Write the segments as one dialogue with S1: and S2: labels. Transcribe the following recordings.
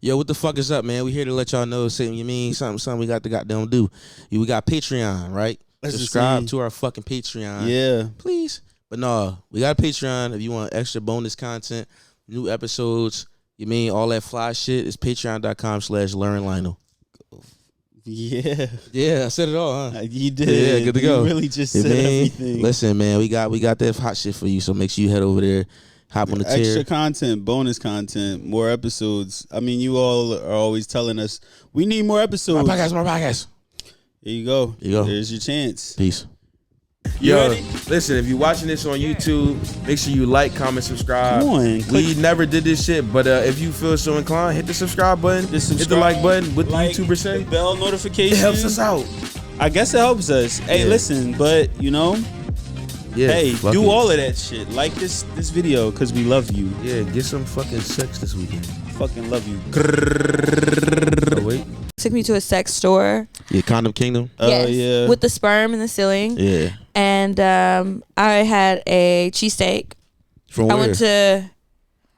S1: Yo, what the fuck is up, man? We here to let y'all know something we got to goddamn do. We got Patreon, right? Subscribe to our fucking Patreon.
S2: Yeah.
S1: Please. But no, we got a Patreon if you want extra bonus content, new episodes, all that fly shit. It's patreon.com/LearnLionel.
S2: Yeah.
S1: Yeah, I said it all, huh?
S2: You did.
S1: Yeah, good to go.
S2: You really just said everything.
S1: Listen, man, we got that hot shit for you, so make sure you head over there. Hop on the tier.
S2: Extra content, bonus content, more episodes. I mean, you all are always telling us we need more episodes.
S1: More podcasts.
S2: There you go.
S1: There you go.
S2: There's your chance.
S1: Peace.
S3: You ready? Listen, if you're watching this on YouTube, make sure you like, comment, subscribe.
S2: Come on,
S3: we never did this shit, but if you feel so inclined, hit the subscribe button, hit the like button. What the YouTuber say?
S2: The bell notification.
S3: It helps us out.
S2: I guess it helps us. Hey, listen, but hey, do all of that shit. Like this video because we love you.
S1: Yeah, get some fucking sex this weekend.
S2: Fucking love you.
S1: Oh, wait.
S4: Took me to a sex store.
S1: Yeah, Condom Kingdom.
S4: Yes,
S2: yeah.
S4: with the sperm in the ceiling.
S1: Yeah.
S4: And I had a cheesesteak.
S1: From where?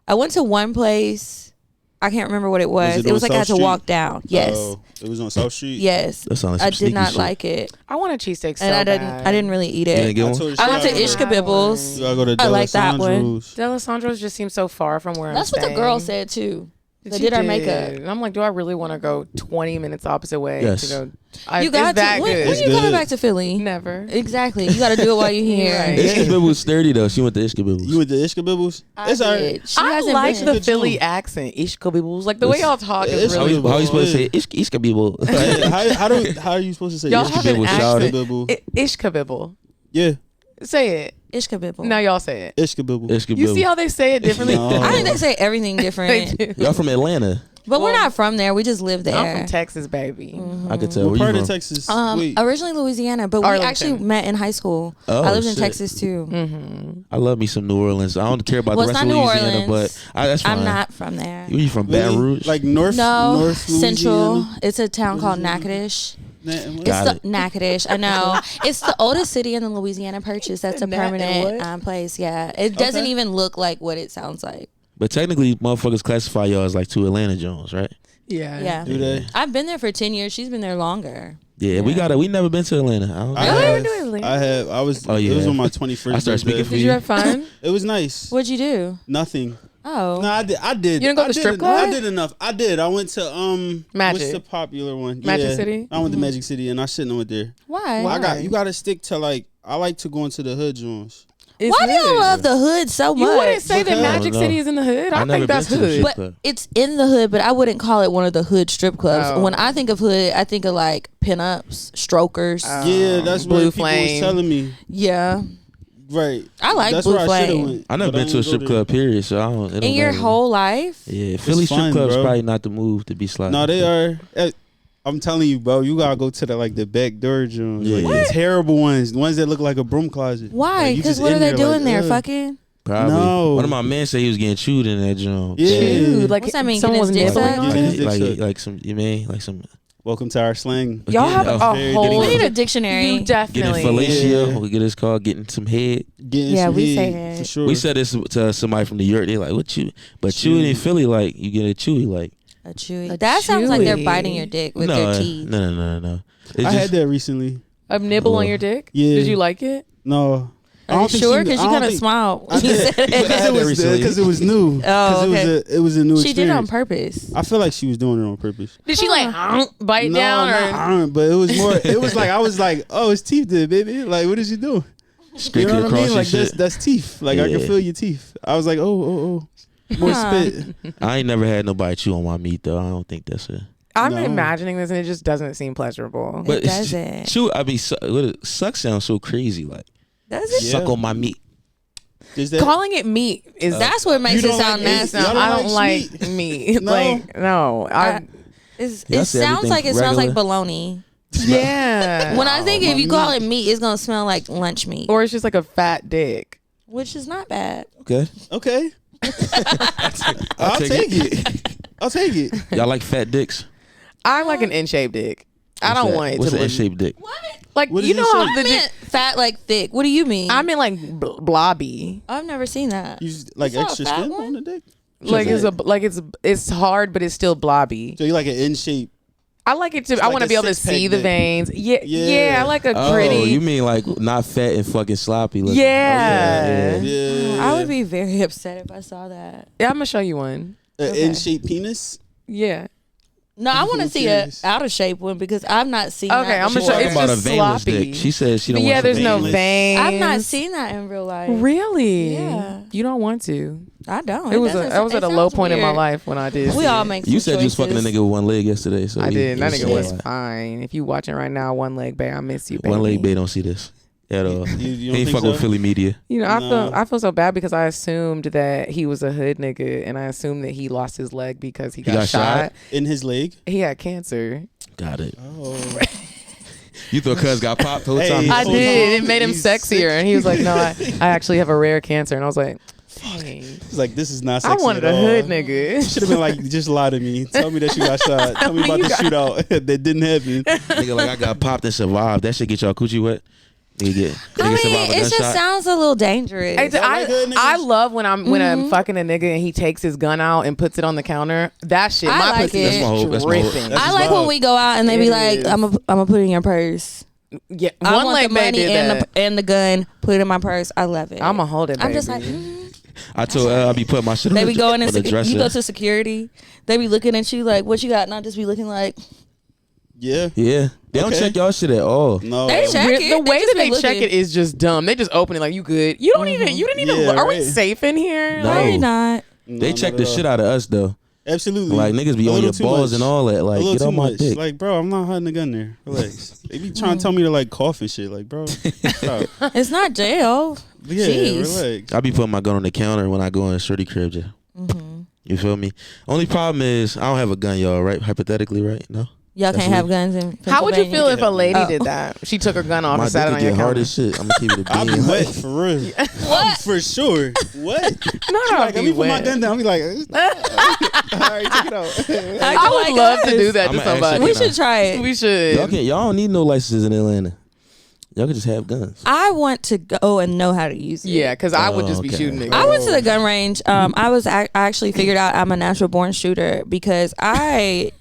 S4: I went to one place. I can't remember what it was. It was like I had to walk down. Yes.
S2: It was on South Street.
S4: Yes.
S1: That sounds like
S4: I
S1: some
S4: did not
S1: sneaky
S4: like it.
S5: I want a cheesesteak so
S4: And
S5: bad.
S4: I didn't really eat it.
S1: You didn't get one?
S4: I went to Ishkabibbles.
S2: You gotta go to
S4: I like that one.
S5: D'Alessandro's just seems so far from where
S4: That's
S5: I'm
S4: what the girl said too. They
S5: She
S4: did our
S5: did.
S4: makeup.
S5: And I'm like, do I really want to go 20 minutes opposite way
S1: Yes.
S5: to go?
S4: You got
S5: is that
S4: to. When
S5: good?
S4: you
S2: It's
S4: coming
S2: good.
S4: back to Philly?
S5: Never.
S4: Exactly. You got to do it while you're here.
S5: Right.
S1: Ishkabibbles was sturdy though. She went to Ishkabibbles.
S2: You went to Ishkabibbles?
S4: I
S2: It's alright.
S4: did. She
S5: I
S4: hasn't
S5: like
S4: been.
S5: the
S2: Good
S5: Philly
S2: job.
S5: accent. Ishkabibbles. Like the way y'all talk is
S2: Ishkabibbles.
S5: really.
S1: How you supposed to say
S2: Yeah.
S1: Ishkabibble?
S2: How are you supposed to say
S5: Y'all have an
S1: Ishkabibble,
S5: accent.
S2: Ishkabibble.
S5: Ishkabibble.
S2: Yeah.
S5: Say it.
S4: Ishkabibble.
S5: Now y'all say it.
S2: Ishkabibble.
S1: Ishkabibble.
S5: You see how they say it differently?
S2: No.
S4: I think they say everything
S5: They
S4: different.
S5: do.
S1: Y'all from Atlanta?
S4: But we're not from there. We just live there.
S5: I'm from Texas, baby.
S1: I could tell.
S2: What
S1: Where
S2: part
S1: you
S2: of
S1: from?
S2: Texas?
S4: Originally Louisiana, but we
S5: Arlington.
S4: actually met in high school.
S1: Oh,
S4: I lived in
S1: shit.
S4: Texas too.
S1: I love me some New Orleans. I don't care about
S4: Well,
S1: the
S4: it's
S1: rest of
S4: not New
S1: Louisiana,
S4: Orleans.
S1: but that's fine.
S4: I'm not from there.
S1: Where you from? Baton Rouge?
S2: Like North
S4: Central.
S2: Louisiana?
S4: It's a town
S2: What
S4: called
S2: is it?
S4: Natchitoches.
S1: Got
S4: It's the Natchitoches. I know. It's the oldest city in the Louisiana Purchase. That's a
S5: Nat and
S4: permanent
S5: what?
S4: place. Yeah. It doesn't
S2: Okay.
S4: even look like what it sounds like.
S1: But technically, motherfuckers classify y'all as like two Atlanta Jones, right?
S4: Yeah.
S2: Do they?
S4: I've been there for 10 years. She's been there longer.
S1: Yeah, we never been to Atlanta. I don't
S2: I
S1: know.
S2: have.
S5: do Atlanta?
S2: I have. I was.
S1: Oh, yeah.
S2: It was on my 21st.
S1: I started speaking
S2: birthday.
S1: for
S5: Did
S1: you.
S5: you have fun?
S2: It was nice.
S4: What'd you do?
S2: Nothing.
S4: Oh.
S2: No, I did.
S5: You didn't go
S2: I
S5: to
S2: did
S5: strip
S2: en-
S5: club?
S2: I did enough. I did. I went to
S5: Magic.
S2: What's the popular one?
S5: Magic
S2: Yeah.
S5: City?
S2: I went to Magic City, and I shouldn't have went there.
S4: Why?
S2: You got to stick to like. I like to go into the hood joints.
S5: It's
S4: Why do you
S5: hood.
S4: love the hood so much?
S5: You wouldn't say that
S2: Because-
S5: Magic
S1: I don't know.
S5: City is in the hood. I
S1: I've never
S5: think that's
S1: been to a
S5: hood.
S1: strip
S4: But
S1: club.
S4: it's in the hood, but I wouldn't call it one of the hood strip clubs.
S5: Oh.
S4: When I think of hood, I think of like pinups, strokers.
S2: Yeah, that's
S5: Blue
S2: what people was
S5: Flame.
S2: telling me.
S4: Yeah.
S2: Right.
S4: I like
S2: That's
S4: Blue
S2: where I shoulda
S4: Flame.
S2: went,
S1: I never
S2: but
S1: been to a
S2: didn't go
S1: strip
S2: there.
S1: club, period. So I don't. It don't
S4: In your
S1: matter.
S4: whole life?
S1: Yeah, Philly strip
S2: fun,
S1: club's
S2: bro.
S1: probably not the move to be sliding.
S2: No, they are. I'm telling you, bro. You gotta go to the back door joints.
S1: Yeah.
S2: Like,
S1: What?
S2: the terrible ones, the ones that look like a broom closet.
S4: Why?
S2: Like, you
S4: Because
S2: just
S4: what
S2: in
S4: are they doing
S2: like,
S4: there?
S2: ugh.
S4: Fucking?
S1: Probably.
S2: No.
S1: One of my men said he was getting chewed in that joint.
S2: Yeah.
S5: Dude, like
S4: What's that mean?
S5: someone was
S4: Getting his dick
S5: nibbling
S4: sucked?
S5: on
S2: Getting
S5: it?
S2: his dick sucked.
S1: Like some, you mean like some
S2: Welcome to our slang.
S5: Y'all have
S1: Oh,
S5: a
S2: very
S5: whole.
S2: good.
S4: We need a dictionary.
S5: You
S1: getting
S5: definitely.
S1: fellatio.
S2: Yeah.
S1: We get this called getting some head.
S2: Getting
S4: Yeah,
S2: some
S4: we say
S2: head,
S4: it.
S2: for sure.
S1: We said this to somebody from New York. They like, what you? But chewing in Philly, like you get a chewy, like
S4: A chewy.
S5: A
S4: That sounds like they're
S5: chewy.
S4: biting your dick with
S1: no,
S4: their teeth.
S1: no. It's
S2: I
S1: just,
S2: had that recently.
S5: A nibble
S1: Oh.
S5: on your dick?
S2: Yeah.
S5: Did you like it?
S2: No. I
S4: Are you
S2: don't think
S4: sure?
S2: she-
S4: Because
S2: I
S4: you
S2: don't
S4: kind of
S2: think-
S4: smiled
S2: I
S4: when you
S2: did.
S4: said it.
S2: Because it was new.
S4: Oh,
S2: Because
S4: okay.
S2: it was a new
S4: She did it on
S2: experience.
S4: purpose.
S2: I feel like she was doing it on purpose.
S5: Did she like bite
S2: No,
S5: down or?
S2: not iron, but it was more. It was like I was like, oh, it's teeth there, baby. Like, what is you doing? You
S1: scraping
S2: know what I
S1: across
S2: mean?
S1: your
S2: Like
S1: shit.
S2: that's teeth. Like I can
S1: Yeah.
S2: feel your teeth. I was like, oh. More
S4: Huh.
S2: spit.
S1: I ain't never had nobody chew on my meat though. I don't think that's it.
S5: I'm
S2: No.
S5: imagining this and it just doesn't seem pleasurable.
S1: But it's-
S4: doesn't.
S1: chew. I mean, suck sounds so crazy. Like
S4: Does it?
S2: Yeah.
S1: suck on my meat.
S2: Is that
S5: Calling it meat is
S4: That's what makes
S2: You
S4: it
S2: don't
S4: sound
S2: like
S4: nasty.
S2: Y'all
S5: No,
S2: don't
S5: I don't
S2: like
S5: like meat.
S2: No.
S5: Like no,
S4: Y'all it
S1: say
S4: sounds like it
S1: everything
S4: smells like
S1: regular?
S4: bologna.
S5: yeah.
S4: When I think
S2: my
S4: if you call it
S2: meat.
S4: meat, it's gonna smell like lunch meat,
S5: Or it's just like a fat dick.
S4: which is not bad.
S1: Okay,
S2: okay? I'll take it. I'll take it.
S1: y'all like fat dicks?
S5: I like an in-shaped dick. I don't want it
S1: What's
S5: to
S1: an
S5: look
S1: in-shaped dick?
S5: like
S2: What
S5: you
S2: did
S5: know
S2: you
S5: how
S2: say?
S5: the
S4: I
S5: dick.
S4: meant fat like thick. What do you mean?
S5: I mean like blobby.
S4: I've never seen that.
S2: You just, like
S4: You saw a
S2: extra
S4: fat
S2: skin
S4: one?
S2: on the dick.
S5: Like it's hard, but it's still blobby.
S2: So you like an in shape?
S5: I like it to. I
S2: like
S5: want to
S2: a
S5: be able to
S2: six-pack
S5: see the
S2: dick.
S5: veins. Yeah. I like a
S1: Oh,
S5: pretty.
S1: you mean like not fat and fucking sloppy looking?
S5: Yeah.
S1: Okay,
S2: Yeah.
S4: I would be very upset if I saw that.
S5: Yeah, I'm gonna show you one.
S2: An in shape penis.
S5: Yeah.
S4: No, I want to see a
S2: serious.
S4: out of shape one because I've not seen.
S5: Okay,
S4: that
S5: I'm gonna
S1: She's
S5: show.
S1: talking
S5: It's
S1: about a
S5: just
S1: veinless
S5: sloppy.
S1: dick. She says she
S5: But
S1: don't
S5: yeah,
S1: want
S5: there's no
S2: veinless.
S5: veins.
S4: I've not seen that in real life.
S5: Really?
S4: Yeah.
S5: You don't want to.
S4: I don't.
S5: I was at a low point in my
S4: life.
S5: life when I did.
S4: We
S5: see
S4: all
S5: it.
S4: make.
S1: You
S4: some
S1: said you was fucking a
S4: choices.
S1: nigga with one leg yesterday. So
S5: I did. That
S1: you
S5: nigga was
S1: said,
S5: fine. If you watching right now, one leg, babe, I miss you, baby.
S1: one leg babe don't see this at all.
S2: You
S1: He
S2: don't
S1: ain't
S2: think
S1: fuck
S2: so?
S1: with Philly media.
S5: You know,
S2: No.
S5: I feel so bad because I assumed that he was a hood nigga, and I assumed that he lost his leg because he got shot.
S2: In his leg.
S5: He had cancer.
S1: Got it.
S2: Oh.
S1: You thought cuz got popped the whole
S2: Hey,
S1: time?
S5: I
S2: so
S5: did.
S2: long,
S5: It made him
S2: he's
S5: sexier,
S2: sick.
S5: and he was like, "No, I actually have a rare cancer." And I was like, "Hey,
S2: He's like, this is not
S5: I
S2: sexy
S5: wanted
S2: at
S5: a
S2: all.
S5: hood nigga."
S2: Should have been like, just lie to me. Tell me that you got shot. Tell me
S5: me
S2: about
S5: you
S2: the
S5: got-
S2: shootout that didn't happen.
S1: Nigga like I got popped and survived. That shit get y'all coochie wet. Nigga get.
S4: I
S1: Nigga
S4: mean,
S1: survive a
S4: it just
S1: gunshot.
S4: sounds a little dangerous.
S2: like hood niggas?
S5: I love when I'm fucking a nigga and he takes his gun out and puts it on the counter. That shit,
S4: I
S5: my
S4: like
S5: pussy
S4: it.
S5: is
S1: That's my hope. That's my hope.
S5: dripping.
S2: That's
S4: I
S2: his
S4: like
S2: vibe.
S4: when we go out and they be
S5: It
S4: like,
S5: is.
S4: "I'm gonna put it in your purse."
S5: Yeah,
S4: I
S5: one
S4: want
S5: leg
S4: the
S5: babe
S4: money
S5: did
S4: and
S5: that.
S4: the gun. Put it in my purse. I love it.
S5: I'm gonna hold it.
S4: I'm just
S5: baby.
S4: like.
S1: I told I be putting my shit
S4: They
S1: on
S4: be
S1: the,
S4: going
S1: on
S4: and
S1: the dresser.
S4: you go to security. They be looking at you like, "What you got?" And I just be looking like,
S2: Yeah.
S1: Yeah. They don't
S2: Okay.
S1: check y'all shit at all.
S2: No.
S4: They check it.
S5: The way
S4: just
S5: that
S4: be
S5: they check
S4: looking.
S5: it is just dumb. They just open it like, you good. You don't even. You didn't even.
S2: Yeah,
S5: Are we
S2: right.
S5: safe in here?
S1: No.
S4: "No, you're not."
S1: They
S2: No,
S1: check
S2: not
S1: the
S2: at all.
S1: shit out of us though.
S2: Absolutely.
S1: Like niggas be
S2: A
S1: on
S2: little
S1: your
S2: too
S1: balls
S2: much.
S1: and all that.
S2: A
S1: Like
S2: little
S1: get
S2: too
S1: on my
S2: much.
S1: dick.
S2: Like, bro, I'm not hiding the gun there. Relax. They be trying to tell me to like cough and shit. Like, bro, stop.
S4: It's not jail.
S2: Yeah,
S4: Jeez.
S2: relax.
S1: I be putting my gun on the counter when I go in a shorty crib. You feel me? Only problem is I don't have a gun, y'all. Right? Hypothetically, right? No.
S4: Y'all
S1: That's
S4: can't have
S1: weak.
S4: guns in
S5: How would you feel
S4: Pennsylvania.
S5: if a lady
S4: Oh.
S5: did that? She took her gun off
S1: My
S5: and sat
S1: dick
S5: it
S1: would
S5: on your
S1: get hard
S5: counter.
S1: as shit. I'm gonna keep it a
S2: I'll be
S1: bean.
S2: wet for real.
S4: What?
S2: For sure. What?
S5: Not
S2: Like, let
S5: be
S2: me put my
S5: wet.
S2: gun down. I'll be like, all right, take it out.
S5: I would love to do that
S1: I'ma
S5: to somebody.
S1: actually-
S4: We should try it.
S5: We should.
S1: Y'all don't need no licenses in Atlanta. Y'all can just have guns.
S4: I want to go and know how to use it.
S5: Yeah, because I would just be
S1: okay.
S5: shooting niggas.
S4: I went to the gun range. I actually figured out I'm a natural born shooter because I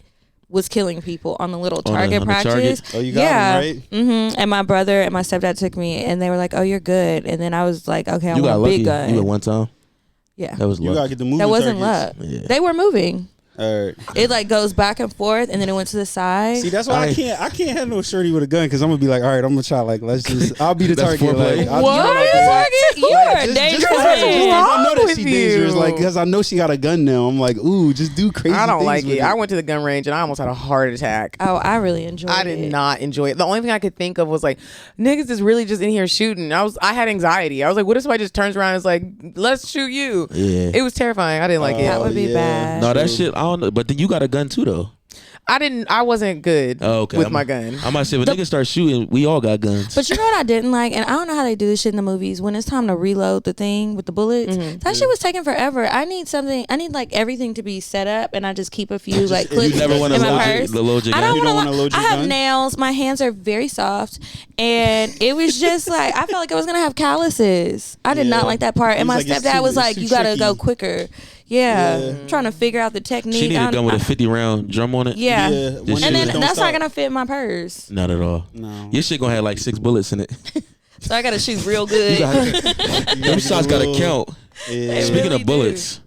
S4: was killing people on the little target
S1: on the target?
S4: practice.
S2: Oh, you got
S4: yeah.
S2: him, right?
S4: And my brother and my stepdad took me, and they were like, "Oh, you're good." And then I was like, "Okay, I
S1: You got
S4: want a big
S1: lucky.
S4: gun."
S1: You went one time.
S4: Yeah,
S1: That was
S2: You gotta
S1: luck.
S2: get the moving
S4: that wasn't
S2: targets.
S4: luck.
S1: Yeah.
S4: They were moving.
S2: All right.
S4: It like goes back and forth, and then it went to the side.
S2: See, that's why I can't have no shorty with a gun because I'm gonna be like, all right, I'm gonna try. Like, I'll be the
S1: That's
S2: target.
S1: foreplay.
S2: Like, I'll
S4: What?
S2: be
S4: You're
S2: like,
S4: the target. You are a
S2: just
S4: dangerous
S2: because
S4: man.
S2: I know that
S5: with
S2: she's dangerous.
S5: you?
S2: Like, because I know she got a gun now. I'm like, ooh, just do crazy.
S5: I don't
S2: things
S5: like
S2: with
S5: it. I went to the gun range and I almost had a heart attack.
S4: Oh, I really enjoyed it.
S5: I did not enjoy it. The only thing I could think of was like, niggas is really just in here shooting. I had anxiety. I was like, what if somebody just turns around and is like, let's shoot you?
S1: Yeah.
S5: It was terrifying. I didn't like it.
S4: That would be
S2: yeah.
S4: bad.
S1: No, that shit. I don't know. But then you got a gun too, though.
S5: I wasn't good
S1: Oh, okay.
S5: with my gun.
S1: I might say when niggas start shooting, we all got guns.
S4: But you know what I didn't like, and I don't know how they do this shit in the movies. When it's time to reload the thing with the bullets, that shit was taking forever. I need something. I need like everything to be set up, and I just keep a few like clips
S1: you never want to
S4: in my
S1: load
S4: purse.
S1: your
S4: I
S1: gun.
S4: don't
S2: You don't
S4: want
S2: wanna
S4: to.
S2: load
S4: I
S2: your
S4: have
S2: gun?
S4: nails. My hands are very soft, and it was just like I felt like I was gonna have calluses. I did not
S2: Yeah.
S4: like that part. And
S2: He's
S4: my
S2: like, it's
S4: stepdad
S2: too-
S4: was
S2: it's
S4: like,
S2: too
S4: "You gotta go
S2: tricky."
S4: quicker." Yeah,
S2: Yeah.
S4: trying to figure out the technique.
S1: She need a
S4: I-
S1: gun with
S4: I-
S1: a 50-round drum on it.
S4: yeah.
S2: Yeah,
S1: This
S2: one
S1: shit
S4: And
S1: is-
S4: then
S2: don't
S4: that's
S2: stop.
S4: not gonna fit in my purse,
S1: Not at all.
S2: No.
S1: Your shit gonna have like 6 bullets in it.
S4: so I gotta shoot real good.
S1: Them shots gotta count.
S2: Yeah.
S1: Speaking
S4: really
S1: of bullets,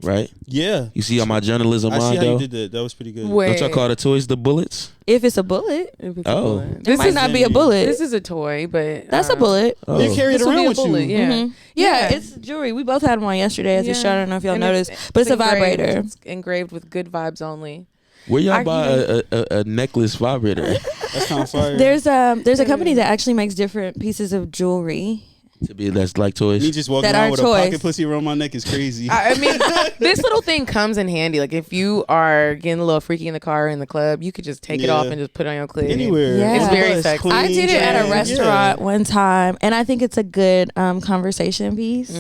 S1: right?
S2: Yeah.
S1: You see how my journalism
S2: I see
S1: mind
S2: how you
S1: though?
S2: did that. That was pretty good.
S5: Wait.
S1: Don't y'all call the toys the bullets?
S4: If it's a bullet,
S1: Oh.
S4: it
S5: This
S4: might
S5: is
S4: not be a bullet.
S5: This is a toy, but
S4: That's a bullet.
S1: Oh.
S2: You carry it
S5: This will
S2: around
S5: be a
S2: with
S5: bullet,
S2: you.
S5: yeah.
S4: Yeah,
S5: Yeah.
S4: it's jewelry. We both had one yesterday as a
S5: Yeah.
S4: show. I don't know if y'all
S5: And
S4: noticed, but it's a
S5: engraved.
S4: vibrator.
S5: It's engraved with good vibes only.
S1: Where y'all
S5: I
S1: buy a necklace vibrator?
S2: That's kind of fire.
S4: There's a company that actually makes different pieces of jewelry.
S1: To be that's like toys.
S2: Me just walking
S4: that
S2: around
S4: are
S2: with
S4: toys.
S2: a pocket pussy around my neck is crazy.
S5: I mean, this little thing comes in handy. Like if you are getting a little freaky in the car or in the club, you could just take it
S2: Yeah.
S5: off and just put it on your clit.
S2: Anywhere.
S4: Yeah. It's
S5: very
S2: Plus,
S5: sexy.
S2: clean,
S4: I did it at a
S2: shine.
S4: restaurant one time, and I think it's a good conversation piece.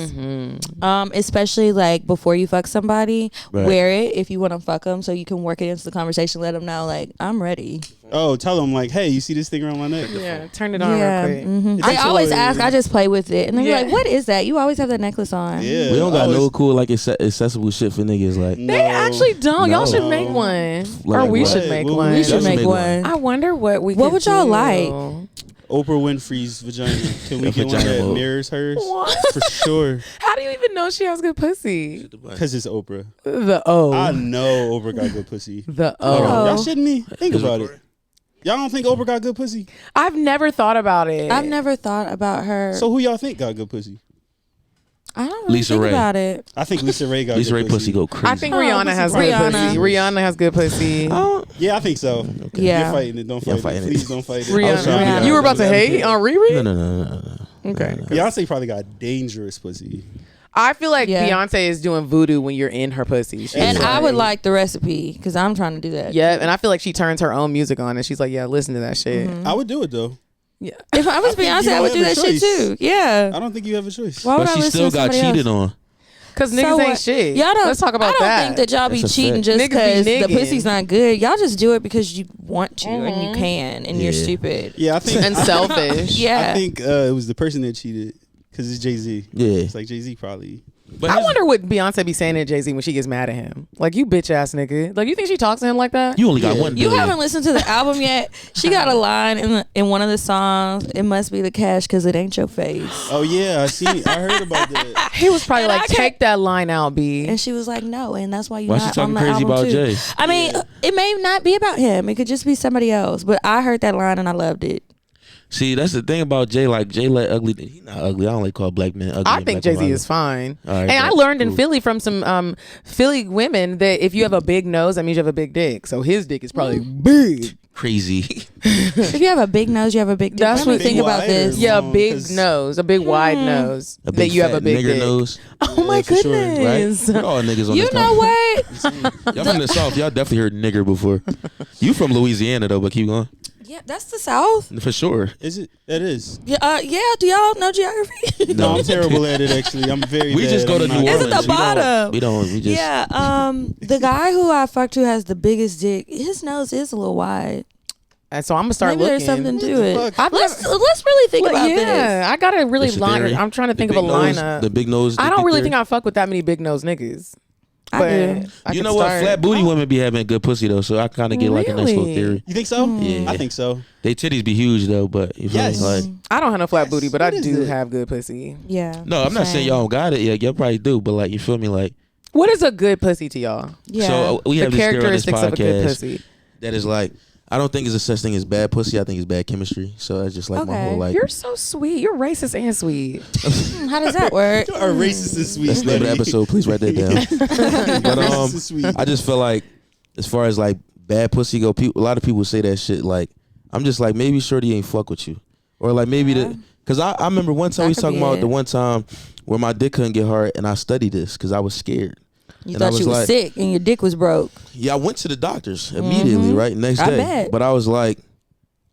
S4: Especially like before you fuck somebody,
S1: Right.
S4: wear it if you want to fuck them, so you can work it into the conversation. Let them know like I'm ready.
S2: Oh, tell them like, hey, you see this thing around my neck?
S5: Yeah, turn it on real quick.
S4: Mm-hmm. They always ask. I just play with it, and they're like, "What is that? You always have that necklace on."
S2: Yeah,
S1: we don't got no cool like accessible shit for niggas. Like
S5: they actually don't. Y'all should make one, or we should make one.
S4: We should make one.
S5: I wonder what we.
S4: What would y'all like?
S2: Oprah Winfrey's vagina. Can we get one that mirrors hers? What? For sure.
S5: How do you even know she has good pussy?
S2: Because it's Oprah.
S5: The O.
S2: I know Oprah got good pussy.
S5: The O.
S2: Y'all shitting me? Think about it. Y'all don't think Oprah got good pussy?
S5: I've never thought about it.
S4: I've never thought about her.
S2: So who y'all think got good pussy?
S4: I don't really think about it.
S2: I think Lisa Ray got
S1: Lisa
S2: good
S1: Ray pussy go crazy.
S5: I think Rihanna has good pussy. Rihanna has good pussy.
S2: Yeah, I think so.
S4: Okay. Yeah.
S2: You're fighting it. Don't fight it. Please don't fight it.
S5: Rihanna. You were about to hate on Riri?
S1: No.
S5: Okay.
S2: Beyonce probably got dangerous pussy.
S5: I feel like Beyonce is doing voodoo when you're in her pussy.
S4: And I would like the recipe because I'm trying to do that.
S5: Yeah, and I feel like she turns her own music on and she's like, yeah, listen to that shit.
S2: I would do it though.
S5: Yeah.
S4: If I was Beyonce, I would do that shit too. Yeah.
S2: I don't think you have a choice.
S4: Why would
S1: but
S4: I
S1: she still got cheated on.
S5: Because niggas ain't shit.
S4: Y'all don't,
S5: Let's talk about that.
S4: I don't think that y'all be cheating just because the pussy's not good. Y'all just do it because you want to and you can and you're stupid.
S2: Yeah, I think
S5: and selfish.
S4: Yeah.
S2: I think it was the person that cheated because it's Jay-Z.
S1: Yeah.
S2: It's like Jay-Z probably.
S5: But I wonder what Beyonce be saying to Jay-Z when she gets mad at him. Like, you bitch ass nigga. Like, you think she talks to him like that?
S1: You only got one
S4: You
S1: billion.
S4: haven't listened to the album yet. She got a line in one of the songs. It must be the cash because it ain't your face.
S2: Oh yeah, I heard about that.
S5: He was probably like, take that line out, B.
S4: And she was like, no, and that's why you're
S1: Why
S4: not
S1: she talking
S4: on the
S1: crazy
S4: album
S1: about
S4: too.
S1: Jay?
S4: I mean, it may not be about him. It could just be somebody else. But I heard that line and I loved it.
S1: See, that's the thing about Jay. Like Jay, let ugly. He not ugly. I don't like call black men ugly.
S5: I think Jay-Z is fine.
S1: Right,
S5: and I learned in Philly from some Philly women that if you have a big nose, that means you have a big dick. So his dick is probably big.
S1: Crazy.
S4: If you have a big nose, you have a big dick.
S5: That's
S4: Let me
S5: what
S4: think about this.
S5: Yeah, a big nose, a big wide nose.
S1: A big
S5: that you have a big
S1: nigger
S5: dick.
S1: nose.
S5: Oh my
S2: for sure,
S5: goodness.
S1: Right? All niggas on
S4: You
S1: this
S4: know
S1: topic.
S4: what?
S1: Y'all from the South. Y'all definitely heard nigger before. You from Louisiana though, but keep going.
S4: Yeah, that's the South.
S1: For sure.
S2: Is it? That is.
S4: Yeah, do y'all know geography?
S2: No, I'm terrible at it. Actually, I'm very.
S1: We
S2: bad.
S1: just go to
S2: I'm
S1: New
S2: not-
S1: Orleans.
S4: It's at the bottom.
S1: We don't. We just.
S4: Yeah, the guy who I fucked who has the biggest dick, his nose is a little wide.
S5: And so I'm gonna start
S4: Maybe
S5: looking.
S4: there's something to it.
S5: I've
S4: Let's really think about this.
S5: I gotta really
S1: What's your
S5: line
S1: theory?
S5: it. I'm trying to think of a lineup.
S1: The big nose.
S5: I don't really think
S1: I.
S5: I fuck with that many big nose niggas.
S4: I do.
S1: You know what? Flat booty women be having good pussy though, so I kind of get like a nice little
S5: Really?
S1: theory.
S2: You think so?
S1: Yeah.
S2: I think so.
S1: They titties be huge though, but you feel
S2: Yes.
S1: me? Like,
S5: I don't have no flat booty, but I
S2: What is
S5: do
S2: it?
S5: have good pussy.
S4: Yeah.
S1: no, I'm not saying
S4: Same.
S1: y'all don't got it. Yeah, y'all probably do, but like, you feel me? Like,
S5: What is a good pussy to y'all?
S4: Yeah.
S1: so we
S5: The
S1: have this girl on this
S5: characteristics of a good
S1: podcast
S5: pussy.
S1: that is like, I don't think it's a such thing as bad pussy. I think it's bad chemistry. So that's just like my
S4: Okay.
S1: whole like.
S5: You're so sweet. You're racist and sweet.
S4: How does that work?
S2: You are racist and sweet.
S1: That's the name of the episode. Please write that down. But
S2: Racist and sweet.
S1: I just feel like, as far as like bad pussy go, a lot of people say that shit. Like, I'm just like, maybe shorty ain't fuck with you, or like maybe because I remember one time
S4: That
S1: we was
S4: could
S1: talking
S4: be
S1: about
S4: it.
S1: the one time where my dick couldn't get hard, and I studied this because I was scared.
S4: You
S1: And I
S4: thought
S1: was
S4: you was
S1: like-
S4: sick and your dick was broke.
S1: Yeah, I went to the doctors immediately, right? Next
S4: I
S1: day.
S4: bet.
S1: But I was like,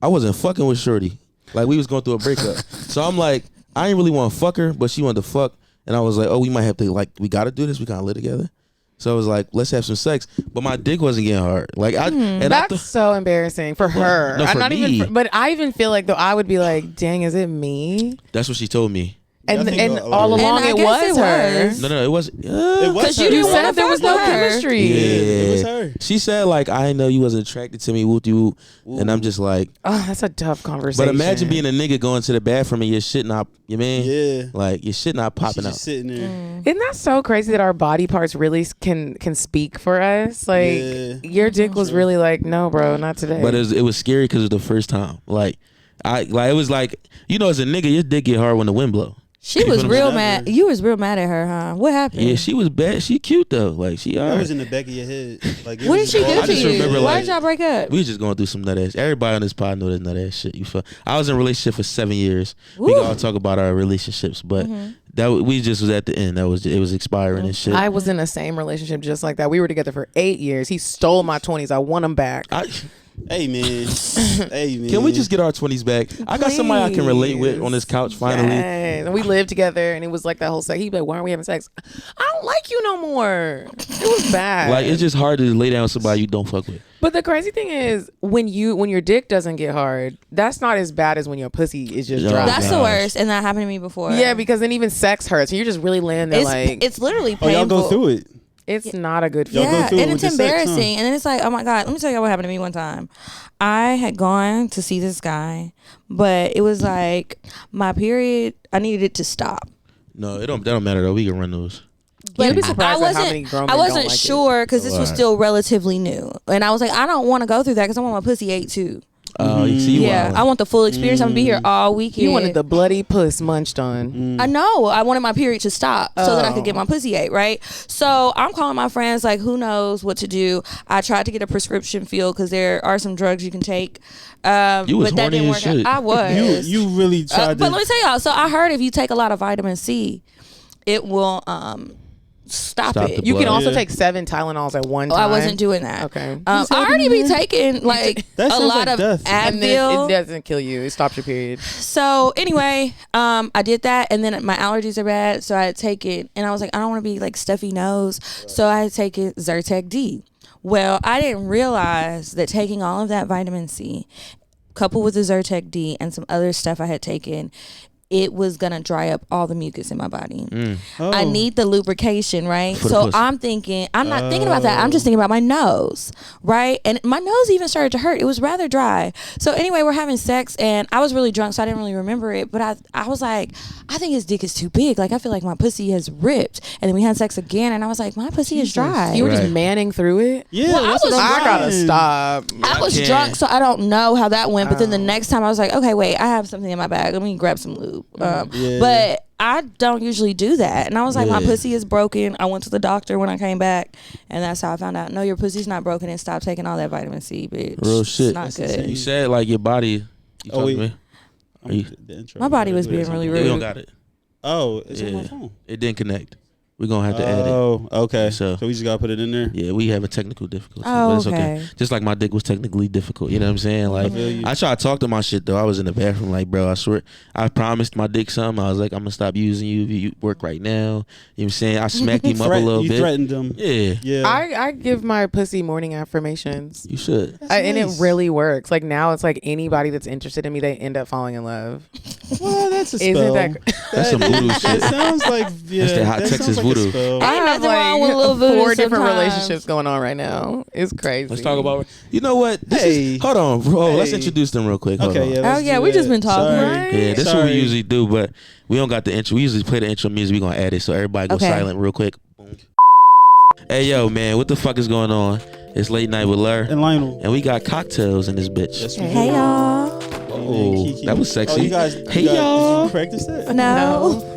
S1: I wasn't fucking with shorty. Like, we was going through a breakup. So I'm like, I ain't really want to fuck her, but she wanted to fuck. And I was like, oh, we might have to, like, we got to do this. We kind of live together. So I was like, let's have some sex. But my dick wasn't getting hard. Like,
S5: That's so embarrassing for her.
S1: No, for
S5: I'm not
S1: me.
S5: even. But I even feel like though I would be like, dang, is it me?
S1: That's what she told me.
S2: Yeah, I
S5: And
S2: think
S5: and
S2: a lot
S5: all
S2: of-
S5: along
S4: And I
S5: it
S4: guess
S5: was
S4: it
S5: her.
S4: was.
S1: No, it wasn't.
S2: It was
S4: Because
S2: her.
S4: you
S5: You
S4: didn't
S5: said
S4: wanna
S5: there was
S4: fuck
S5: no
S4: with her.
S5: chemistry.
S2: Yeah, it was her.
S1: She said, like, I didn't know you wasn't attracted to me. Whoop you. And I'm just like,
S5: Oh, that's a tough conversation.
S1: but imagine being a nigga going to the bathroom and your shit not, you mean?
S2: Yeah.
S1: Like, your shit not
S2: She's
S1: popping
S2: just
S1: out.
S2: sitting there.
S5: Isn't that so crazy that our body parts really can speak for us? Like
S2: Yeah.
S5: your dick was really like, no, bro, not today.
S1: But it was scary because it was the first time. Like, it was like, you know, as a nigga, your dick get hard when the wind blow.
S4: She was
S1: Even
S4: real
S2: whenever-
S4: mad. You was real mad at her, huh? What happened?
S1: Yeah, she was bad. She cute though. Like, she
S2: That
S1: alright.
S2: was in the back of your head. Like, it
S4: What did
S2: was
S4: she
S2: all-
S4: do
S1: I
S4: to
S1: just
S4: you?
S1: remember,
S4: Why
S1: like,
S4: did y'all break up?
S1: We was just going through some nut ass. Everybody on this pod know that nut ass shit. You feel? I was in a relationship for 7 years. We
S4: Woo.
S1: can all talk about our relationships, but we just was at the end. It was expiring and shit.
S5: I was in the same relationship just like that. We were together for 8 years. He stole my 20s. I want them back.
S2: Hey man. Hey man.
S1: Can we just get our 20s back? I got somebody I can relate with on this couch finally.
S5: Yes. And we lived together, and it was like that whole sex. He'd be like, "Why aren't we having sex?" I don't like you no more. It was bad.
S1: Like, it's just hard to lay down with somebody you don't fuck with.
S5: But the crazy thing is, when your dick doesn't get hard, that's not as bad as when your pussy is just dry.
S4: That's the worst, and that happened to me before.
S5: Yeah, because then even sex hurts. And you're just really laying there
S4: it's literally painful.
S2: Oh, y'all go through it.
S5: it's not a good feeling.
S2: Y'all go through it
S4: and
S2: with
S4: it's
S2: the sex, huh?
S4: embarrassing. And then it's like, oh my God, let me tell you what happened to me one time. I had gone to see this guy, but it was like my period, I needed it to stop.
S1: No, that don't matter though. We can run those.
S5: You'd be
S4: But
S5: surprised at how many grown men
S4: I wasn't
S5: don't like
S4: sure because this was
S1: Alright.
S4: still relatively new, and I was like, I don't want to go through that because I want my pussy ate too.
S1: You see,
S4: Yeah, I want the full experience. I'm gonna be here all weekend.
S5: You wanted the bloody puss munched on.
S4: I know. I wanted my period to stop so that I could get my pussy ate, right? So I'm calling my friends, like, who knows what to do. I tried to get a prescription filled because there are some drugs you can take.
S1: You was
S4: but that
S1: horny
S4: didn't
S1: as
S4: work out.
S1: shit.
S4: I was.
S2: You really tried
S4: but
S2: to.
S4: let me tell y'all. So I heard if you take a lot of vitamin C, it will stop
S1: Stop
S4: it.
S1: the
S5: You can
S1: blood.
S5: also
S2: Yeah.
S5: take 7 Tylenols at one time.
S4: I wasn't doing that.
S5: Okay.
S4: I already be taking like
S2: That
S4: a
S2: sounds
S4: lot
S2: like
S4: of
S2: death.
S5: And then
S4: Advil.
S5: it doesn't kill you. It stops your period.
S4: So anyway, I did that, and then my allergies are bad, so I had taken, and I was like, I don't want to be like stuffy nose, so I had taken Zyrtec D. Well, I didn't realize that taking all of that vitamin C, coupled with the Zyrtec D and some other stuff I had taken, it was gonna dry up all the mucus in my body. I need the lubrication, right?
S1: For the
S4: So
S1: pussy.
S4: I'm thinking, I'm not thinking about that. I'm just thinking about my nose, right? And my nose even started to hurt. It was rather dry. So anyway, we're having sex, and I was really drunk, so I didn't really remember it. But I was like, I think his dick is too big. Like, I feel like my pussy has ripped. And then we had sex again, and I was like, my pussy is dry.
S5: You were just
S1: Right.
S5: manning through it.
S2: Yeah,
S4: Well,
S2: that's
S4: I
S2: what
S4: was-
S2: I'm
S5: I gotta
S2: saying.
S5: stop.
S4: I was
S1: can't.
S4: drunk, so I don't know how that went. But then the next time I was like, okay, wait, I have something in my bag. Let me grab some lube.
S2: Yeah.
S4: But I don't usually do that. And I was like, my
S1: Yeah.
S4: pussy is broken. I went to the doctor when I came back, and that's how I found out. No, your pussy's not broken, and stop taking all that vitamin C, bitch.
S1: Real shit.
S4: It's not
S2: That's
S4: good.
S2: insane.
S1: You said like your body. You
S2: Oh,
S1: talking
S2: wait.
S1: to me? Are you-
S2: The intro.
S4: My body
S2: You
S4: was
S2: gotta do
S4: being
S2: that
S4: really
S2: something.
S1: We
S4: rude.
S1: don't got it.
S2: Oh, it's on my
S1: Yeah.
S2: phone.
S1: It didn't connect. We're gonna have to add it.
S2: Oh, okay.
S1: So-
S2: So we just gotta put it in there.
S1: Yeah, we have a technical difficulty,
S4: Oh,
S1: but it's okay.
S4: okay.
S1: Just like my dick was technically difficult. You know what I'm saying? Like,
S2: feel you.
S1: I tried to talk to my shit though. I was in the bathroom, like, bro, I swear, I promised my dick something. I was like, I'm gonna stop using you if you work right now. You know what I'm saying? I smacked him up a little
S2: You
S1: bit.
S2: threatened them.
S1: Yeah,
S2: Yeah.
S5: I give my pussy morning affirmations.
S1: you should.
S5: And it
S2: nice.
S5: really works. Like now it's like anybody that's interested in me, they end up falling in love.
S2: Well, that's a spell.
S5: Isn't that
S1: That's some voodoo
S2: That
S1: shit.
S2: sounds like yeah.
S1: that hot
S2: that
S1: Texas
S2: sounds like a
S1: voodoo.
S2: spell.
S5: I
S4: Ain't
S5: have
S4: nothing wrong with a little
S5: like
S4: voodoo
S5: 4 different
S4: sometimes.
S5: relationships going on right now. It's crazy.
S1: Let's talk about. You know what? This
S2: Hey.
S1: is, hold on, bro. Let's
S2: Hey.
S1: introduce them real quick. Hold
S2: Okay,
S1: on.
S2: yeah. let's
S4: Oh, yeah,
S2: do
S4: we just
S2: that.
S4: been talking,
S2: Sorry.
S4: right?
S1: Yeah, that's what we
S2: Sorry.
S1: usually do, but we don't got the intro. We usually play the intro music. We gonna add it so everybody go
S4: Okay.
S1: silent real quick. Boom. Hey yo, man, what the fuck is going on? It's late night with Lur,
S2: And Lionel.
S1: and we got cocktails in this bitch.
S2: Yes, we
S4: Hey,
S2: do.
S4: y'all.
S1: Oh,
S2: Kiki.
S1: that was sexy.
S2: Oh, you guys.
S1: Hey,
S2: you guys,
S1: y'all.
S2: Did you practice that?
S4: No.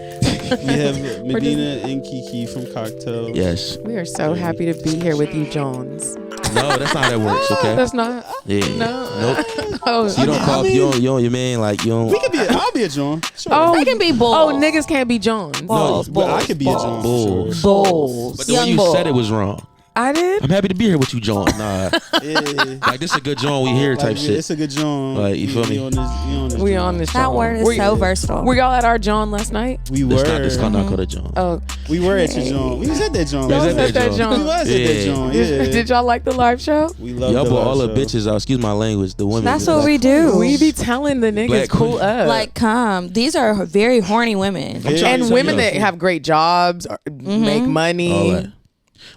S2: We have Medina and Kiki from Cocktails.
S1: Yes.
S5: We are so happy to be here with you, Jones.
S1: No, that's not how that works. Okay.
S5: That's not.
S1: Yeah.
S5: No.
S1: Nope.
S5: Oh,
S1: So you don't call. You don't. Your man like you don't.
S2: We could be. I'll be a John. Sure.
S5: oh,
S4: They can be bulls.
S5: oh, niggas can't be Jones.
S4: Balls,
S2: But I
S4: balls,
S2: could be a John.
S1: Bulls.
S2: Sure.
S4: Bulls.
S1: But the way
S4: Young
S1: you
S4: bulls.
S1: said it was wrong.
S5: I did.
S1: I'm happy to be here with you, John. Nah,
S2: Yeah.
S1: like this is a good John. We here type
S2: Like,
S1: shit.
S2: It's a good John.
S1: Like, you feel me?
S2: We on this.
S5: We
S2: John.
S5: on this.
S4: That
S5: John.
S4: word is
S5: Were-
S4: so versatile.
S5: Were y'all at our John last night?
S2: We
S1: Let's
S2: were.
S1: not this call not call it John.
S5: Oh,
S2: We were at your John. We was at that John.
S1: We was
S5: y'all
S1: at
S5: was at
S1: that
S5: that
S1: John.
S2: We
S5: John.
S2: was at that
S1: Yeah.
S2: John. Yeah.
S5: Did y'all like the live show?
S2: We love
S1: Y'all
S2: the
S1: brought all
S2: live
S1: the
S2: show.
S1: bitches out. Excuse my language. The women.
S4: That's what we do.
S5: We be telling the niggas
S1: Black
S5: cool
S1: queen.
S5: up.
S4: Like, come. These are very horny women.
S1: I'm trying to
S5: and
S1: tell
S5: women
S1: you.
S5: that have great jobs, or make money.
S1: All that.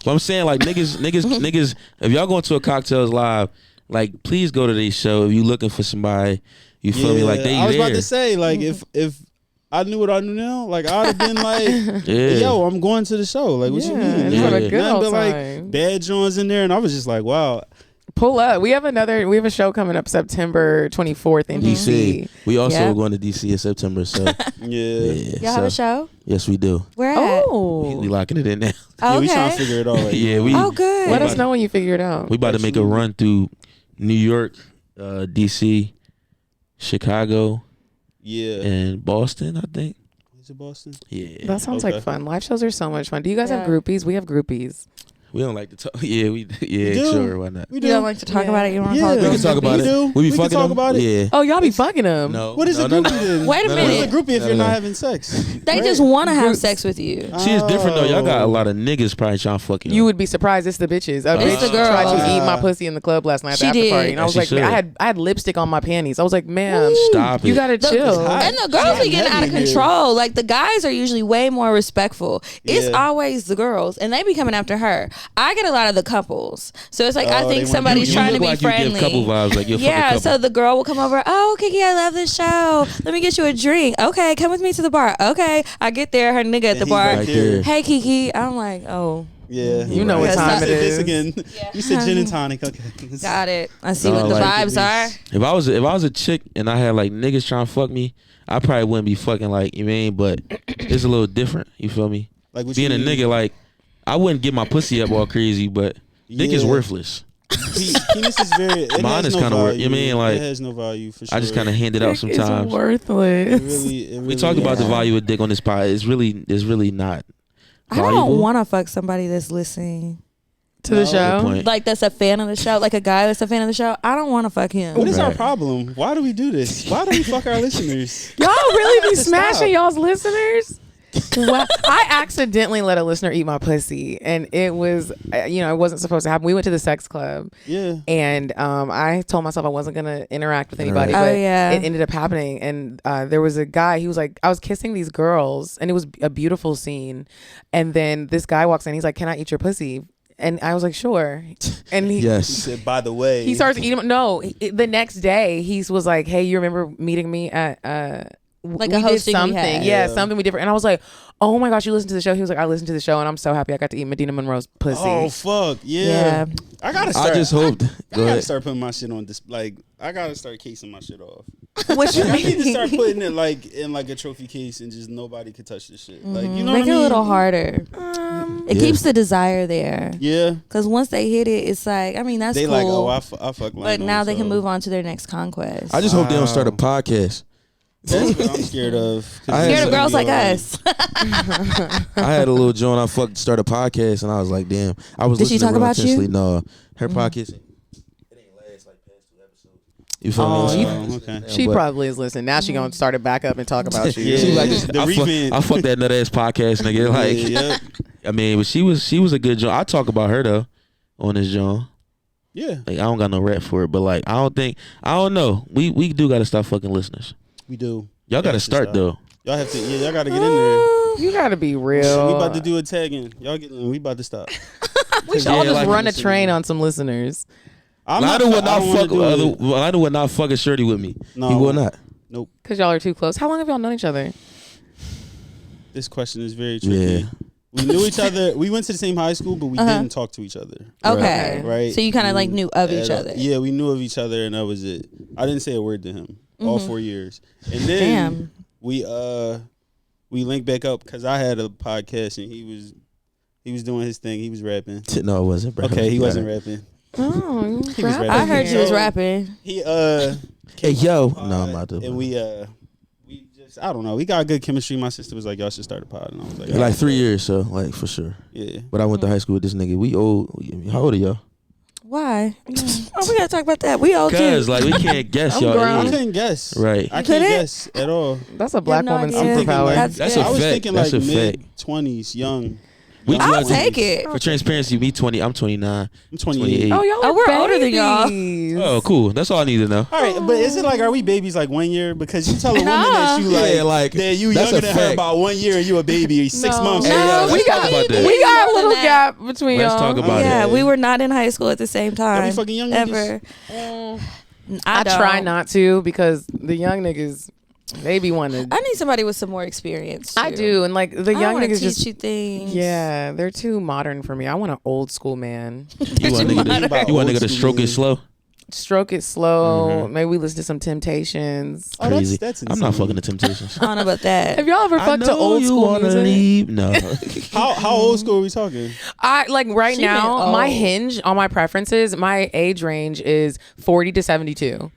S1: But I'm saying like niggas. If y'all going to a cocktails live, like please go to this show. If you looking for somebody, you feel me? Like they
S2: I was
S1: there.
S2: about to say, like, if I knew what I knew now, like I'd have been like,
S1: Yeah.
S2: yo, I'm going to the show. Like, what you
S5: Yeah,
S2: mean?
S5: and
S1: have a
S2: Like,
S5: good
S2: nothing
S5: old
S2: but like
S5: time.
S2: bad Johns in there, and I was just like, wow.
S5: Pull up. We have a show coming up September 24th in DC.
S1: DC. We also
S4: Yeah.
S1: going to DC in September. So
S2: Yeah.
S1: yeah.
S4: Y'all have a show?
S1: Yes, we do.
S4: Where at?
S5: Oh,
S1: We locking it in now.
S2: Yeah, we trying
S4: Okay.
S2: to figure it out. Right
S1: Yeah,
S2: now.
S1: we-
S4: Oh, good.
S5: let us
S1: about-
S5: know when you figure it out.
S1: We about to make a run through New York, DC, Chicago,
S2: Yeah.
S1: and Boston. I think.
S2: Is it Boston?
S1: Yeah.
S5: That sounds
S2: Okay.
S5: like fun. Live shows are so much fun. Do you guys have
S4: Yeah.
S5: groupies? We have groupies.
S1: We don't like to talk. Yeah,
S2: We do.
S1: sure, why not?
S2: We
S4: You
S2: do.
S4: don't like to talk about it. You want to
S2: Yeah.
S4: talk
S1: We
S4: about
S1: can
S4: it.
S1: talk about
S2: We
S1: it.
S2: do.
S1: We
S2: We
S1: be
S2: can
S1: fucking
S2: talk
S1: them?
S2: about it.
S1: Yeah.
S5: Oh, y'all be fucking them.
S1: No.
S2: What is a
S1: no,
S2: groupie then?
S4: Wait a
S1: No,
S2: What is
S4: minute.
S2: a groupie if
S1: No,
S2: you're
S1: no.
S2: not having sex?
S4: They
S2: Right.
S4: just want to have sex with you.
S1: See, it's different though. Y'all got a
S2: Oh.
S1: lot of niggas probably trying to fuck you.
S5: You would be surprised. It's the bitches. A
S4: It's
S5: bitch
S4: the girls.
S5: tried to eat my pussy in the club last night at
S4: She
S5: the after
S4: did.
S5: party, and I
S1: As
S5: was
S1: she
S5: like, man,
S1: should.
S5: I had lipstick on my panties. I was like, ma'am,
S1: Stop
S5: you
S1: it.
S5: gotta chill.
S2: hot.
S4: And the girls be getting out of
S2: Heavy in here.
S4: control. Like the guys are usually way more respectful. It's
S2: Yeah.
S4: always the girls, and they be coming after her. I get a lot of the couples, so it's like I
S2: Oh,
S4: think
S2: they wanna
S4: somebody's
S2: be-
S1: You
S4: trying
S1: look
S4: to be
S1: like
S4: friendly.
S1: You give couple vibes, like you're
S4: Yeah,
S1: fucking
S4: so
S1: couple.
S4: the girl will come over. Oh, Kiki, I love this show. Let me get you a drink. Okay, come with me to the bar. Okay, I get there. Her nigga at the
S2: he
S4: bar.
S2: right there.
S4: Hey, Kiki. I'm like, oh,
S2: Yeah.
S5: You know what
S4: Yeah,
S5: time
S4: stop
S5: it
S2: This
S5: is.
S2: again. You said gin and tonic. Okay.
S4: got it. I see
S1: No,
S4: what the
S1: like-
S4: vibes are.
S1: If I was a chick and I had like niggas trying to fuck me, I probably wouldn't be fucking like, you mean, but it's a little different. You feel me?
S2: Like what
S1: Being
S2: you
S1: a
S2: mean?
S1: nigga, like I wouldn't get my pussy up all crazy, but dick is
S2: Yeah.
S1: worthless.
S2: Penis is very. It
S1: Mine
S2: has
S1: is
S2: no
S1: kinda
S2: value.
S1: you mean, like,
S2: it has no value for sure.
S1: I just kind of hand it out
S5: It's
S1: sometimes.
S5: worthless.
S2: It
S1: We talked about the value of dick on this pod. It's really not.
S4: I don't
S1: valuable.
S4: want to fuck somebody that's listening.
S5: To the
S2: No.
S5: show.
S1: Good point.
S4: Like that's a fan of the show, like a guy that's a fan of the show. I don't want to fuck him.
S2: What is our
S1: Right.
S2: problem? Why do we do this? Why do we fuck our listeners?
S5: Y'all really be
S2: Stop.
S5: smashing y'all's listeners? Well, I accidentally let a listener eat my pussy, and it was, it wasn't supposed to happen. We went to the sex club,
S2: Yeah.
S5: and I told myself I wasn't gonna interact with anybody,
S1: Right.
S5: but
S4: Oh, yeah.
S5: it ended up happening. And there was a guy. He was like, I was kissing these girls, and it was a beautiful scene. And then this guy walks in. He's like, "Can I eat your pussy?" And I was like, "Sure." And he
S2: He
S1: Yes.
S2: said, by the way.
S5: he starts eating. No, the next day he was like, "Hey, you remember meeting me at
S4: Like
S5: we
S4: a
S5: did
S4: hosting we
S5: something,
S4: had.
S5: yeah,
S2: Yeah.
S5: something we different." And I was like, "Oh my gosh, you listened to the show?" He was like, "I listened to the show, and I'm so happy I got to eat Medina Monroe's pussy."
S2: Oh fuck yeah.
S4: Yeah.
S2: I gotta start.
S1: I just hoped.
S2: I
S1: Go
S2: gotta
S1: ahead.
S2: start putting my shit on this. Like I gotta start casing my shit off.
S5: What you
S2: I need to
S5: mean?
S2: start putting it like in like a trophy case and just nobody could touch this shit. Like you know
S4: Make
S2: what I
S4: it
S2: mean?
S4: a little harder. It
S1: Yeah.
S4: keeps the desire there.
S2: Yeah.
S4: Because once they hit it, it's like, I mean, that's
S2: They
S4: cool.
S2: like, oh, I fuck.
S4: but now they can move on to their next conquest.
S1: I just hope they don't start a
S2: Wow.
S1: podcast.
S2: That's what I'm scared of. 'Cause
S1: I
S2: it's
S4: Scared of
S2: gonna
S4: girls
S2: be
S4: like
S2: alright.
S4: us.
S1: I had a little joint. I fucked start a podcast, and I was like, damn. I was
S4: Did she
S1: listening
S4: talk about
S1: real
S4: you?
S1: intensely. No, her podcast. It ain't last like past 2 episodes. You feel
S5: Oh,
S1: me?
S5: you-
S2: okay.
S5: She
S1: But-
S5: probably is listening. Now she gonna start it back up and talk about you.
S2: Yeah.
S1: She was like,
S2: The
S1: I
S2: revamp.
S1: fuck that nut ass podcast, nigga. Like,
S2: yeah,
S1: I mean, but she was a good joint. I talk about her though on this joint.
S2: yeah,
S1: Like, I don't got no rap for it, but like, I don't know. We do got to stop fucking listeners.
S2: we do.
S1: Y'all got to
S2: have to
S1: start
S2: stop.
S1: though.
S2: Y'all have to. Yeah, y'all got to get in there.
S5: You gotta be
S2: Shit,
S5: real.
S2: we about to do a tag in. Y'all get in. We about to stop.
S5: We should all
S1: Yeah,
S5: just
S1: like-
S5: run a train on some listeners.
S2: I
S1: Lionel would not
S2: don't wanna
S1: fuck.
S2: do it.
S1: Lionel would not fuck a shorty with me.
S2: No,
S1: He will not.
S5: Cause y'all are too close. How long have y'all known each other?
S2: This question is very tricky.
S1: Yeah.
S2: We knew each other. We went to the same high school, but we didn't talk to each other.
S4: Okay.
S2: Right.
S4: So you kind of like knew of each
S2: At-
S4: other.
S2: Yeah, we knew of each other, and that was it. I didn't say a word to him all 4 years, and then
S4: Damn.
S2: we linked back up because I had a podcast and he was doing his thing. He was rapping.
S1: No, it wasn't, bro.
S2: Okay, he wasn't rapping.
S5: Oh,
S2: He was
S5: rapping.
S2: rapping.
S4: I heard you was
S2: So,
S4: rapping.
S2: He
S1: Hey, yo. No, I'm not doing
S2: and we just I don't know. We got good chemistry. My sister was like, y'all should start a pod, and I was like,
S1: Like 3 years, so like for sure.
S2: yeah.
S1: But I went to high school with this nigga. We old. How old are y'all?
S4: Why? Oh, we gotta talk about that. We old too.
S1: Cause like we can't guess
S5: I'm
S1: y'all
S5: grown.
S2: I
S1: age.
S2: couldn't guess.
S1: Right.
S2: I can't
S4: couldn't?
S2: guess at all.
S5: That's a black
S4: no
S5: woman's
S4: idea.
S5: superpower.
S4: That's
S1: That's
S4: good.
S1: a
S2: I was
S1: fact.
S2: thinking
S1: That's
S2: like
S1: a fact.
S2: mid-20s, young.
S1: We
S2: young
S4: I'll
S2: 20s.
S4: take it.
S1: For transparency, me 20. I'm 29.
S2: I'm 28.
S1: 28.
S5: Oh, y'all
S4: Oh,
S5: are
S4: we're older than y'all.
S5: babies.
S1: Oh, cool. That's all I need to know.
S2: All right, but is it like, are we babies like 1 year? Because you tell a woman
S4: Nah.
S2: that you like,
S1: Yeah, like,
S2: that you
S1: that's
S2: younger
S1: a
S2: than her
S1: fact.
S2: about 1 year and you a baby 6
S5: No.
S2: months.
S1: Hey,
S5: No,
S1: let's
S5: we
S1: talk
S5: got
S1: about that.
S5: we got a
S4: More
S5: little
S4: than that.
S5: gap between
S1: Let's
S5: y'all.
S1: talk about it.
S4: Yeah, we were not in high school at the same time.
S2: Y'all be fucking young
S4: ever.
S5: I
S4: don't.
S5: try not to because the young niggas, they be wanting to.
S4: I need somebody with some more experience.
S5: I
S4: too.
S5: do, and like the
S4: I
S5: young
S4: wanna
S5: niggas
S4: teach
S5: just.
S4: you things.
S5: Yeah, they're too modern for me. I want an old school man.
S1: You want nigga to stroke it slow?
S5: Stroke it slow. Maybe we listen to some Temptations.
S2: Oh,
S1: Crazy.
S2: that's
S1: I'm not
S2: insane.
S1: fucking the Temptations.
S4: I don't know about that.
S5: Have y'all ever
S1: I
S5: fucked to
S1: know
S5: old
S1: you
S5: school
S1: wanna
S5: music?
S1: leave. No.
S2: How old school are we talking?
S5: I like right
S4: She
S5: now.
S4: meant
S5: My
S4: old.
S5: hinge on my preferences. My age range is 40 to 72.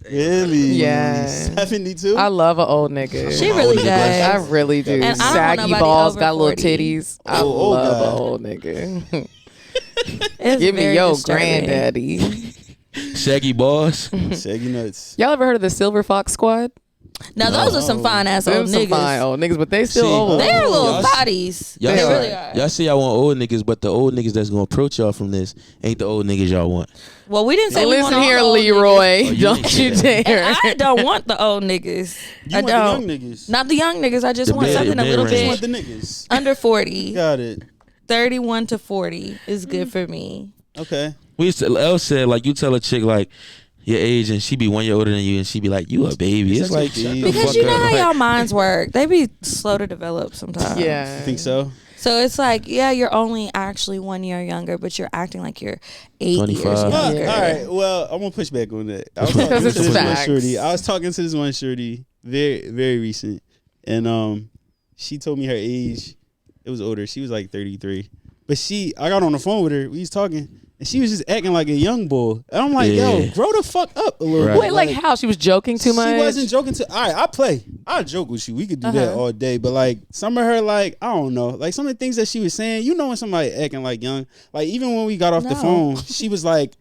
S2: Really?
S5: Yeah.
S2: 72?
S5: I love an old nigga.
S4: She really
S1: nigga
S4: does.
S5: I really do.
S4: And I don't want
S5: Saggy
S4: nobody
S5: balls,
S4: over
S5: got little
S4: 40.
S5: titties. I
S2: Oh, old
S5: love
S2: guy.
S5: an old nigga. Give me
S4: very
S5: your
S4: disturbing.
S5: granddaddy.
S1: Shaggy balls.
S2: Shaggy nuts.
S5: Y'all ever heard of the Silver Fox Squad?
S4: Now those are some fine ass
S5: Them
S4: old
S5: some
S4: niggas.
S5: fine old niggas, but they still
S1: See,
S5: old.
S4: They're little
S1: Y'all-
S4: bodies.
S1: Y'all,
S4: They
S1: say,
S4: really are.
S1: y'all say y'all want old niggas, but the old niggas that's gonna approach y'all from this ain't the old niggas y'all want.
S4: Well, we didn't say
S5: Hey,
S4: we want
S5: listen
S4: all
S5: here,
S4: the old
S5: Leroy.
S1: you
S5: Don't
S1: ain't
S5: you
S1: say
S5: dare.
S4: And I don't want the old niggas.
S2: You
S4: I
S2: want
S4: don't.
S2: the young niggas.
S4: Not the young niggas. I just
S1: The
S4: want
S1: mid-
S4: something a little
S1: mid-range.
S2: You want
S4: bit
S2: the niggas.
S4: under 40.
S2: Got it.
S4: 31 to 40 is good for me.
S2: Okay.
S1: We used to, Elle said, like, you tell a chick, like, your age, and she be 1 year older than you, and she be like, you a baby. It's
S2: Such a
S1: like, shut
S2: baby.
S1: the
S4: Because
S1: fuck
S4: you know
S1: up.
S4: how
S1: Like,
S4: y'all minds work. They be slow to develop sometimes.
S5: Yeah.
S2: You think so?
S4: So it's like, yeah, you're only actually 1 year younger, but you're acting like you're 8
S1: 25.
S4: years
S2: Well,
S4: younger.
S2: all right. Well, I'm gonna push back on that. I was
S1: Because
S2: talking
S5: it's
S2: to this one
S5: facts.
S2: shorty. I was talking to this one shorty, very, very recent, and she told me her age. It was older. She was like 33, but I got on the phone with her. We was talking, and she was just acting like a young boy. And I'm like,
S1: Yeah.
S2: yo, grow the fuck up a little
S1: Right.
S2: bit.
S5: Wait, like how? She was joking too much?
S2: She wasn't joking to. All right, I joke with you. We could do that all day. But like some of her, like I don't know, like some of the things that she was saying. You know, when somebody acting like young, like even when we got off the
S4: No.
S2: phone, she was like,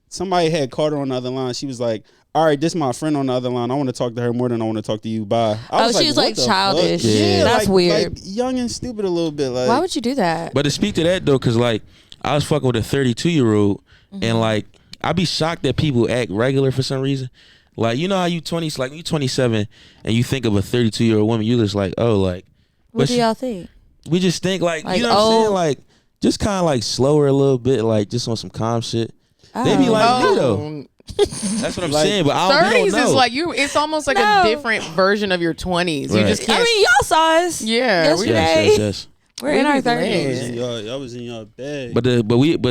S2: somebody had caught her on the other line. She was like, all right, this is my friend on the other line. I want to talk to her more than I want to talk to you. Bye.
S4: She was
S2: what
S4: like
S2: the
S4: childish.
S2: fuck?
S1: Yeah.
S4: That's weird.
S2: Like young and stupid a little bit. Like
S4: Why would you do that?
S1: But to speak to that, though, because, like, I was fucking with a 32-year-old, and, like, I be shocked that people act regular for some reason. Like, you know how you 20, like, you 27, and you think of a 32-year-old woman, you just like, oh, like.
S4: What
S1: but
S4: do y'all think?
S1: we just think, like
S4: Like,
S1: you know what I'm saying?
S4: oh.
S1: Like, just kind of, like, slower a little bit, like, just on some calm shit. They be
S4: Oh.
S1: like me, though. That's what I'm
S2: Like,
S1: saying, but I don't, we
S5: 30s
S1: don't know.
S5: is like you. It's almost like
S4: No.
S5: a different version of your 20s. You
S1: Right.
S5: just
S4: I
S5: can't.
S4: mean, y'all saw us.
S5: Yeah, we-
S4: yesterday.
S1: yes.
S4: We're in
S5: We
S4: our
S5: be lit.
S4: 30s.
S2: y'all was in y'all bag.
S1: But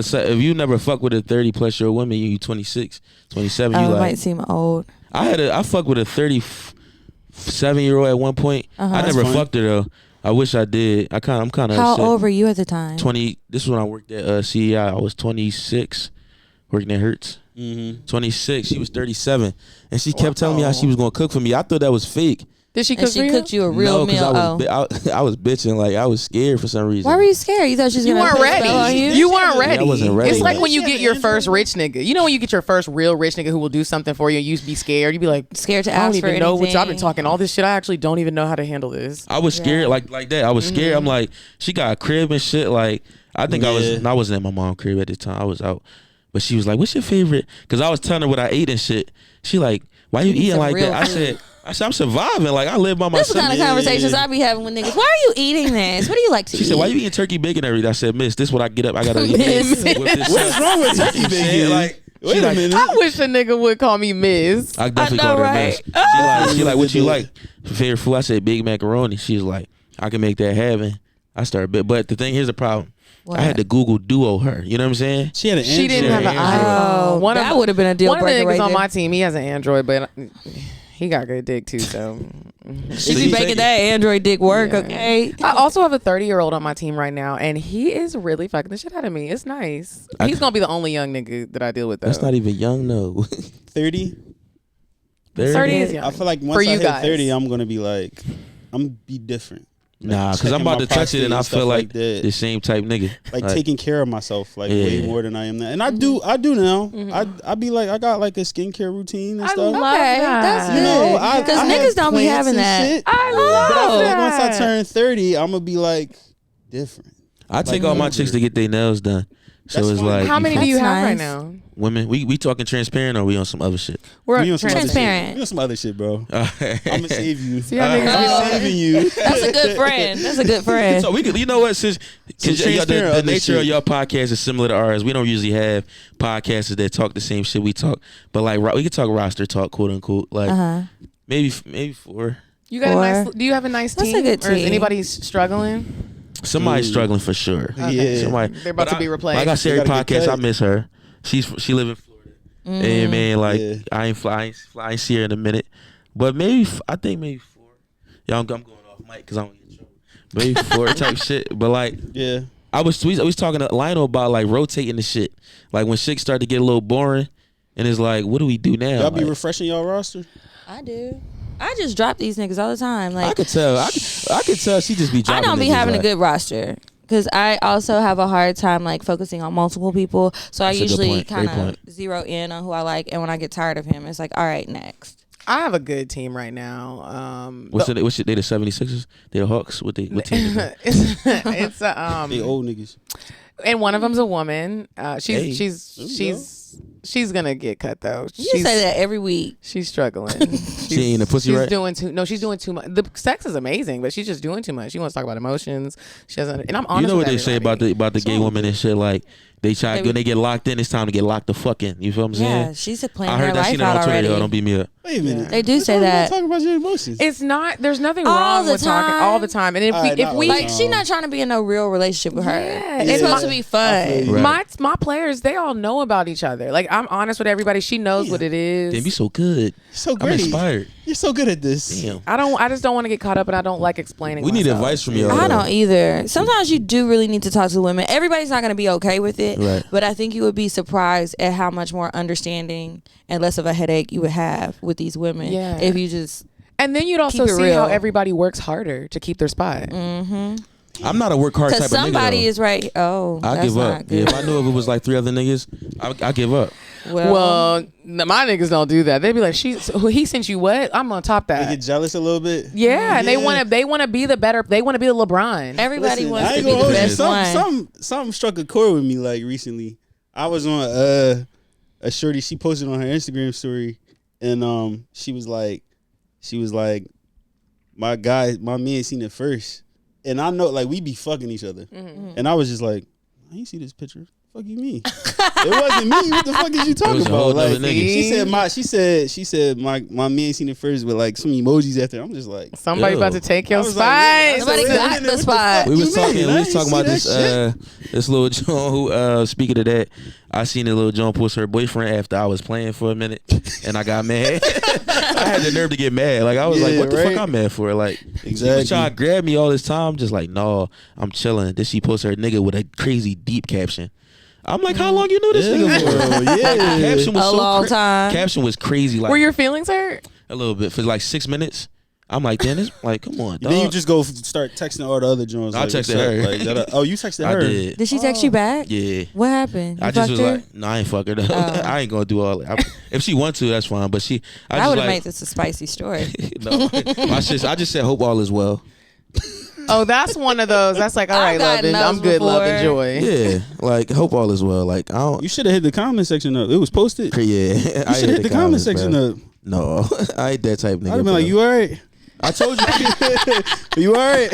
S1: so if you never fuck with a 30-plus-year-old woman, you 26, 27, you
S4: Oh, it
S1: like.
S4: might seem old.
S1: I fucked with a 37-year-old at one point.
S4: Uh-huh.
S1: I never
S2: That's fun.
S1: fucked her though. I wish I did. I'm kind of
S4: How
S1: upset.
S4: old were you at the time?
S1: 20. This is when I worked at CEI. I was 26, working at Hertz. 26. She was 37, and she kept telling me how she was gonna cook for me. I thought that was fake.
S5: Did she
S4: And
S5: cook
S4: she
S5: for you?
S4: cooked you a real
S1: No,
S4: meal.
S1: I was bitching. Like I was scared for some reason.
S4: Why were you scared? You thought she was
S5: You
S4: gonna
S5: weren't
S4: put a spell on
S5: ready.
S4: you?
S5: You weren't ready.
S1: I wasn't ready.
S5: It's like when you
S2: Yeah,
S5: get your
S2: man.
S5: first rich nigga. You know when you get your first real rich nigga who will do something for you and you be scared. You be like,
S4: Scared to
S5: I don't
S4: ask for
S5: even know
S4: anything.
S5: what I've been talking all this shit. I actually don't even know how to handle this.
S1: I was scared like that. I was scared. I'm like, she got a crib and shit. Like I think I wasn't at my mom's crib at the time. I was out. But she was like, what's your favorite? Because I was telling her what I ate and shit. She like, why you eating
S4: some
S1: like
S4: real
S1: that? I said, I'm surviving. Like I live by
S4: This is
S1: myself.
S4: the kind of conversations I be having with niggas. Why are you eating this? What do you like to eat?
S1: She said, why you eating turkey bacon every day? I said, miss, this is what I get up. I got to eat
S4: Miss.
S1: this.
S2: What's wrong with turkey bacon?
S1: Like,
S2: Wait
S1: she
S2: a
S1: like,
S2: minute.
S5: I wish a nigga would call me Miss.
S1: I definitely
S4: I know,
S1: called her
S4: right?
S1: miss. She like, what you like? Favorite food? I said, big macaroni. She's like, I can make that happen. I started, but the thing, here's the problem.
S4: What?
S1: I had to Google Duo her. You know what I'm saying?
S2: She had an
S5: She didn't have an
S1: Android.
S5: iPhone.
S4: that would have been a deal
S5: One of the
S4: breaker
S5: niggas
S4: right
S5: on
S4: there.
S5: my team, he has an Android, but he got good dick too. So
S4: She
S1: So
S4: be
S1: you
S4: making
S1: think-
S4: that Android dick work,
S5: Yeah.
S4: okay?
S5: I also have a 30-year-old on my team right now, and he is really fucking the shit out of me. It's nice. He's gonna be the only young nigga that I deal with. Though.
S1: That's not even young, no.
S2: 30.
S5: 30 is young.
S2: I feel like once
S5: For
S2: I
S5: you
S2: hit
S5: guys.
S2: 30, I'm gonna be like, I'm gonna be different.
S1: Nah, because I'm
S2: checking
S1: about
S2: my
S1: to touch it and I
S2: prostate
S1: feel
S2: and
S1: like
S2: stuff like that.
S1: the same type nigga.
S2: Like taking care of myself like way
S1: Yeah.
S2: more than I am now. And I do now. I be like, I got like a skincare routine and
S5: I
S2: stuff.
S5: love
S4: Okay,
S5: that.
S4: that's
S2: You know,
S4: good. Because
S2: I
S4: niggas
S2: have
S4: don't be
S2: plants
S4: having
S2: and
S4: that.
S2: shit.
S5: I
S2: But I feel
S5: love
S2: like once I
S5: that.
S2: turn 30, I'm gonna be like different.
S1: I take all my chicks to get their nails done. So
S2: That's
S1: it's
S2: fine.
S1: like,
S5: How many do you
S4: That's
S5: have right
S4: nice.
S5: now?
S1: women, we talking transparent or we on some other shit?
S5: We're
S2: We on some other shit.
S4: Transparent.
S2: We on some other shit, bro. I'm gonna save you.
S5: See how niggas
S2: I'm saving you.
S4: That's a good friend. That's a good friend.
S1: So we could, you know what? Since
S2: transparent
S1: the
S2: other
S1: nature of
S2: shit.
S1: your podcast is similar to ours, we don't usually have podcasters that talk the same shit we talk. But like we could talk roster talk, quote unquote. Like maybe 4.
S5: You got a
S4: Or-
S5: nice. Do you have a nice
S4: That's a
S5: team?
S4: good
S5: Or is
S4: team.
S5: anybody struggling?
S1: Somebody's struggling for sure.
S2: Yeah.
S1: Somebody,
S5: They're about
S1: but
S5: to be replaced.
S1: Like I said,
S2: They
S1: every
S2: gotta get
S1: podcast, I
S2: cut.
S1: miss her. She live in Florida. And man, like
S2: Yeah.
S1: I ain't see her in a minute. But maybe I think maybe 4. Y'all, I'm going off mic because I don't get in trouble. Maybe 4 type shit. But like
S2: Yeah.
S1: I was talking to Lionel about like rotating the shit. Like when shit start to get a little boring, and it's like, what do we do now?
S2: Y'all be
S1: Like,
S2: refreshing y'all roster.
S4: I do. I just drop these niggas all the time.
S1: I
S4: Like
S1: could tell. I could tell she just be
S4: I
S1: dropping.
S4: don't be
S1: niggas,
S4: having
S1: like,
S4: a good roster because I also have a hard time like focusing on multiple people. So
S1: That's a
S4: I
S1: good
S4: usually
S1: point. Great
S4: kind
S1: point.
S4: of zero in on who I like, and when I get tired of him, it's like, all right, next.
S5: I have a good team right now.
S1: What's they the 76ers? They the Hawks. What team? Is that?
S5: It's
S2: They old niggas.
S5: and one of them's a woman.
S1: Hey.
S5: She's gonna get cut though.
S4: You
S5: She's
S4: say that every week.
S5: she's struggling.
S1: She ain't a pussy,
S5: she's
S1: right?
S5: doing too. No, she's doing too much. The sex is amazing, but she's just doing too much. She wants to talk about emotions. She doesn't. And I'm honest.
S1: You know
S5: with
S1: what they say
S5: everybody.
S1: about the gay women and shit, like they try
S4: They-
S1: when they get locked in, it's time to get locked the fuck in. You feel what I'm saying?
S4: Yeah, she's playing
S1: I
S4: her
S1: heard that
S4: life
S1: shit
S4: out
S1: on Twitter.
S4: already.
S1: Yo, don't beat me up.
S2: Wait a minute.
S4: They do say that.
S2: Talk about your emotions.
S5: It's not. There's nothing
S4: All
S5: wrong
S4: the
S5: with talking
S4: time.
S5: all the time. And if
S2: Alright,
S5: we,
S2: not
S5: if
S2: all
S5: we
S2: the
S4: Like, she not trying to be in no real relationship with her.
S5: Yeah,
S4: It's
S5: it's
S4: supposed
S5: my-
S4: to be
S2: I
S4: fun.
S2: feel you.
S1: Right.
S5: my players, they all know about each other. Like I'm honest with everybody. She knows what it is.
S1: Damn, you so good.
S2: You're so
S1: I'm
S2: great.
S1: inspired.
S2: You're so good at this.
S1: Damn.
S5: I just don't want to get caught up, and I don't like explaining.
S1: We need
S5: myself.
S1: advice from you.
S4: I don't either. Sometimes you do really need to talk to women. Everybody's not going to be okay with it,
S1: Right.
S4: but I think you would be surprised at how much more understanding and less of a headache you would have with these women
S5: Yeah.
S4: if you just.
S5: And then you'd also
S4: Keep it
S5: see how
S4: real.
S5: everybody works harder to keep their spot.
S1: I'm not a work hard type
S4: Because
S1: of nigga.
S4: somebody
S1: though.
S4: is right. Oh,
S1: I
S4: that's
S1: give
S4: not
S1: up.
S4: good.
S1: Yeah, if I knew if it was like 3 other niggas, I give up.
S5: Well, my niggas don't do that. They be like, he sent you what? I'm gonna top
S2: They
S5: that.
S2: get jealous a little bit.
S5: Yeah, and they want to be the better. They want to be the LeBron.
S4: Everybody
S2: Listen,
S4: wants
S2: I
S4: to
S2: ain't
S4: be
S2: gonna
S4: the
S2: hold you.
S4: best one.
S2: Something struck a chord with me like recently. I was on a shorty. She posted on her Instagram story, and she was like, my man seen it first, and I know like we be fucking each other, and I was just like, I ain't see this picture. Fuck you mean? It wasn't me. What the fuck is you talking
S1: was a
S2: about?
S1: whole
S2: Like
S1: nother nigga.
S2: she said my man seen it first with like some emojis after. I'm just like,
S5: Somebody
S1: Yo.
S5: about to take
S2: I
S5: your
S2: was
S5: spot.
S2: like,
S4: Somebody
S2: wait a
S4: got
S2: minute,
S4: the
S2: what
S4: spot.
S2: fuck
S1: We
S2: you
S1: was talking.
S2: mean?
S1: We
S2: I
S1: was
S2: ain't
S1: talking
S2: see
S1: about
S2: that
S1: this.
S2: shit.
S1: This little Joan who speaking of that, I seen a little Joan post her boyfriend after I was playing for a minute, and I got mad. I had the nerve to get mad. Like I was like,
S2: Yeah,
S1: what the
S2: right.
S1: fuck I'm mad for? Like she
S2: Exactly.
S1: was trying to grab me all this time. Just like, no, I'm chilling. Then she posted her nigga with a crazy deep caption. I'm like, how long you knew this nigga for?
S2: Yeah.
S1: Like, the caption was
S4: A
S1: so
S4: long time.
S1: Caption was crazy. Like
S5: Were your feelings hurt?
S1: a little bit for like 6 minutes. I'm like, damn, this like, come on, dog.
S2: Then you just go start texting all the other Jones.
S1: I
S2: like,
S1: texted
S2: what's up?
S1: her.
S2: Like, oh, you texted
S1: I
S2: her.
S1: did.
S4: Did she text you back?
S1: Yeah.
S4: What happened? You
S1: I just
S4: fucked
S1: was
S4: her?
S1: like, no, I ain't fuck her though.
S4: Oh.
S1: I ain't gonna do all that. If she want to, that's fine. But she, I
S4: I
S1: just
S4: would have
S1: like,
S4: made this a spicy story.
S1: no. I just said, hope all is well.
S5: Oh, that's one of those. That's like, all
S4: I've
S5: right, love,
S4: gotten
S5: and I'm
S4: those
S5: good, love,
S4: before.
S5: and joy.
S1: Yeah, like hope all is well. Like I don't.
S2: You should have hit the comment section up. It was posted.
S1: Yeah,
S2: You
S1: I
S2: should have hit the comment section
S1: bro.
S2: up.
S1: No, I ain't that type of nigga.
S2: I'd have been
S1: bro.
S2: like, you all right?
S1: I told you.
S2: You all right?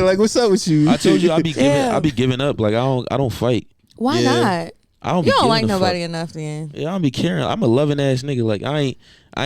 S2: Like, what's up with you?
S1: I told you I be giving.
S4: Yeah.
S1: I be giving up. Like I don't fight.
S4: Why
S2: Yeah.
S4: not?
S1: I don't.
S4: You
S1: be
S4: don't
S1: giving
S4: like
S1: a
S4: nobody
S1: fuck.
S4: enough then.
S1: Yeah, I don't be caring. I'm a loving ass nigga. Like I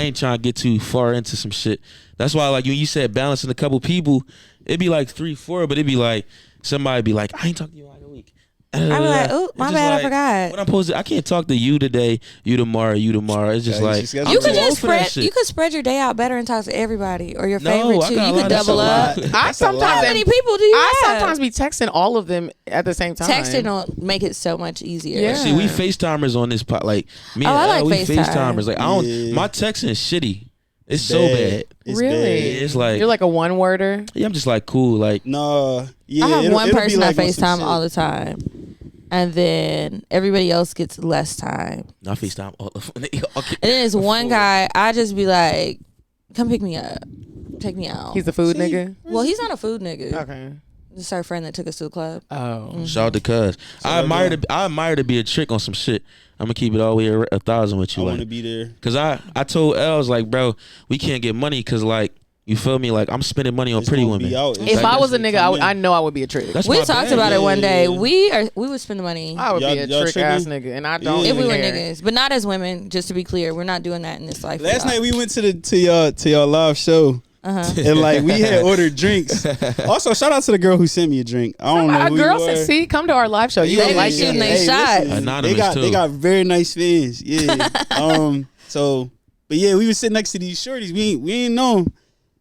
S1: ain't trying to get too far into some shit. That's why like when you said balancing a couple people, it'd be like 3, 4, but it'd be like somebody be like, I ain't talking to you in like a week.
S4: I'd be like, oh,
S1: It's
S4: my
S1: just
S4: bad, I
S1: like,
S4: forgot.
S1: What I'm supposed to, I can't talk to you today, you tomorrow, you tomorrow. It's just
S2: Yeah, you
S1: like
S2: just gotta
S1: I'm
S4: You
S2: do
S4: could
S1: too old
S4: just
S1: for that
S4: spread.
S1: shit.
S4: You could spread your day out better and talk to everybody or your
S1: No,
S4: favorite
S1: I
S4: too.
S1: got a
S4: You
S1: lot
S4: could
S1: of
S4: double
S1: stuff.
S4: up.
S5: I
S2: That's a lot.
S5: sometimes
S4: How many people do you
S5: I
S4: have?
S5: sometimes be texting all of them at the same time.
S4: Texting will make it so much easier.
S5: Yeah.
S1: See, we FaceTimers on this pot. Like me
S4: Oh,
S1: and
S4: I like
S1: Elle, we
S4: FaceTime.
S1: FaceTimers. Like I don't.
S2: Yeah.
S1: My texting is shitty. It's so bad.
S2: It's
S5: Really?
S2: bad.
S1: It's like,
S5: You're like a one worder.
S1: yeah, I'm just like cool. Like
S2: No, yeah.
S4: I have one
S2: it'll be
S4: person
S2: like
S4: I
S2: on some
S4: FaceTime all the time, and then everybody else gets less time.
S1: I FaceTime all of them.
S4: And then there's one guy I just be like, "Come pick me up, take me out."
S5: He's the food nigga.
S4: well, he's not a food nigga.
S5: Okay.
S4: Just our friend that took us to the club.
S5: Oh.
S1: Shout out to Cuz. I admire to be a trick on some shit. I'm gonna keep it all the way 1,000 with
S2: I
S1: you.
S2: want to
S1: Like,
S2: be there.
S1: cause I told Els like, bro, we can't get money cause like, you feel me? Like I'm spending money on
S2: It's
S1: pretty
S2: gonna
S1: women.
S2: be out. It's
S5: If
S2: like
S5: I was a
S2: this
S5: nigga,
S2: come in.
S5: I know I would be a trick.
S1: That's
S4: We
S1: my
S4: talked
S1: bad.
S4: about it one day.
S2: Yeah.
S4: We would spend the money
S5: I would be a
S2: Y'all
S5: trick ass
S2: tripping?
S5: nigga, and I don't.
S2: Yeah.
S4: if we were
S5: care.
S4: niggas, but not as women. Just to be clear, we're not doing that in this life.
S2: Last
S4: y'all.
S2: night we went to y'all live show. And like we had ordered drinks. Also, shout out to the girl who sent me a drink. I don't know who
S5: Girls
S2: you
S5: said,
S2: are.
S5: "See, come to our live show. You
S4: They
S5: would
S4: be
S5: like
S4: shooting
S5: it."
S4: they shots.
S1: Anonymous,
S2: they
S1: too.
S2: got very nice fans. Yeah. So, but yeah, we was sitting next to these shorties. We ain't know 'em.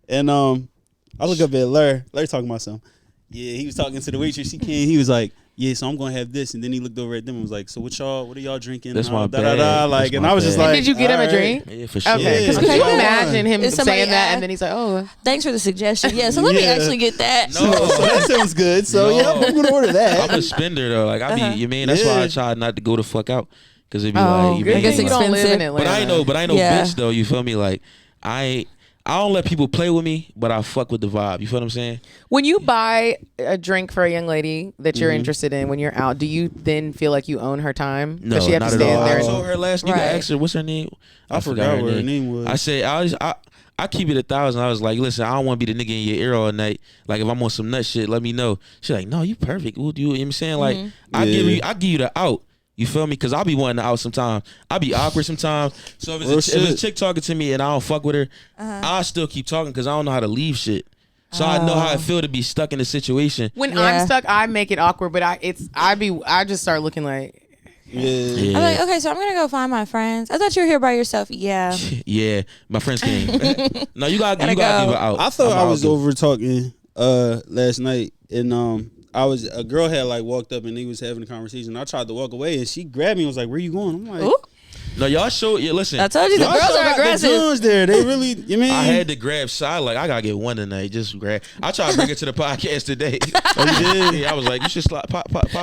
S2: And I look up at Larry. Larry talking about something. Yeah, he was talking to the waitress. He was like, yeah, so I'm gonna have this, and then he looked over at them and was like, so what are y'all drinking?
S1: That's my
S2: da, da, da.
S1: bag.
S2: Like,
S1: That's
S2: and
S1: my
S2: I was just
S1: bag.
S2: like,
S5: Did you get him a
S2: all right.
S5: drink?
S1: Yeah, for sure.
S5: Okay, because
S2: Yeah,
S5: could you
S2: yeah.
S5: imagine him
S4: Is somebody
S5: saying that
S4: ask-
S5: and then he's like, oh,
S4: Thanks for the suggestion. Yeah, so let me
S2: Yeah.
S4: actually get that.
S2: So that sounds good. So
S1: No.
S2: yeah, I'm gonna order that.
S1: I'm a spender though. Like I be, you mean that's why I
S2: Yeah.
S1: try not to go the fuck out because it be
S5: oh,
S1: like, you
S5: good
S1: mean,
S4: guess
S5: thing you don't live in
S4: expensive.
S5: Atlanta.
S1: but I know
S4: Yeah.
S1: bitch though. You feel me? Like I don't let people play with me, but I fuck with the vibe. You feel what I'm saying?
S5: When you buy a drink for a young lady that you're
S2: Mm-hmm.
S5: interested in when you're out, do you then feel like you own her time?
S1: No,
S5: Does she have
S1: not
S5: to
S1: at
S5: stand
S1: all.
S5: there?
S1: I
S5: and-
S1: told her last. You
S4: Right.
S1: can ask her what's her name.
S2: I forgot what her name was.
S1: I said I keep it 1,000. I was like, listen, I don't want to be the nigga in your ear all night. Like if I'm on some nut shit, let me know. She's like, no, you perfect. What do you know what I'm saying? Like I
S2: Yeah.
S1: give you the out. You feel me? Cause I'll be wanting to out sometimes. I'll be awkward sometimes. So
S2: Real
S1: if it's a
S2: shit.
S1: chick talking to me and I don't fuck with her, I'll still keep talking because I don't know how to leave shit. So I know how it feel to be stuck in a situation.
S5: When
S4: Yeah.
S5: I'm stuck, I make it awkward, but I just start looking like,
S2: Yeah.
S4: I'm like, okay, so I'm gonna go find my friends. I thought you were here by yourself. Yeah.
S1: Yeah, my friends came. No, you gotta
S4: Gotta
S1: give
S4: go.
S1: it out.
S2: I thought
S1: I'm
S2: I
S1: out,
S2: was
S1: dude.
S2: over talking last night, and a girl had like walked up and he was having a conversation. I tried to walk away, and she grabbed me and was like, "Where you going?" I'm like,
S4: Ooh,
S1: No, y'all show. Yeah, listen.
S4: I told you the
S2: "Y'all
S4: girls
S2: still
S4: are
S2: got the
S4: aggressive.
S2: Jones there. They really, you mean?"
S1: I had to grab side. Like I gotta get one tonight. Just grab. I tried to bring it to the podcast today.
S2: Oh, you did?
S1: Yeah, I was like, you should pop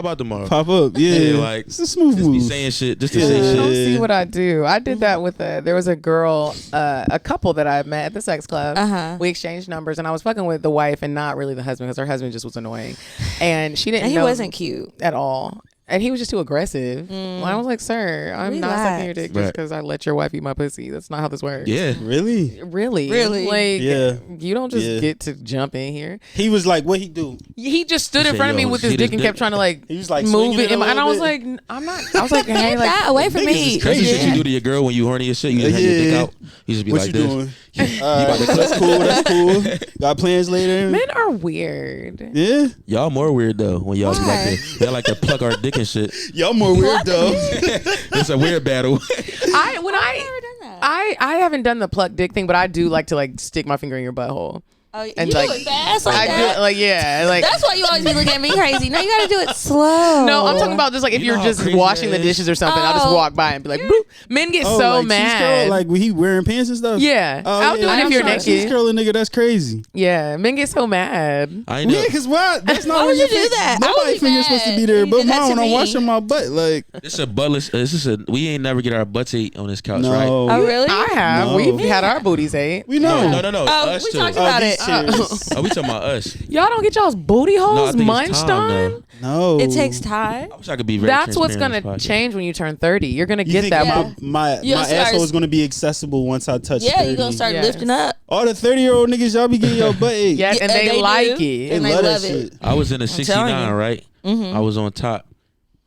S1: out tomorrow.
S2: Pop up, yeah.
S1: Yeah, like,
S2: it's a smooth
S1: Just be
S2: move.
S1: saying shit. Just to
S2: Yeah.
S1: say
S5: I
S1: shit.
S5: don't see what I do. I did that with there was a girl, a couple that I met at the sex club.
S4: Uh-huh.
S5: We exchanged numbers, and I was fucking with the wife and not really the husband because her husband just was annoying, and she didn't.
S4: And he
S5: know
S4: wasn't cute.
S5: at all. And he was just too aggressive. Well, I was like, sir, I'm not sucking your dick just
S1: Right.
S5: because I let your wife eat my pussy. That's not how this works.
S1: Yeah.
S2: Really?
S5: Really?
S4: Really?
S5: Like,
S2: Yeah.
S5: you don't just
S2: Yeah.
S5: get to jump in here.
S2: He was like, "What he do?"
S5: He just stood
S1: He
S5: in
S1: said,
S5: front of me
S1: "Yo,
S5: with his
S1: see
S5: dick
S1: this
S5: and kept
S1: dick?"
S5: trying to like
S2: He was like
S5: move
S2: swinging
S5: it.
S2: it a
S5: And I
S2: little
S5: was
S2: bit.
S5: like, I'm not. I was like, hey,
S4: Get that
S5: like,
S4: away from
S2: niggas
S4: me.
S2: is
S1: That's the shit
S2: crazy.
S1: you do to your girl when you horny as shit. You just have your dick
S2: Yeah.
S1: out. You just be
S2: What
S1: like
S2: you
S1: this.
S2: doing? That's cool. That's cool. Got plans later?
S5: men are weird.
S2: Yeah.
S1: Y'all more weird though when y'all be
S4: Why?
S1: like y'all like to pluck our dick and shit.
S2: Y'all more weird though.
S1: It's a weird battle.
S5: I haven't done the pluck dick thing, but I do like to like stick my finger in your butthole.
S4: Oh, you
S5: And,
S4: do
S5: like,
S4: it fast like
S5: I
S4: that?
S5: do like yeah, like
S4: That's why you always be looking at me crazy. No, you gotta do it slow.
S5: no, I'm talking about just like if
S1: You
S5: you're
S1: know how
S5: just
S1: crazy
S5: washing
S1: that
S5: the
S1: is?
S5: dishes or something, I'll just
S4: Oh.
S5: walk by and be like, boop. Men get so
S2: like
S5: mad.
S2: Cheese curl, like when he wearing pants and stuff.
S5: yeah,
S2: Oh,
S5: I'll do
S2: yeah,
S5: it if
S2: I'm
S5: you're
S2: trying to cheese
S5: naked.
S2: curl a nigga. That's crazy.
S5: Yeah, men get so mad.
S1: I know.
S2: Yeah, cause why? That's not
S4: Why
S2: where
S4: would
S2: your
S4: you do
S2: finger-
S4: that? I would
S2: Nobody
S4: be
S2: finger's supposed to
S4: mad
S2: be there,
S4: if you
S2: but
S4: did that
S2: mine
S4: to
S2: when I'm
S4: me.
S2: washing my butt. Like
S1: It's a buttless. This is a. We ain't never get our butts ate on this couch,
S2: no,
S1: right?
S4: Oh, really?
S5: I have.
S2: No.
S5: We've had our booties ate.
S2: we know.
S1: No.
S4: Oh,
S1: Us
S4: we
S1: too.
S4: talked about
S2: these
S4: it.
S2: chairs.
S1: Oh, we talking about us.
S5: Y'all don't get y'all's booty
S1: No, I
S5: holes
S1: think it's
S5: munched
S1: time,
S5: on.
S1: though.
S2: No,
S4: It takes time.
S1: I wish I could be very
S5: That's what's
S1: transparent
S5: gonna
S1: on this podcast.
S5: change when you turn 30. You're gonna
S2: You
S5: get
S2: think
S5: that.
S4: Yeah.
S2: my
S4: You'll start-
S2: asshole is gonna be accessible once I touch.
S4: Yeah,
S2: 30.
S4: you're gonna start
S5: Yes.
S4: lifting up.
S2: All the 30-year-old niggas, y'all be getting your butt ate.
S5: Yes, and
S4: Yeah,
S5: they,
S4: they
S5: like
S4: do.
S5: it.
S2: they
S4: and they
S2: love
S4: love
S2: that
S4: it.
S2: shit.
S1: I was in a
S4: telling
S1: 69,
S4: you.
S1: right?
S4: Mm-hmm.
S1: I was on top,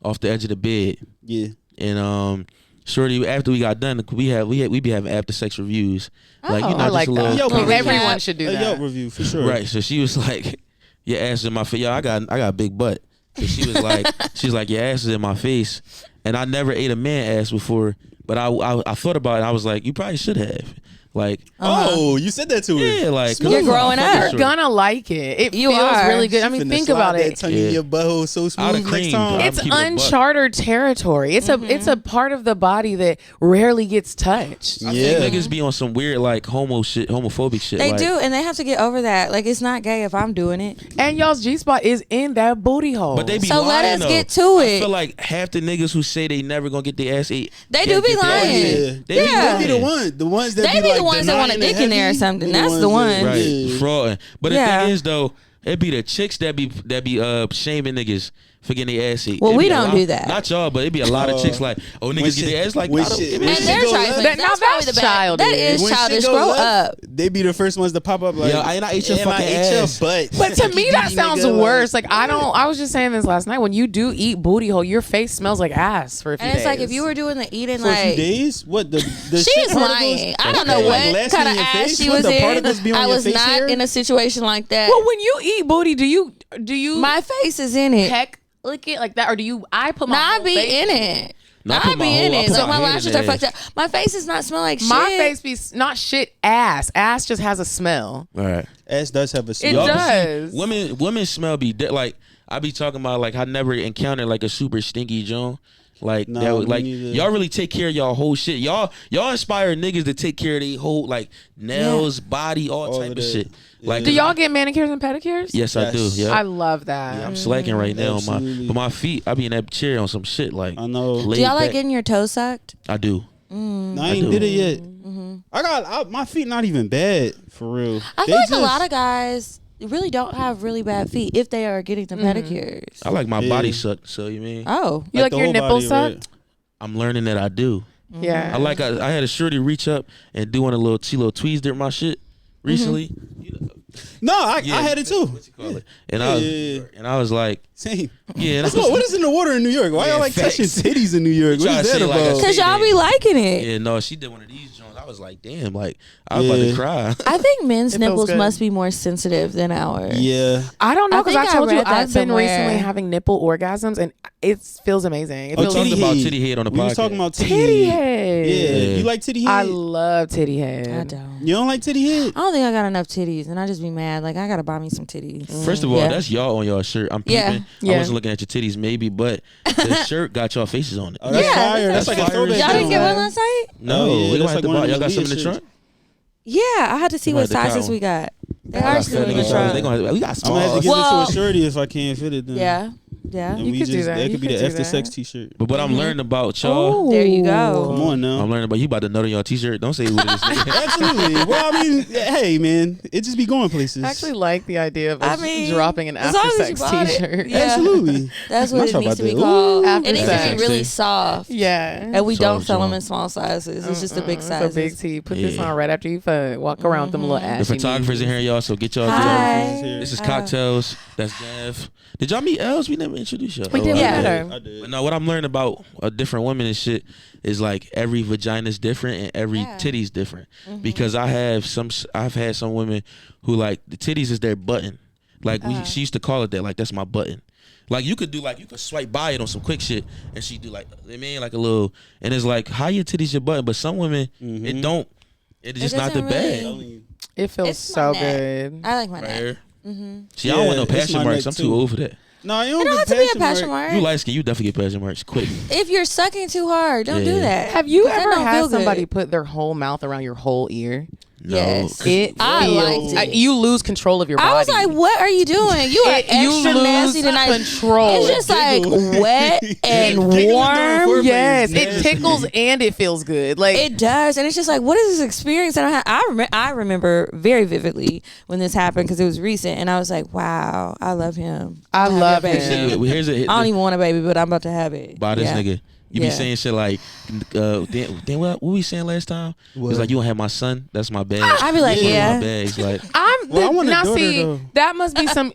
S1: off the edge of the bed,
S2: Yeah.
S1: and shorty. After we got done, we be having after sex reviews, like
S5: Oh,
S1: you know,
S5: I
S1: just
S5: like
S1: a little.
S5: that.
S2: Yelp
S4: Well,
S2: review.
S5: Everyone should do
S2: A
S5: that.
S2: Yelp review for sure.
S1: Right. So she was like, "Your ass is in my face." Yo, I got a big butt. So she was like, "Your ass is in my face," and I never ate a man ass before, but I thought about it. And I was like, "You probably should have." Like,
S2: Oh, you said that to her.
S1: yeah, like 'cause
S2: Smooth.
S4: You're
S1: I'm
S4: growing
S1: fucking
S4: up.
S5: You're
S1: sure.
S5: gonna like it. It
S4: You
S5: feels
S4: are.
S5: really good. I
S2: She
S5: mean,
S2: finna
S5: think
S2: slide
S5: about
S2: that
S5: it.
S2: tongue in
S1: Yeah.
S2: your butthole so smooth
S1: I'da
S2: next
S1: creamed,
S2: time.
S1: dog.
S5: It's
S1: keep it a buck.
S5: uncharted territory. It's a part of the body that rarely gets touched.
S1: I
S2: Yeah.
S1: think niggas be on some weird like homophobic shit.
S4: They
S1: like,
S4: do, and they have to get over that. Like, it's not gay if I'm doing it.
S5: And y'all's G spot is in that booty hole.
S1: But they be
S4: So
S1: lying,
S4: let us
S1: though.
S4: get to
S1: I
S4: it.
S1: feel like half the niggas who say they never gonna get their ass ate.
S4: They
S1: can't
S4: do be
S1: get their ass
S4: lying.
S1: ate.
S2: Yeah.
S1: They
S4: Yeah.
S2: They be the ones that
S4: They be
S2: like
S4: the ones that want a
S2: denying
S4: dick in there or
S2: heavy,
S4: something.
S2: be
S4: That's
S2: ones
S4: the
S2: that-
S4: one.
S1: Right,
S2: Yeah.
S1: fraud. But the
S4: Yeah.
S1: thing is though, it be the chicks that be shaming niggas for getting their ass ate.
S4: Well,
S1: It
S4: we
S1: be a
S4: don't
S1: lot-
S4: do that.
S1: Not y'all, but it be a lot of chicks like, oh
S2: when
S1: niggas get
S2: shit-
S1: their ass like,
S2: when
S1: I don't
S2: shit-
S1: give
S2: when
S1: a
S4: And
S2: shit
S1: shit.
S4: they're
S2: go
S4: trifling.
S2: left-
S5: Now
S4: That's probably
S5: that's
S4: the bad. That
S5: childish.
S4: is
S2: When shit
S4: childish.
S2: go
S4: Grow
S2: left,
S4: up.
S2: They be the first ones to pop up like,
S1: Yeah, I ate your
S2: "Damn, I
S1: fucking
S2: ate your
S1: ass."
S2: butt.
S5: But to me, that
S2: Nigga,
S5: sounds
S2: like-
S5: worse. Like I was just saying this last night. When you do eat booty hole, your face smells like ass for a few
S4: And it's like
S5: days.
S4: if you were doing the eating,
S2: For a few
S4: like
S2: days? What the
S4: she
S2: shit
S4: is
S2: particles?
S4: lying. I don't know
S2: Okay. Like
S4: what
S2: lasting
S4: kind
S2: in
S4: of
S2: your
S4: ass
S2: face?
S4: she
S2: What,
S4: was
S2: the
S4: in.
S2: particles be on
S4: I
S2: your
S4: was
S2: face
S4: not
S2: hair?
S4: in a situation like that.
S5: Well, when you eat booty, do you
S4: My face is in it.
S5: peck lick it like that, or do you? I put my
S4: Nah, I
S5: whole
S4: be
S5: face
S4: in it.
S1: No, I
S4: I
S1: put
S4: be
S1: my
S4: in
S1: whole- I
S4: it,
S1: put
S4: so
S1: my
S4: my
S1: head
S4: lashes
S1: in
S4: are
S1: there.
S4: fucked up. My face does not smell like shit.
S5: My face be not shit. Ass just has a smell.
S1: All right.
S2: Ass does have a
S5: It
S2: smell.
S1: Y'all
S5: does.
S1: Women smell be like I be talking about like I never encountered like a super stinky Joan. Like
S2: Nah,
S1: that,
S2: me
S1: like
S2: neither.
S1: y'all really take care of y'all whole shit. Y'all inspire niggas to take care of their whole like nails, body, all type
S2: of
S1: of
S2: that.
S1: shit.
S2: Yeah.
S1: Like
S5: Do y'all get manicures and pedicures?
S1: Yes, I do.
S2: Yes.
S1: Yeah.
S5: I love that.
S1: Yeah, I'm slacking right now on
S2: Absolutely.
S1: my feet. I be in that chair on some shit like
S2: I know.
S1: laid
S4: Do y'all like
S1: back.
S4: getting your toes sucked?
S1: I do.
S2: No, I
S1: I
S2: ain't
S1: do.
S2: did it yet.
S4: Mm-hmm.
S2: My feet not even bad for real.
S4: I
S2: They
S4: feel like a
S2: just-
S4: lot of guys really don't have really bad feet if they are getting the pedicures.
S1: I like my
S2: Yeah.
S1: body sucked. So you mean
S4: Oh,
S5: You like
S2: the
S5: your
S2: whole
S5: nipples
S2: body,
S5: sucked?
S1: I'm learning that I do.
S5: Yeah.
S1: I had a shorty reach up and do one of the little tweezed there my shit recently.
S2: No, I
S1: Yeah.
S2: had it too.
S1: What you call it? And
S2: Yeah.
S1: I was like,
S2: Same.
S1: yeah. And I
S2: What is in the water in New York? Why
S1: Yeah,
S2: y'all like
S1: facts.
S2: touching titties in New York?
S1: You
S2: What
S1: try
S2: is
S1: to
S2: that
S1: say it like
S2: about?
S1: I
S4: because y'all be liking it.
S1: Yeah, no, she did one of these joints. I was like, damn, like I was about
S2: Yeah.
S1: to cry.
S4: I think men's
S5: It feels
S4: nipples
S5: good.
S4: must be more sensitive than ours.
S2: Yeah.
S5: I don't know
S4: I
S5: because
S4: think
S5: I
S4: I
S5: told you
S4: read that
S5: I've been
S4: somewhere.
S5: recently having nipple orgasms and it feels amazing. It
S2: Oh,
S5: feels
S1: talked
S2: titty
S1: about
S2: head.
S1: titty head on the
S2: We was
S1: podcast.
S2: talking about
S5: titty
S2: head.
S5: head.
S2: Yeah.
S1: Yeah.
S2: You like titty head?
S5: I love titty head.
S4: I don't.
S2: You don't like titty head?
S4: I don't think I got enough titties, and I just be mad. Like I gotta buy me some titties.
S1: First of all,
S4: Yeah.
S1: that's y'all on y'all shirt. I'm peeping.
S4: Yeah.
S5: Yeah.
S1: I wasn't looking at your titties, maybe, but the shirt got y'all faces on it.
S2: Oh, that's
S4: Yeah,
S2: fire. That's
S1: that's
S2: like a
S1: fire.
S2: throwback.
S4: Y'all didn't get
S2: joint.
S4: one last night?
S1: No,
S2: Oh, yeah,
S1: we
S2: that's
S1: don't have
S2: like
S1: to
S2: one
S1: buy.
S2: of
S1: Y'all got
S2: the
S1: some in the
S2: Leah
S1: trunk.
S4: Yeah, I had to see
S1: You
S4: what
S1: might have to
S4: sizes
S1: count.
S4: we got. They
S1: I
S4: are
S1: got
S4: still in
S1: fat
S4: the
S1: niggas'
S4: trunk.
S1: They gonna we got
S2: I'm gonna have to
S1: small.
S2: give
S4: Well-
S2: this to a shorty if I can't fit it. Then.
S4: Yeah, yeah.
S2: And
S5: You
S2: we
S5: could do
S2: just
S5: that.
S2: that
S5: You
S2: could be
S5: could
S2: the
S5: do
S2: after
S5: that.
S2: sex T-shirt.
S1: But what I'm learning about y'all,
S5: Oh.
S4: There you go.
S2: Come on now.
S1: I'm learning about you about to nut on your t-shirt. Don't say what it is. nigga.
S2: Absolutely. Well, I mean, hey, man, it just be going places.
S5: I actually like the idea of
S4: I
S5: us
S4: mean,
S5: dropping an
S4: as
S5: after
S4: long as you
S5: sex
S4: bought it.
S5: t-shirt.
S4: Yeah.
S2: Absolutely.
S4: That's
S2: I'm
S4: what it
S2: talking
S4: needs to
S2: about
S4: be
S2: that.
S4: called.
S5: After
S4: It needs to
S1: sex.
S4: be really soft.
S5: Yeah.
S4: And we don't
S1: So
S4: sell them
S1: John.
S4: in small sizes. It's just the big
S5: It's
S4: sizes.
S5: a big T. Put this
S1: Yeah.
S5: on right after you fuck. Walk around with them little
S1: The
S5: ashy
S1: photographers in
S5: knees.
S1: here, y'all. So get y'all.
S4: Hi.
S1: This is cocktails. That's Dev. Did y'all meet Els? We never introduced y'all.
S5: We did.
S1: Oh,
S5: We
S1: I
S4: Yeah.
S5: met her.
S2: I did.
S1: But no, what I'm learning about different women and shit is like every vagina's different and every
S4: Yeah.
S1: titty's different. Because I've had some women who like the titties is their button. Like she used to call it that. Like that's my button. Like you could swipe by it on some quick shit and she do like I mean like a little and it's like how your titties your button. But some women it don't. It's just not the
S4: doesn't
S1: bag.
S4: really-
S5: It feels
S4: It's
S5: so
S4: my neck.
S5: good.
S4: I like my
S1: Right
S4: neck.
S1: here. See, I don't want no
S2: Yeah, it's
S1: passion
S2: my
S1: marks.
S2: neck,
S1: I'm too
S2: too.
S1: old for that.
S2: No, you
S4: It
S2: don't
S4: don't have
S2: get
S4: to be a
S2: passion
S4: passion
S2: mark.
S4: mark.
S1: You light skin, you definitely get passion marks quick.
S4: If you're sucking too hard, don't do
S1: Yeah.
S4: that.
S5: Have you
S4: That
S5: ever
S4: don't
S5: had
S4: feel good.
S5: somebody put their whole mouth around your whole ear?
S1: No.
S4: Yes.
S1: 'Cause-
S5: It
S4: I
S5: feels,
S4: liked it.
S5: You lose control of your body.
S4: I was like, "What are you doing? You are
S5: You
S4: extra
S5: lose
S4: nasty tonight."
S5: control.
S4: It's just like wet and
S2: Giggling doing
S4: warm.
S2: foreplay is
S5: Yes, it
S2: nasty.
S5: tickles and it feels good. Like
S4: It does, and it's just like, what is this experience? And I remember very vividly when this happened because it was recent, and I was like, "Wow, I love him.
S5: I
S4: I'm gonna
S5: love
S4: have a
S5: him.
S4: baby.
S1: See, here's a
S4: I don't even want a baby, but I'm about to have it."
S1: by this
S4: Yeah.
S1: nigga. You
S4: Yeah.
S1: be saying shit like, damn, what we saying last time? It's like you don't have my son. That's my bag.
S4: I'd be like,
S1: My
S4: yeah.
S1: bags. Like
S2: Well, I want a
S5: now
S2: daughter,
S5: see
S2: though.
S5: that must be some.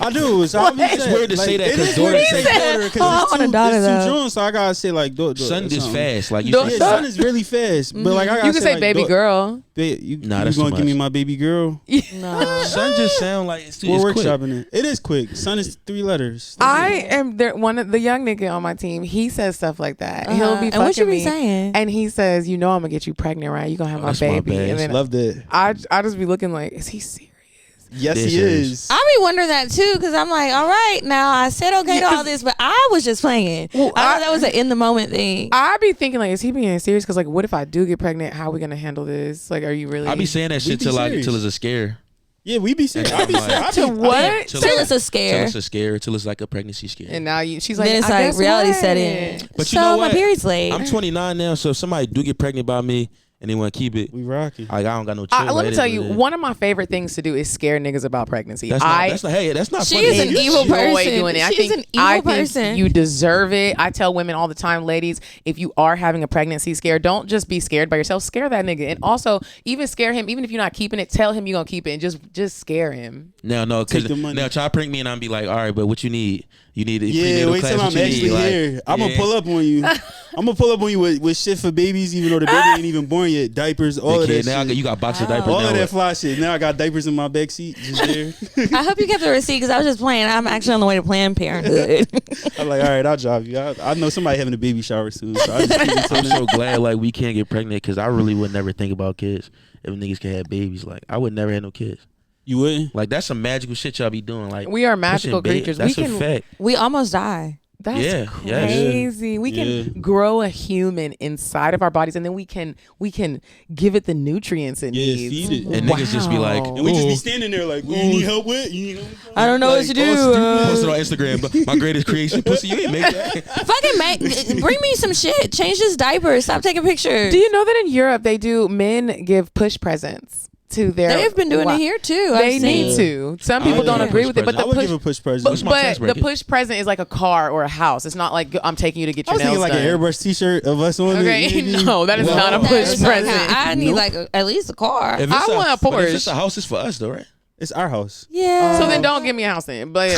S2: I do. So I be
S1: It's
S2: saying,
S1: weird to say that
S2: it
S1: 'cause
S2: is weird to
S1: daughter-
S2: say daughter because
S4: Oh, I
S2: it's
S4: want a
S2: too,
S4: daughter,
S2: it's
S4: though.
S2: too June, so I gotta say like daughter.
S1: son is
S2: something.
S1: fast. Like you
S5: Don't-
S1: say,
S2: Yeah, son is really fast, but like I gotta
S5: You can say
S2: like,
S5: baby
S2: daughter-
S5: girl.
S2: You
S1: Nah, that's
S2: gonna
S1: too
S2: give me
S1: much.
S2: my baby girl?
S4: No.
S1: son just sound like it's too.
S2: We're
S1: It's quick.
S2: workshopping it. It is quick. Son is 3 letters.
S5: I am there. One of the young nigga on my team. He says stuff like that. He'll be
S4: And what you
S5: fucking
S4: be
S5: me,
S4: saying?
S5: and he says, "You know, I'm gonna get you pregnant, right? You gonna have my
S1: That's my
S5: baby."
S1: bad.
S5: And then
S2: love that.
S5: I just be looking like, is he serious?
S2: Yes,
S1: This
S2: he
S1: is.
S2: is.
S4: I be wondering that too, because I'm like, all right, now I said okay to all this, but I was just playing.
S5: Well,
S4: I thought that was an in the moment thing.
S5: I be thinking like, is he being serious? Because like, what if I do get pregnant? How are we gonna handle this? Like, are you really?
S1: I be saying that
S2: We
S1: shit
S2: be
S1: till
S2: serious.
S1: it's a scare.
S2: Yeah, we be saying. I be
S1: I'm
S2: saying.
S1: like-
S2: I be,
S5: To what?
S1: Yeah,
S4: Till it's a
S1: Till
S4: scare.
S1: it's a scare. Till it's like a pregnancy scare.
S5: And now she's like,
S4: Then it's
S5: I
S4: like
S5: guess
S4: reality
S5: what?
S4: set in.
S1: But
S4: so
S1: you know
S4: my
S1: what?
S4: period's late.
S1: I'm 29 now, so if somebody do get pregnant by me and they want to keep it,
S2: We rocking.
S1: like I don't got no choice.
S5: Let
S1: Like,
S5: me
S1: it
S5: tell
S1: is
S5: you,
S1: what it is.
S5: one of my favorite things to do is scare niggas about pregnancy.
S1: That's not. Hey, that's not.
S4: She
S1: funny.
S4: is an evil
S5: enjoy
S4: person.
S5: doing it. I
S4: She's
S5: think,
S4: an evil
S5: I think
S4: person.
S5: you deserve it. I tell women all the time, ladies, if you are having a pregnancy scare, don't just be scared by yourself. Scare that nigga, and also even scare him. Even if you're not keeping it, tell him you're gonna keep it, and just scare him.
S1: No,
S2: Take
S1: because
S2: the money.
S1: now try to prank me and I'm be like, all right, but what you need? You need a
S2: Yeah,
S1: prenatal
S2: wait
S1: class.
S2: till
S1: What
S2: I'm
S1: you need?
S2: actually
S1: Like,
S2: here. I'm gonna
S1: yeah.
S2: pull up on you. I'm gonna pull up on you with shit for babies, even though the baby ain't even born yet. Diapers, all of that
S1: Now
S2: shit.
S1: you got boxer diapers.
S2: All
S1: now
S2: of that
S1: what?
S2: fly shit. Now I got diapers in my back seat, just there.
S4: I hope you kept the receipt because I was just playing. I'm actually on the way to Planned Parenthood.
S2: I'm like, all right, I'll drive you. I know somebody having a baby shower soon, so I just keep it to
S1: I'm
S2: them.
S1: so glad like we can't get pregnant because I really would never think about kids if niggas can have babies. Like I would never have no kids.
S2: You wouldn't?
S1: Like that's some magical shit y'all be doing. Like
S5: We are
S1: pushing
S5: magical creatures.
S1: That's
S5: We
S1: a
S5: can.
S1: fact.
S4: We almost die.
S5: That's
S1: Yeah, yes.
S5: crazy. We can
S2: Yeah.
S5: grow a human inside of our bodies, and then we can give it the nutrients it
S2: Yeah,
S5: needs.
S2: feed it.
S1: And niggas just be like,
S5: Wow.
S2: And we just be
S1: Ooh.
S2: standing there like, you need help with? You need help with?
S4: I don't know what to do.
S1: Post it on Instagram. But my greatest creation, pussy. You ain't make that.
S4: Fucking bring me some shit. Change this diaper. Stop taking pictures.
S5: Do you know that in Europe they do men give push presents to their?
S4: They've been doing it here too.
S5: They
S4: I've
S5: need
S4: seen.
S5: to. Some people
S1: yeah.
S5: don't agree with it, but
S2: I
S5: the
S2: would
S5: push.
S2: give a push present.
S1: What's my tax
S5: But the
S1: bracket?
S5: push present is like a car or a house. It's not like I'm taking you to get
S2: I
S5: your
S2: was thinking
S5: nails
S2: like
S5: done.
S2: an airbrush T-shirt of us on
S5: Okay,
S2: it. maybe.
S5: no, that is
S2: No.
S5: not a
S4: No,
S5: push
S4: it's not
S5: present.
S4: how- I need
S2: Nope.
S4: like at least a car.
S1: If
S5: I want a
S1: but if
S5: Porsche.
S1: it's a house, it's for us though, right?
S2: It's our house.
S4: Yeah.
S5: So then don't give me a house then. But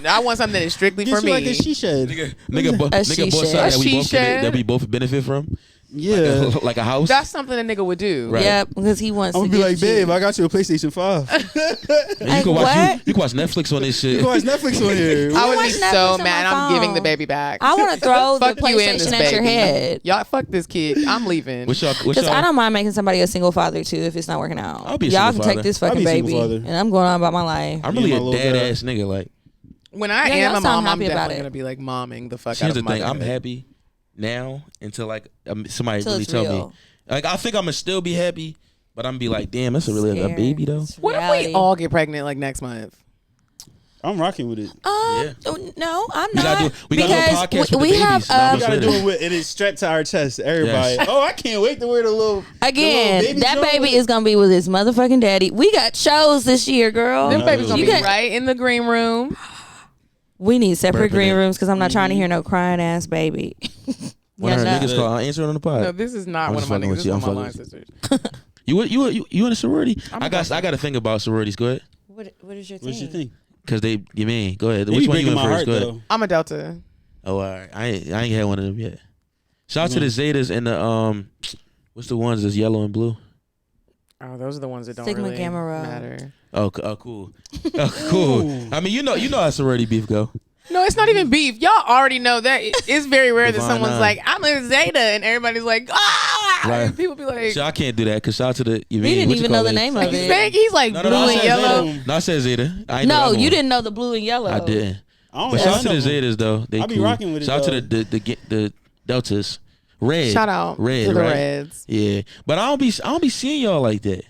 S5: I want something that's strictly
S2: Get
S5: for
S2: you
S5: me.
S2: like a she shed.
S1: Nigga bought
S4: she
S1: something
S4: shed.
S1: that we
S5: A
S1: both
S5: she shed.
S1: that we both benefit from.
S2: Yeah.
S1: Like a house.
S5: That's something a nigga would do.
S1: Right.
S4: Yeah, because he wants
S2: I'm
S4: to
S2: gonna be
S4: get
S2: like,
S4: you.
S2: babe, I got you a PlayStation 5.
S1: And you
S4: Like
S1: can watch
S4: what?
S1: you can watch Netflix on this shit.
S2: You watch Netflix on here.
S5: I would
S4: watch
S5: be
S4: Netflix
S5: so
S4: on
S5: mad.
S4: my
S5: I'm giving the
S4: phone.
S5: baby back.
S4: I want to throw the
S5: Fuck you and this
S4: PlayStation at your
S5: baby.
S4: head.
S5: Y'all fuck this kid. I'm leaving.
S1: What's y'all?
S4: Because I don't mind making somebody a single father too if it's not working out.
S1: I'll be a
S4: Y'all
S1: single
S4: can take
S1: father.
S4: this
S2: I'll
S4: fucking
S2: be a single
S4: baby,
S2: father.
S4: and I'm going on about my life.
S1: I'm really
S2: Me
S1: a
S2: and my little
S1: dad
S2: girl.
S1: ass nigga. Like
S5: When I
S4: Yeah,
S5: am
S4: y'all
S5: a
S4: sound
S5: mom, I'm
S4: happy about
S5: definitely
S4: it.
S5: gonna be like momming the fuck
S1: here's
S5: out
S1: the
S5: of
S1: thing. I'm
S5: motherhood.
S1: happy now until like somebody
S4: Till
S1: really
S4: it's
S1: tell me.
S4: real.
S1: Like I think I'm gonna still be happy, but I'm gonna be like, damn, that's a really a
S4: Scared.
S1: baby though.
S4: It's
S5: What if
S4: reality.
S5: we all get pregnant like next month?
S2: I'm rocking with it.
S1: Yeah.
S4: No, I'm
S1: We gotta
S4: not.
S1: do- we gotta do a
S4: because
S1: podcast with the
S4: we have
S1: babies. Nah, I'm
S2: We gotta
S1: with
S2: do
S1: it.
S2: it with it is strapped to our chest. Everybody.
S1: Yes.
S2: Oh, I can't wait to wear the little
S4: again.
S2: the little
S4: That
S2: joint
S4: baby
S2: with
S4: is gonna be with his motherfucking daddy. We got shows this year, girl.
S5: Them
S2: No.
S5: babies gonna
S4: You
S5: be
S4: got-
S5: right in the green room.
S4: We need separate
S1: Burping
S4: green
S1: it.
S4: rooms because I'm not trying to hear no crying ass baby.
S1: One of her
S4: Yeah, no.
S1: niggas call. I answer it on the pod.
S5: No, this is not
S1: I'm
S5: one
S1: just
S5: of my
S1: fucking
S5: niggas.
S1: with
S5: This
S1: you.
S5: is
S1: I'm
S5: one of my
S1: fucking
S5: line
S1: with
S5: sisters.
S1: You in a sorority?
S5: I'm
S1: I got to think about sororities. Go ahead.
S4: What is your
S2: What's your thing?
S1: Cause you mean go ahead.
S2: They
S1: Which
S2: be
S1: one you
S2: breaking
S1: in
S2: my
S1: first?
S2: heart
S1: Go ahead.
S2: though.
S5: I'm a Delta.
S1: Oh, all right. I ain't had one of them yet. Shout out to the Zetas and the what's the ones that's yellow and blue?
S5: Oh, those are the ones that don't
S4: Sigma
S5: really
S4: Gamma Rho.
S5: matter.
S1: Oh, cool. Oh, cool. I mean, you know how sorority beef go.
S5: No, it's not even beef. Y'all already know that. It's very rare that
S1: Divine
S5: someone's
S1: Nine.
S5: like, I'm a Zeta, and everybody's like, ah!
S1: Right.
S5: And people be like,
S1: So I can't do that. Cause shout out to the. You
S4: We didn't
S1: what you
S4: even know
S1: call
S4: the
S1: it?
S4: name of
S5: he's,
S4: it.
S5: he's like
S1: No,
S5: blue
S1: I
S5: and
S1: said
S5: yellow.
S1: Zeta. No, I said Zeta. I ain't know the
S4: No,
S1: other
S4: you
S1: one.
S4: didn't know the blue and yellow.
S1: I didn't.
S2: I don't
S1: But
S2: know
S1: shout out to
S2: none
S1: the
S2: of them.
S1: Zetas though. They
S2: I be
S1: cool.
S2: rocking with it,
S1: Shout out to
S2: though.
S1: the Deltas. Red.
S5: Shout out
S1: Red,
S5: to the
S1: right?
S5: Reds.
S1: Yeah, but I don't be seeing y'all like that.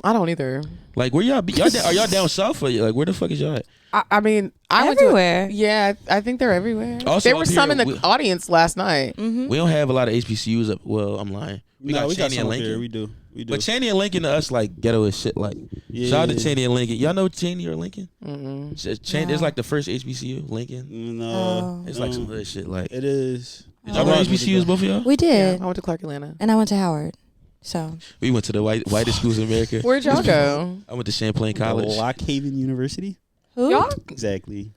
S5: I don't either.
S1: Like where y'all be? Are y'all down south or like where the fuck is y'all at?
S5: I mean, I
S4: Everywhere.
S5: went to. Yeah, I think they're everywhere.
S1: Also
S5: there were
S1: up
S5: some
S1: here,
S5: in the audience last night.
S1: We don't have a lot of HBCUs up. Well, I'm lying. We got Cheney and
S2: some up
S1: Lincoln.
S2: here. We do.
S1: But Cheney and Lincoln to us like ghetto as shit. Like
S2: Yeah.
S1: shout out to Cheney and Lincoln. Y'all know Cheney or Lincoln?
S5: Mm-mm.
S1: Cheney is like the first HBCU. Lincoln.
S2: No,
S1: It's like some hood shit. Like
S2: It is.
S1: did y'all go to HBCUs, both of y'all?
S4: We
S5: Yeah,
S4: did,
S5: I went to Clark Atlanta.
S4: and I went to Howard. So
S1: We went to the whitest schools in America.
S5: Where'd y'all go?
S1: I went to Champlain College.
S2: Lock Haven University.
S4: who?
S5: Y'all?
S2: Exactly.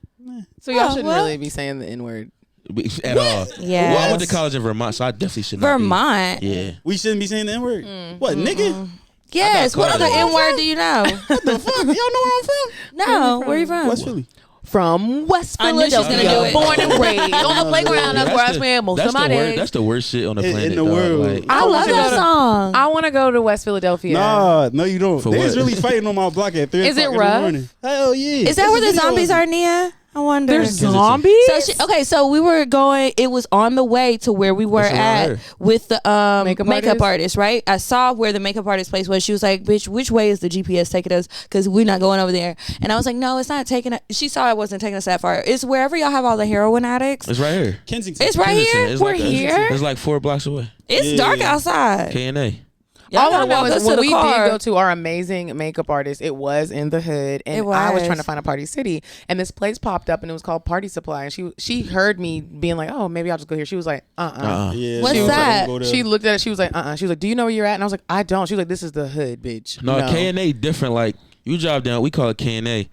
S5: So y'all
S4: Oh,
S5: shouldn't
S4: well.
S5: really be saying the N word.
S1: At all.
S4: Yeah.
S1: Well, I went to college in Vermont, so I definitely should not be.
S4: Vermont.
S1: Yeah.
S2: We shouldn't be saying the N word. What, nigga?
S4: Yes.
S1: I got
S4: What
S1: caught
S4: other
S1: in it.
S4: N word do you know?
S2: What the fuck? Y'all know where I'm from?
S4: No. Where you from?
S2: West Philly.
S5: From West
S4: I knew she was
S5: Philadelphia,
S4: gonna do it.
S5: born and raised on the playground. That's where I spend most of my days.
S1: That's the worst shit on the
S2: In
S1: planet.
S2: the
S1: dog.
S2: world.
S1: Like,
S4: I
S5: want
S4: love
S5: to go
S4: that
S5: to-
S4: song.
S5: I want to go to West Philadelphia.
S2: Nah, no, you don't.
S1: For
S2: They was
S1: what?
S2: really fighting on my block at 3
S5: Is it
S2: o'clock in the
S5: rough?
S2: morning. Hell yeah.
S4: Is that where the zombies are, Nia? I wonder.
S5: There's zombies.
S4: So we were going. It was on the way to where we were
S1: That's around
S4: at
S1: here.
S4: with the
S5: Makeup
S4: makeup
S5: artist?
S4: artist, right? I saw where the makeup artist place was. She was like, "Bitch, which way is the GPS taking us? Because we're not going over there." And I was like, "No, it's not taking us." She saw it wasn't taking us that far. It's wherever y'all have all the heroin addicts.
S1: it's right here.
S2: Kensington.
S4: It's right
S1: Kensington.
S4: here.
S1: It's
S4: We're
S1: like
S4: here.
S1: It's like 4 blocks away.
S4: It's
S2: Yeah.
S4: dark outside.
S1: K&A.
S4: Y'all
S5: All I
S4: gotta
S5: know
S4: walk
S5: is
S4: us to
S5: when
S4: the
S5: we
S4: car.
S5: did go to our amazing makeup artist, it was in the hood, and
S4: It
S5: I was
S4: was.
S5: trying to find a Party City, and this place popped up, and it was called Party Supply, and she heard me being like, oh, maybe I'll just go here. She was like,
S2: Yeah,
S4: What's
S2: she was like,
S4: that?
S2: go to-
S5: She looked at it. She was like, She was like, do you know where you're at? And I was like, I don't. She was like, this is the hood, bitch.
S1: No, K&A different. Like, you drive down, we call it K&A.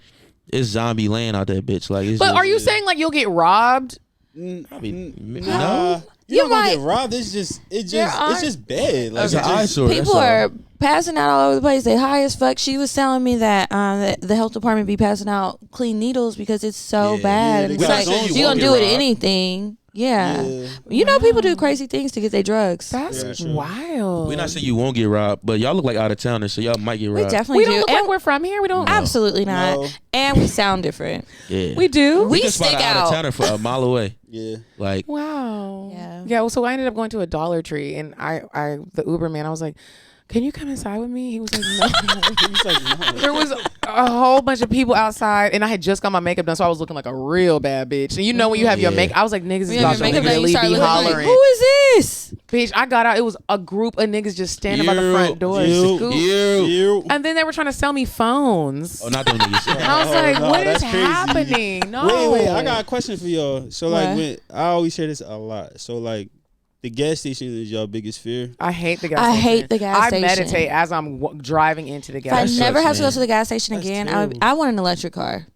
S1: It's zombie land out there, bitch. Like, it's
S5: But
S1: just-
S5: are you saying like you'll get robbed?
S1: I mean,
S2: Nah. You're not gonna
S4: might-
S2: get robbed. It's just bad. Like
S1: It's an
S2: it's just-
S1: eyesore. that's
S4: People
S1: all.
S4: are passing out all over the place. They high as fuck. She was telling me that the health department be passing out clean needles because it's so
S1: Yeah.
S4: bad.
S2: Yeah,
S4: And
S2: they
S4: it's
S2: got
S4: like
S2: zones
S4: you
S2: you
S4: gonna
S1: won't
S4: do
S1: get
S4: it
S1: robbed.
S4: anything. Yeah.
S2: Yeah.
S4: You know people do crazy things to get their drugs.
S5: That's
S2: Yeah, true.
S5: wild.
S1: We're not saying you won't get robbed, but y'all look like out of towners, so y'all might get
S4: We
S1: robbed.
S4: definitely
S5: we
S4: do.
S5: don't look
S4: And
S5: like we're from here. We don't.
S4: absolutely not.
S2: No.
S4: And we sound different.
S1: Yeah.
S5: We do.
S4: We
S1: can spot
S4: stick
S1: an out of
S4: out.
S1: towner for a mile away.
S2: Yeah.
S1: Like,
S5: Wow.
S4: Yeah.
S5: Yeah. Well, so I ended up going to a Dollar Tree, and the Uber man, I was like, "Can you come inside with me?" He was like, "No."
S2: He's like, no.
S5: There was a whole bunch of people outside, and I had just got my makeup done, so I was looking like a real bad bitch. And you know when you have your
S1: Yeah.
S5: makeup, I was like, niggas is
S4: You have
S5: about
S4: your
S5: to
S4: makeup done, you
S5: really
S4: start
S5: be
S4: looking like,
S5: hollering.
S4: who is this?
S5: Bitch, I got out. It was a group of niggas just standing by the front door. Scoop.
S2: You.
S5: And then they were trying to sell me phones.
S1: oh, not them niggas.
S5: And I was like,
S2: no,
S5: what is
S2: that's crazy.
S5: happening? No.
S2: Wait. I got a question for y'all. So like,
S4: What?
S2: when I always hear this a lot. So like, the gas station is y'all biggest fear.
S5: I hate the gas
S4: I
S5: station.
S4: hate the gas
S5: I
S4: station.
S5: meditate as I'm driving into the
S4: If
S5: gas
S4: I
S5: station.
S4: never
S1: sucks,
S4: have to go
S1: man.
S4: to the gas station
S2: That's
S4: again,
S2: terrible.
S4: I want an electric car.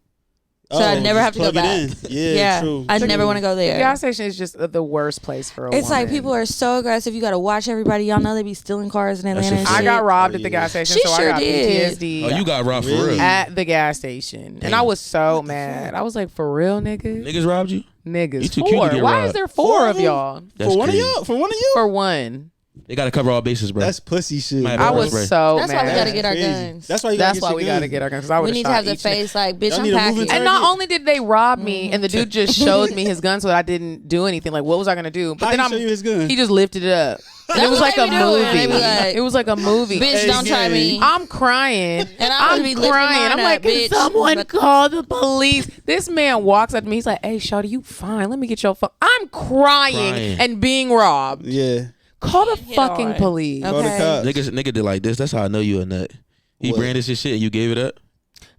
S4: So I never
S2: just
S4: have to go
S2: plug it
S4: back.
S2: in. Yeah, true.
S4: I
S2: true.
S4: never want to go
S5: The
S4: there.
S5: gas station is just the worst place for a
S4: It's like
S5: woman.
S4: people are so aggressive. You got to watch everybody. Y'all know they be stealing cars in
S1: That's
S4: Atlanta.
S1: a
S4: And
S1: fact.
S5: I
S4: shit.
S5: got robbed
S2: Oh,
S5: at the
S2: yeah.
S5: gas station,
S4: She
S5: so
S4: sure
S5: I got
S4: did.
S5: PTSD.
S1: Oh, you got robbed for
S2: Really?
S1: real.
S5: at the gas station, and I was so mad. I was like, "For real, nigga,
S1: Niggas robbed you? You
S5: niggas,
S1: too cute to
S5: four.
S1: get
S5: Why
S1: robbed.
S5: is there four
S2: Four
S5: of
S2: of
S5: y'all
S1: That's
S2: For one
S1: crazy.
S2: of y'all? For one of you?
S5: for one?"
S1: They got to cover all bases, bro.
S2: That's pussy shit.
S1: Might have
S5: I
S1: pepper
S5: was
S1: spray.
S5: so
S4: That's why
S5: mad.
S4: we gotta get our
S2: Crazy.
S4: guns.
S2: That's why you
S5: That's
S2: gotta
S5: why
S2: get
S5: we
S2: your
S5: gotta
S2: gun.
S5: get our guns. Because I would
S4: We need to have the
S5: each nigga.
S4: face like, bitch,
S2: Y'all
S4: I'm
S2: need a moving
S4: packing.
S2: target.
S5: And not only did they rob me,
S4: Mm-hmm.
S5: and the dude just showed me his gun so that I didn't do anything. Like, what was I gonna do? But
S2: How
S5: then
S2: he show you his gun?
S5: he just lifted it up. And it
S4: That's
S5: was
S4: what
S5: like a
S4: they be doing.
S5: movie.
S4: They be like,
S5: It was like a movie.
S4: Bitch,
S2: Hey,
S4: don't try me.
S5: I'm crying.
S4: And I'm
S5: I'm
S4: gonna be lifting
S5: crying.
S4: mine
S5: I'm
S4: up,
S5: like, can
S4: bitch.
S5: someone
S4: But-
S5: call the police? This man walks up to me. He's like, hey, shawty, you fine. Let me get your phone. I'm crying
S1: Crying.
S5: and being robbed.
S2: Yeah.
S5: Call the
S4: Hit
S5: fucking
S4: hard.
S5: police.
S4: Okay.
S2: Call the cops.
S1: Nigga did like this. That's how I know you a nut. He
S2: What?
S1: branded his shit and you gave it up?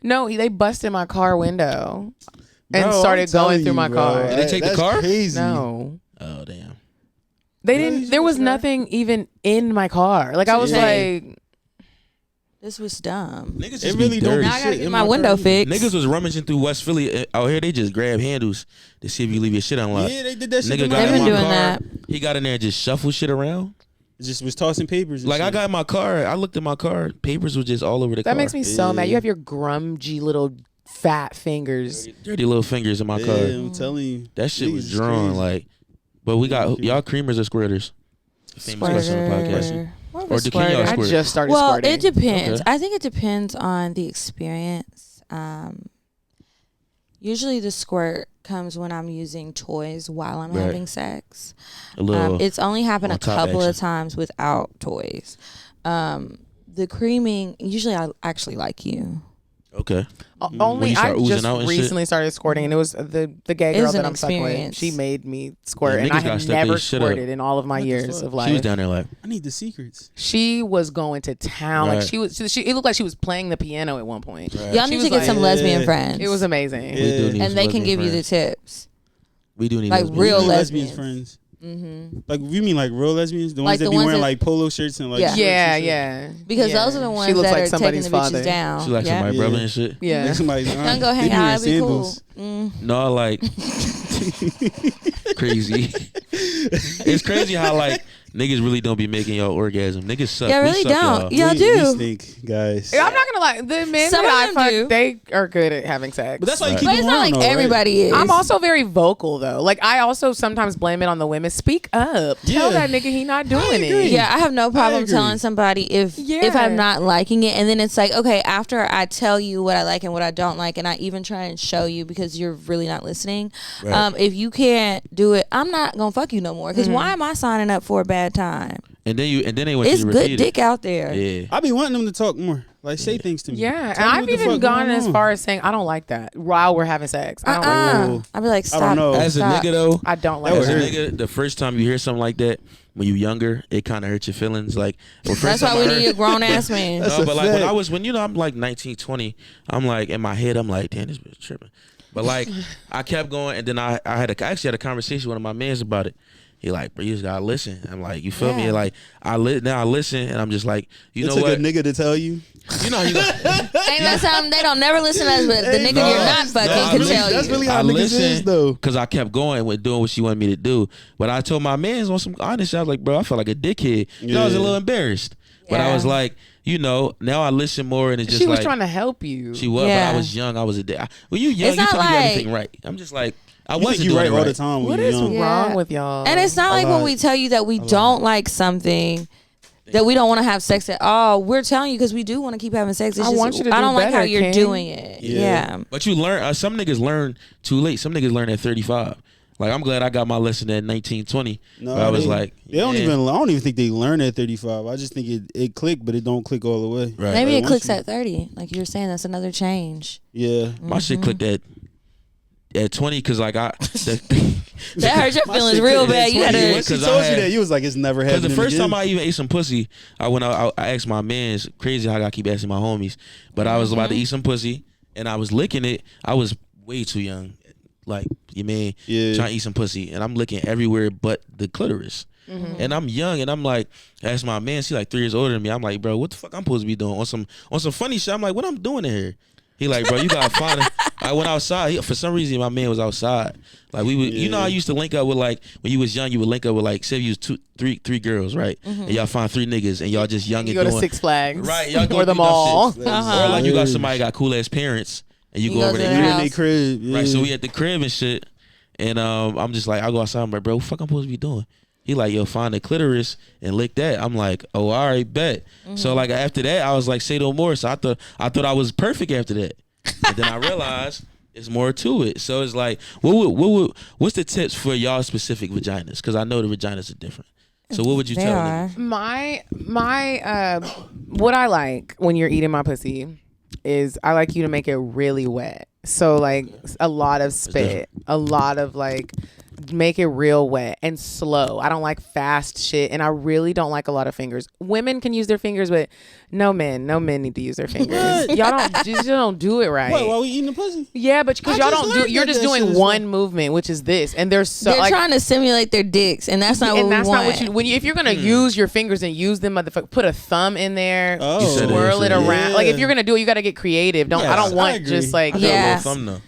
S5: No, they busted my car window and
S2: Bro,
S5: started
S2: I'm telling
S5: going through
S2: you,
S5: my
S2: bro.
S5: car.
S1: Did they take the
S2: That's
S1: car?
S2: Crazy.
S5: No.
S1: Oh, damn.
S5: They
S2: What
S5: didn't.
S2: is
S5: There
S2: this,
S5: was
S2: bro?
S5: nothing even in my car. Like I was
S4: Dang.
S5: like,
S4: This was dumb.
S1: Niggas
S2: It
S1: just
S2: really
S1: be
S2: don't
S1: dirty.
S2: be
S4: Now I gotta
S2: shit
S4: get
S2: in
S4: my window
S2: car.
S4: fixed.
S1: Niggas was rummaging through West Philly. Out here, they just grab handles to see if you leave your shit unlocked.
S2: Yeah, they did that shit.
S1: Nigga
S2: to
S1: got
S4: They've
S1: in
S4: been
S1: my
S4: doing
S1: car.
S4: that.
S1: He got in there and just shuffled shit around.
S2: Just was tossing papers. And
S1: Like I
S2: shit.
S1: got in my car. I looked at my car. Papers was just all over the car.
S5: that makes me so mad.
S2: Yeah.
S5: You have your grungy little fat fingers.
S1: dirty little fingers in my
S2: Yeah,
S1: car.
S2: I'm telling you.
S1: That shit
S2: Niggas
S1: was
S2: is
S1: drawn.
S2: crazy.
S1: Like, but we got
S2: Yeah.
S1: y'all creamers or squirters. Famous question on the podcast.
S4: Squirter. More of a
S1: Or can y'all
S4: squirter.
S5: I
S1: squirt?
S5: just started
S4: Well,
S5: squirting.
S4: it depends.
S1: Okay.
S4: I think it depends on the experience. Usually the squirt comes when I'm using toys while I'm
S1: Right.
S4: having sex.
S1: A little.
S4: It's only happened a
S1: on top
S4: couple of
S1: action.
S4: times without toys. The creaming, usually I actually like you.
S1: Okay.
S2: When
S5: Only
S1: you start
S5: I
S1: oozing
S5: just
S1: out and shit?
S5: recently started squirting, and it was the gay
S4: It
S5: girl
S4: was
S5: that
S4: an
S5: I'm fucking with.
S4: experience.
S5: She made me squirt,
S1: Yeah,
S5: and
S1: niggas
S5: I
S1: gotta
S5: had
S1: step
S5: never
S1: their shit up.
S5: squirted in all of my
S2: What the
S5: years
S2: fuck?
S5: of
S1: She was
S5: life.
S1: down there like,
S2: I need the secrets.
S5: She was going to town. Like
S1: Right.
S5: she was. She it looked like she was playing the piano at one point.
S4: Y'all
S5: She
S4: need
S5: was
S4: to get
S5: like-
S4: some lesbian
S2: Yeah.
S4: friends.
S5: It was amazing.
S2: Yeah.
S1: we do need
S4: and
S1: some
S4: they can
S1: lesbian
S4: give you the
S1: friends.
S4: tips.
S1: We do need
S4: like
S1: lesbian
S4: real
S1: friends.
S4: lesbians.
S2: friends.
S4: Mm-hmm.
S2: Like you mean like real lesbians? The
S4: Like
S2: ones that
S4: the
S2: be
S4: ones
S2: wearing
S4: that-
S2: like polo shirts and like
S4: Yeah.
S2: shorts
S5: Yeah,
S2: and shit?
S5: yeah.
S4: Because
S5: Yeah.
S4: those are the
S5: She
S4: ones
S5: looks
S4: that
S5: like
S4: are taking
S5: somebody's
S4: the
S5: father.
S4: bitches down.
S1: She like
S4: yeah.
S1: my
S2: Yeah.
S1: brother and shit.
S5: Yeah.
S2: Like somebody,
S4: Don't go
S2: they
S4: hang
S2: be
S4: out.
S2: wearing
S4: It'd be cool.
S2: sandals.
S1: No, like crazy. It's crazy how like niggas really don't be making y'all orgasm. Niggas suck.
S4: Yeah,
S1: We
S4: really
S1: suck,
S4: don't.
S1: y'all.
S4: Y'all
S2: We
S4: do.
S2: stink, guys.
S5: I'm not gonna lie. The men
S4: Some
S5: that
S4: of
S5: I
S4: them do.
S5: fuck, they are good at having sex.
S2: But that's why you
S1: Right.
S2: keep
S4: But
S2: them
S4: it's not
S2: around,
S4: like
S2: though, right?
S4: everybody is.
S5: I'm also very vocal though. Like I also sometimes blame it on the women. Speak up. Tell
S2: Yeah.
S5: that nigga he not doing
S2: agree.
S5: it.
S4: Yeah, I have no problem
S2: agree.
S4: telling somebody if
S5: Yeah.
S4: I'm not liking it, and then it's like, okay, after I tell you what I like and what I don't like, and I even try and show you because you're really not listening.
S1: Right.
S4: If you can't do it, I'm not gonna fuck you no more.
S5: Mm-hmm.
S4: Because why am I signing up for a bad time?
S1: And then they want
S4: It's
S1: you to
S4: good
S1: repeat
S4: dick out there.
S1: it. Yeah.
S2: I be wanting them to talk more, like say things to me.
S5: Yeah,
S2: Tell
S5: and
S2: me
S5: I've
S2: what the
S5: even
S2: fuck
S5: gone
S2: going
S5: as
S2: on.
S5: far as saying I don't like that while we're having sex. I don't like that.
S2: Ooh.
S4: I'd be like,
S2: I
S4: stop.
S2: don't know.
S1: As a
S4: Stop.
S1: nigga though,
S5: I don't like
S2: That
S1: as a
S2: would
S5: that.
S2: hurt.
S1: nigga, the first time you hear something like that when you younger, it kind of hurts your feelings. Like, well, first
S4: That's why
S1: time
S4: we
S1: I heard-
S4: need a grown ass man.
S2: That's
S1: No,
S2: a
S1: but like
S2: fact.
S1: when I'm like 19, 20, I'm like in my head, I'm like, damn, this bitch tripping. But like I kept going, and then I actually had a conversation with one of my mans about it, He like, bro, you just gotta listen. I'm like, you feel me?
S4: Yeah.
S1: Like now I listen, and I'm just like, you know
S2: It took
S1: what?
S2: a nigga to tell you.
S1: You know, you got,
S4: Ain't no time they don't never listen to us, but the nigga
S1: No,
S4: you're not fucking
S1: I
S4: can
S1: really-
S4: tell
S2: That's
S4: you.
S2: really how
S1: I
S2: niggas
S1: listen
S2: is though.
S1: because I kept going with doing what she wanted me to do. But I told my mans on some honest shit, I was like, bro, I felt like a dickhead. You know, I was a
S2: Yeah.
S1: little embarrassed. But I
S4: Yeah.
S1: was like, you know, now I listen more, and it's just
S5: She was
S1: like
S5: trying to help you.
S1: she was.
S4: Yeah.
S1: But I was young. I was a dick. When you young,
S4: It's
S1: you
S4: not
S1: can't do
S4: like-
S1: everything right. I'm just like, I
S2: You think
S1: wasn't
S2: you
S1: doing
S2: right
S1: it
S2: all
S1: right.
S2: the time when
S5: What
S2: you're
S5: is
S2: young.
S4: Yeah.
S5: wrong with y'all?
S4: And it's not
S2: A
S4: like when
S2: lot.
S4: we tell you that we don't like something, that we don't want to have sex at all. We're telling you because we do want to keep having sex. It's
S5: I
S4: just,
S5: want you to
S4: I
S5: do
S4: don't like how
S5: better,
S4: you're
S5: King.
S4: doing it.
S2: Yeah.
S4: Yeah.
S1: But you learn. Some niggas learn too late. Some niggas learn at 35. Like I'm glad I got my lesson at 19, 20.
S2: No,
S1: But I was
S2: they-
S1: like,
S2: they don't
S1: yeah.
S2: even. I don't even think they learn at 35. I just think it click, but it don't click all the way.
S1: Right.
S4: Maybe
S2: Like,
S4: it
S2: once
S4: clicks
S2: you-
S4: at 30. Like you were saying, that's another change.
S2: Yeah.
S1: My shit clicked at 20 because like
S4: That hurt your
S2: My
S4: feelings
S2: shit
S4: real
S2: clicked at
S4: bad. You had
S2: 20.
S4: to.
S2: When she
S1: 'Cause I
S2: told you
S1: had-
S2: that, you was like, it's never
S1: Because
S2: happening
S1: the first
S2: again.
S1: time I even ate some pussy, I asked my mans, crazy how I gotta keep asking my homies, but I was about to eat some pussy and I was licking it. I was way too young, like you mean,
S2: Yeah.
S1: trying to eat some pussy, and I'm licking everywhere but the clitoris. And I'm young, and I'm like, ask my man, she like 3 years older than me. I'm like, bro, what the fuck I'm supposed to be doing on some funny shit? I'm like, what I'm doing in here? He like, bro, you gotta find it. I went outside. For some reason, my man was outside. Like we would, you know, I used to link up with like when you was young, you would link up with like say you was three girls, right? And y'all find 3 niggas, and y'all just young
S5: You
S1: and
S5: go to
S1: doing
S5: Six Flags,
S1: right. Y'all go
S5: or
S1: do
S5: the
S1: dumb
S5: mall.
S1: shit.
S4: Uh-huh.
S1: Or like you got somebody got cool ass parents, and you
S4: You
S1: go
S4: go
S1: over
S4: to
S1: there.
S4: their
S2: You
S1: You
S2: in
S4: house.
S2: their crib. Yeah.
S1: Right, so we at the crib and shit, and I'm just like, I go outside, I'm like, bro, what the fuck I'm supposed to be doing? He like, yo, find the clitoris and lick that. I'm like, oh, all right, bet. So like after that, I was like, say no more. So I thought I was perfect after that, and then I realized there's more to it. So it's like, what's the tips for y'all specific vaginas? Because I know the vaginas are different. So what would you
S4: They
S1: tell
S4: are.
S1: them?
S5: My what I like when you're eating my pussy is I like you to make it really wet. So like a lot of spit, a lot of like make it real wet and slow. I don't like fast shit, and I really don't like a lot of fingers. Women can use their fingers, but no men need to use their fingers. Y'all don't do it right.
S2: What, while we eating the pussy?
S5: Yeah, but because
S2: I
S5: y'all
S2: just
S5: don't do,
S2: learned
S5: you're
S2: that
S5: just
S2: that shit
S5: doing
S2: is
S5: one
S2: fun.
S5: movement, which is this, and there's so
S4: They're
S5: like,
S4: trying to simulate their dicks, and that's not what
S5: and
S4: we
S5: that's
S4: want.
S5: not what you if you're gonna use your fingers and use them, motherfucker, put a thumb in there,
S2: Oh.
S1: You said it,
S5: swirl
S1: you
S5: it
S1: said it.
S5: around. Like if you're gonna do it, you got to get creative. I don't
S2: I
S5: want
S2: agree.
S5: just like
S1: I got a
S4: Yeah.
S1: little thumb though.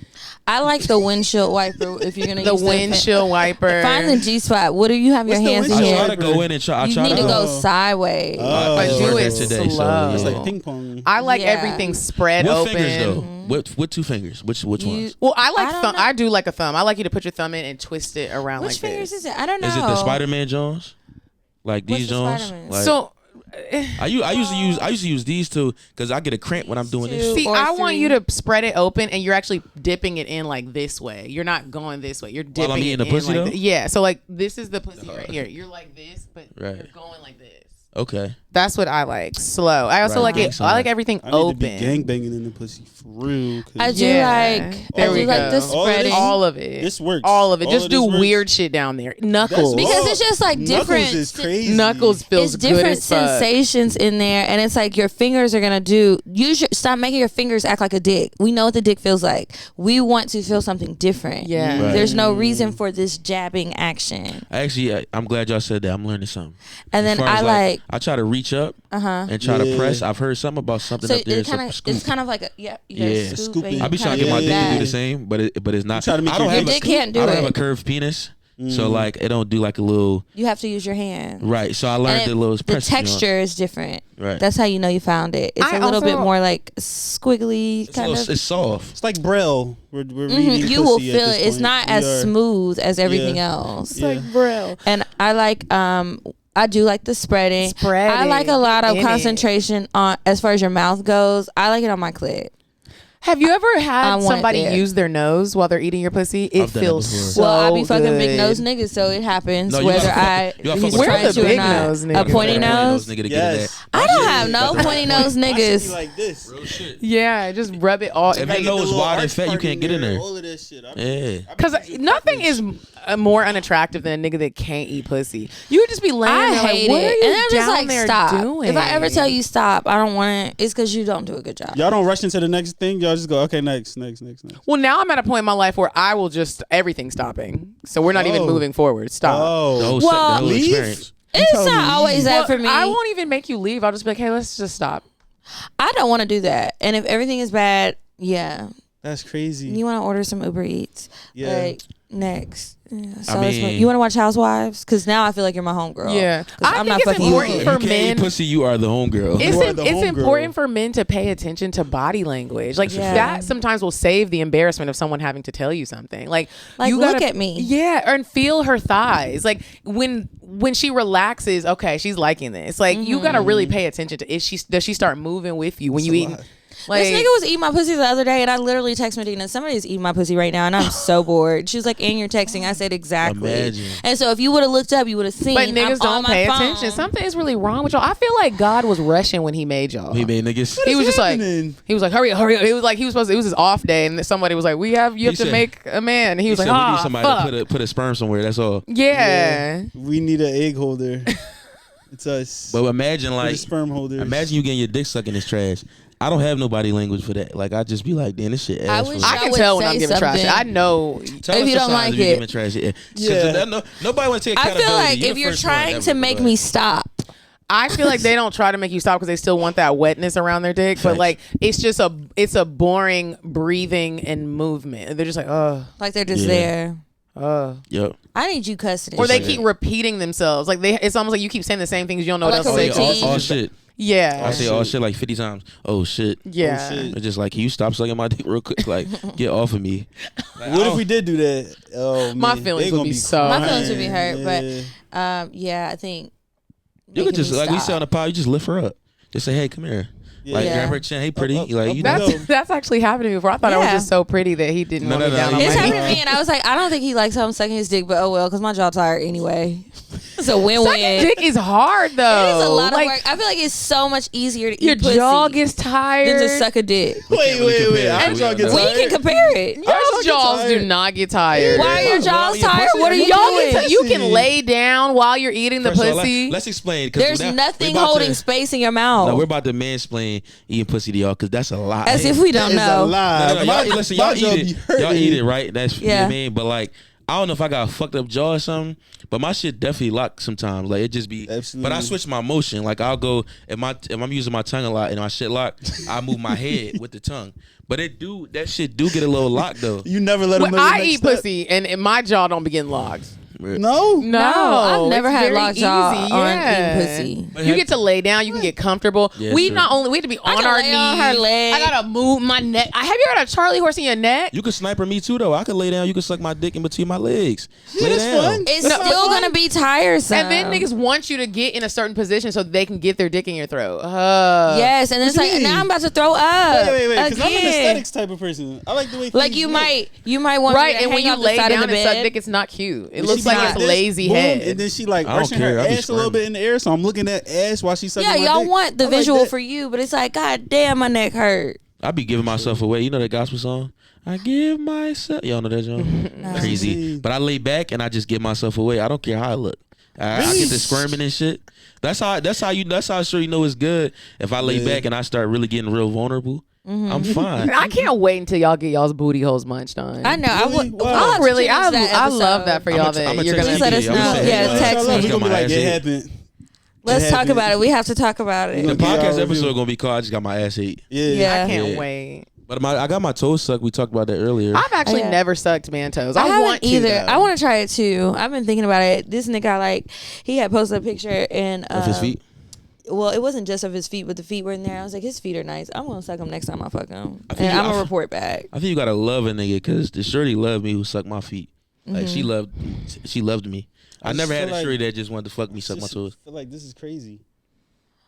S4: I like the windshield wiper. If you're gonna
S5: the
S4: use
S5: windshield wiper.
S4: find the G spot. What do you have your
S2: What's the
S4: hands in
S1: I
S2: windshield
S1: try
S4: here?
S1: to go in and try. I
S4: You
S1: try
S4: need to
S1: to
S4: go
S2: Oh.
S4: sideways.
S2: Oh.
S5: but
S1: just
S5: do
S1: worked
S5: it
S1: that today, so,
S5: slow.
S2: It's
S1: yeah.
S2: like ping pong.
S5: I like
S4: Yeah.
S5: everything spread
S1: What
S5: open.
S1: fingers though? What 2 fingers? Which
S4: You-
S1: ones?
S5: Well, I like
S4: I don't
S5: thumb.
S4: know.
S5: I do like a thumb. I like you to put your thumb in and twist it around
S4: Which
S5: like
S4: fingers
S5: this.
S4: is it? I don't know.
S1: Is it the Spider-Man Jones? Like
S4: What's
S1: these
S4: the
S1: Jones?
S4: Spider-Man?
S1: Like,
S5: So
S1: I used to use these two because I get a cramp when I'm doing this.
S5: see,
S4: or
S5: I want
S4: 3.
S5: you to spread it open, and you're actually dipping it in like this way. You're not going this way. You're dipping
S1: I'm eating
S5: it
S1: the
S5: in
S1: pussy,
S5: like
S1: though?
S5: yeah. So like this is the pussy right here. You're like this, but
S1: Right.
S5: you're going like this.
S1: Okay.
S5: That's what I like. Slow. I also
S1: Right.
S5: like it.
S1: Thanks,
S5: I like everything
S2: I need to be
S5: open.
S2: gang banging in the pussy for real. 'cause
S4: I do
S5: Yeah.
S4: like.
S5: There
S4: I
S5: we
S4: do like
S5: go.
S4: the
S2: All of this-
S4: spreading.
S5: All of it.
S2: This works.
S5: All of it.
S2: All
S5: Just
S2: of
S5: do
S2: this works.
S5: weird shit down there. Knuckles.
S4: Because it's just like
S2: Knuckles
S4: different.
S2: is crazy.
S5: Knuckles feels
S4: It's
S5: good
S4: different
S5: as fuck.
S4: sensations in there, and it's like your fingers are gonna do. Stop making your fingers act like a dick. We know what the dick feels like. We want to feel something different.
S5: Yeah.
S1: Right.
S4: There's no reason for this jabbing action.
S1: Actually, I'm glad y'all said that. I'm learning something.
S4: And
S1: As
S4: then
S1: far as,
S4: I like.
S1: I try to reach up and try to
S2: Yeah.
S1: press. I've heard something about something
S4: So
S1: up there.
S4: it's kind of like a You gotta
S1: Yeah.
S4: scoop
S2: Scooping.
S4: and
S1: I be trying to
S4: kinda
S1: get my
S2: Yeah,
S1: dick to
S2: yeah.
S1: do the same, but it's not.
S2: try to make
S1: I don't
S2: your
S1: have
S4: Your
S1: a,
S4: dick can't do
S1: I don't have a
S4: it.
S1: curved penis, so like it don't do like a little
S4: You have to use your hand.
S1: right. So I learned
S4: And
S1: the little
S4: the
S1: press joint.
S4: texture is different.
S1: Right.
S4: That's how you know you found it. It's
S5: I
S4: a little bit
S5: also-
S4: more like squiggly
S1: It's, a
S4: kind
S1: little,
S4: of.
S1: it's soft.
S2: It's like Braille. We're
S4: Mhm.
S2: reading
S4: You will
S2: pussy at
S4: feel
S2: this
S4: it. It's
S2: point.
S4: not
S2: We
S4: as
S2: are.
S4: smooth as everything
S2: Yeah.
S4: else.
S2: Yeah.
S5: Braille.
S4: And I like I do like the spreading. I like a lot of
S5: in it.
S4: concentration on as far as your mouth goes. I like it on my clit.
S5: Have you ever
S4: I
S5: had
S4: want it
S5: somebody
S4: there.
S5: use their nose while they're eating your pussy? It
S1: I've done it
S5: feels
S1: before.
S5: so
S4: Well, I be fucking big
S5: good.
S4: nose niggas, so it happens
S1: No, you
S4: whether
S1: gotta fuck-
S4: I
S1: you gotta
S4: he's
S1: fuck with
S4: trying
S5: Where
S4: to
S5: the
S4: or
S5: big
S4: not.
S5: nose
S4: A
S5: nigga?
S4: pointy
S1: Pointy
S4: nose.
S1: nigga to get
S2: Yes.
S1: that.
S4: I don't have no
S1: That's
S4: pointy
S1: my
S4: nose
S2: I should be
S4: niggas.
S2: like this.
S1: Real shit.
S5: Yeah, just rub it all.
S1: If
S5: like,
S1: your nose
S2: The little
S1: wide and
S2: arch
S1: fat, you
S2: part
S1: can't get in there.
S2: All of that shit.
S1: Yeah.
S5: Because nothing is more unattractive than a nigga that can't eat pussy. You would just be laying
S4: I
S5: there like,
S4: hate
S5: what
S4: it.
S5: are you
S4: And I'm just
S5: down
S4: like,
S5: there
S4: stop.
S5: doing?
S4: If I ever tell you stop, I don't want it. It's because you don't do a good job.
S2: Y'all don't rush into the next thing. Y'all just go, okay, next.
S5: Well, now I'm at a point in my life where I will just everything's stopping. So we're not even moving forward. Stop.
S1: The
S2: Oh,
S1: whole,
S4: Well,
S1: the whole
S2: leave?
S1: experience.
S4: It's
S2: tell
S4: not
S2: me.
S4: always that for me.
S5: I won't even make you leave. I'll just be like, hey, let's just stop.
S4: I don't want to do that. And if everything is bad, yeah.
S2: that's crazy.
S4: You want to order some Uber Eats.
S2: Yeah.
S4: Like, next. Yeah, so
S1: I mean-
S4: you want to watch Housewives? Because now I feel like you're my homegirl.
S5: Yeah.
S4: 'Cause
S5: I
S4: I'm
S5: think
S4: not
S5: it's
S4: fucking
S5: important
S4: you.
S1: If
S5: for
S1: you can't
S5: men.
S1: eat pussy, you are the homegirl.
S2: You are the
S5: It's
S2: homegirl.
S5: important for men to pay attention to body language. Like
S4: Yeah.
S5: that sometimes will save the embarrassment of someone having to tell you something. Like you
S4: look
S5: gotta,
S4: at me.
S5: Yeah, and feel her thighs. Like when she relaxes, okay, she's liking this. Like you gotta really pay attention to does she start moving with you when you
S2: a
S5: eat?
S2: lot.
S5: Like,
S4: This nigga was eating my pussy the other day, and I literally texted Medina, somebody's eating my pussy right now, and I'm so bored. She was like, and you're texting. I said, exactly.
S1: Imagine.
S4: And so if you would have looked up, you would have seen.
S5: but niggas
S4: I'm on
S5: don't
S4: my
S5: pay
S4: phone.
S5: attention. Something is really wrong with y'all. I feel like God was rushing when He made y'all.
S1: He made niggas.
S5: He was just
S2: happening?
S5: like, he was like, hurry up. It was like he was supposed to, it was his off day, and somebody was like, you have
S1: He
S5: to
S1: said-
S5: make a man. And he
S1: He
S5: was
S1: said,
S5: like,
S1: we need
S5: ah,
S1: somebody
S5: fuck.
S1: to put a sperm somewhere. That's all.
S5: Yeah.
S2: We need an egg holder. It's us.
S1: But imagine
S2: We're the
S1: like,
S2: sperm holders.
S1: imagine you getting your dick sucked in this trash. I don't have no body language for that. Like I just be like, damn, this shit ass.
S4: wish
S1: for
S5: I
S1: me.
S5: can
S4: would
S5: tell when
S4: say
S5: I'm giving trash.
S4: something.
S5: I know.
S1: Tell
S4: if
S1: us
S4: you
S1: the
S4: don't
S1: signs
S4: like
S1: if you're
S4: it.
S1: giving trash. Yeah. 'Cause
S2: Yeah.
S1: nobody want to take
S4: I
S1: accountability.
S4: feel like
S1: You
S4: if
S1: the
S4: you're
S1: first one
S4: trying
S1: ever,
S4: to make
S1: but-
S4: me stop,
S5: I feel like they don't try to make you stop because they still want that wetness around their dick. But
S1: Facts.
S5: like, it's a boring breathing and movement. And they're just like,
S4: like they're just
S1: Yeah.
S4: there.
S1: Yep.
S4: I need you cussing.
S5: or they
S1: like
S5: keep
S1: that.
S5: repeating themselves. Like it's almost like you keep saying the same things. You don't know what
S4: Like
S5: else
S4: a
S5: to
S1: Oh,
S5: say.
S1: yeah, all
S4: routine.
S1: shit.
S5: Yeah.
S1: I say all shit like 50 times. Oh shit.
S5: Yeah.
S2: Oh, shit.
S1: It's just like, can you stop sucking my dick real quick? Like, get off of me. Like,
S2: What if we did do that? Oh,
S5: My
S2: man.
S5: feelings
S2: They
S5: would
S2: gonna
S5: be so
S4: My
S5: hurt.
S4: feelings would be hurt,
S2: Yeah.
S4: but yeah, I think
S1: You could
S4: making
S1: just
S4: me
S1: like we
S4: stop.
S1: say on the pod, you just lift her up. Just say, hey, come here. Like
S4: Yeah.
S1: grab her chin, hey, pretty.
S2: Up,
S1: Like
S2: up,
S1: you
S2: up,
S1: know.
S2: up.
S5: That's actually happened to me before. I thought I was
S4: Yeah.
S5: just so pretty that he didn't
S1: No,
S5: want
S1: no,
S5: me
S1: no.
S5: down on
S4: It's
S5: my
S4: happened
S5: knee.
S4: to me, and I was like, I don't think he likes how I'm sucking his dick, but oh well, because my jaw tired anyway. It's a win-win.
S5: Sucking dick is hard though.
S4: It is a lot
S5: Like,
S4: of work. I feel like it's so much easier to
S5: Your
S4: eat pussy
S5: jaw gets tired.
S4: than to suck a dick.
S1: We can't really
S2: Wait.
S1: compare
S2: Our
S1: it, so
S2: jaw
S1: we
S2: gets
S1: don't know.
S4: We can compare it.
S5: Y'all's
S2: get
S5: jaws do
S2: tired.
S5: not get tired.
S4: Why are your
S1: Well,
S4: jaws
S1: your
S4: tired?
S1: pussy-
S4: What are you
S5: Y'all
S4: doing?
S5: get to, you can lay down while you're eating the
S1: First of all,
S5: pussy.
S1: let's explain. 'cause
S4: There's
S1: now-
S4: nothing
S1: we about
S4: holding
S1: to-
S4: space in your mouth.
S1: No, we're about to mansplain eating pussy to y'all because that's a lot.
S4: As if we don't
S2: That is a
S4: know.
S2: lie.
S1: No,
S2: My-
S1: y'all, listen,
S2: my
S1: y'all
S2: jaw
S1: eat
S2: be
S1: it.
S2: hurting.
S1: Y'all eat it, right? That's you know
S4: Yeah.
S1: what I mean. But like, I don't know if I got a fucked up jaw or something. But my shit definitely locked sometimes. Like it just be.
S2: Absolutely.
S1: But I switch my motion. Like I'll go if I'm using my tongue a lot and my shit locked, I move my head with the tongue. But that shit do get a little locked though.
S2: You never let them
S5: When
S2: know your
S5: I
S2: next
S5: eat
S2: step.
S5: pussy and my jaw don't begin locked.
S2: No.
S5: No,
S4: I've never
S5: it's
S4: had
S5: very
S4: locked jaw
S5: easy,
S4: on
S5: yeah.
S4: eating pussy.
S5: You get to lay down. You can get comfortable.
S1: Yeah,
S5: we
S1: true.
S5: we have to be on
S4: can
S5: our
S4: lay
S5: knees.
S4: on her leg.
S5: I gotta move my neck. Have you ever had a Charlie horse in your neck?
S1: You can sniper me too though. I could lay down. You can suck my dick in between my legs.
S2: Yeah,
S1: lay
S2: that's
S1: down.
S2: fun.
S4: It's
S2: That's
S4: still
S2: fun.
S4: gonna be tiresome.
S5: And then niggas want you to get in a certain position so they can get their dick in your throat.
S4: Yes, and then it's
S2: What you
S4: like
S2: mean?
S4: now I'm about to throw up.
S2: Wait. Because I'm an
S4: again.
S2: aesthetics type of person. I like the way
S4: Like
S2: things
S4: you
S2: look.
S4: might want
S5: Right,
S4: me to
S5: and when
S4: hang
S5: you
S4: off the
S5: lay
S4: side
S5: down
S4: of the
S5: and suck
S4: bed.
S5: dick, it's not cute. It
S2: And
S5: looks
S2: she
S5: like
S2: got
S5: it's a
S2: this,
S5: lazy
S2: boom,
S5: head.
S2: and then she like
S1: I don't
S2: brushing her
S1: care. I'll be
S2: ass a little
S1: squirming.
S2: bit in the air, so I'm looking at ass while she's sucking
S4: Yeah,
S2: my
S4: y'all
S2: dick.
S4: want the
S2: I like
S4: visual
S2: that.
S4: for you, but it's like, God damn, my neck hurt.
S1: I be giving myself away. You know that gospel song? I give myself. Y'all know that song? Crazy. But I lay back and I just give myself away. I don't care how I look. I get the squirming and shit. That's how sure you know it's good. If I lay
S2: Yeah.
S1: back and I start really getting real vulnerable, I'm fine.
S5: I can't wait until y'all get y'all's booty holes munched on.
S4: I know.
S2: Really? Wow.
S4: I'll have to
S5: really,
S4: change that
S5: I love
S4: episode.
S5: that for
S1: I'ma
S5: y'all.
S1: t-
S5: That
S1: I'ma
S5: you're
S1: text
S5: gonna
S1: you.
S4: Let us
S1: I'ma
S4: know.
S1: say,
S4: Yeah,
S1: hey,
S4: text
S2: we
S4: me.
S2: gonna be
S1: my
S2: like,
S1: ass
S2: it
S1: ate.
S2: happened.
S4: Let's
S2: It
S4: talk
S2: happened.
S4: about it. We have to talk about it.
S2: gonna
S1: The
S2: get our
S1: podcast
S2: review.
S1: episode gonna be called I just got my ass ate.
S2: Yeah.
S4: Yeah.
S5: I can't
S1: Yeah.
S5: wait.
S1: But I got my toes sucked. We talked about that earlier.
S5: I've actually
S4: Yeah.
S5: never sucked man toes.
S4: I
S5: I
S4: haven't
S5: want to
S4: either.
S5: though.
S4: I want to try it too. I've been thinking about it. This nigga, he had posted a picture and
S1: Of his feet.
S4: Well, it wasn't just of his feet, but the feet were in there. I was like, his feet are nice. I'm gonna suck them next time I fuck him,
S1: I think
S4: and I'm
S1: I-
S4: gonna report back.
S1: I think you gotta love a nigga because the shorty loved me who sucked my feet. Like she loved me. I
S2: just
S1: never had
S2: feel
S1: a
S2: like-
S1: shorty that just wanted to fuck me, suck my
S2: Just
S1: toes.
S2: feel like this is crazy.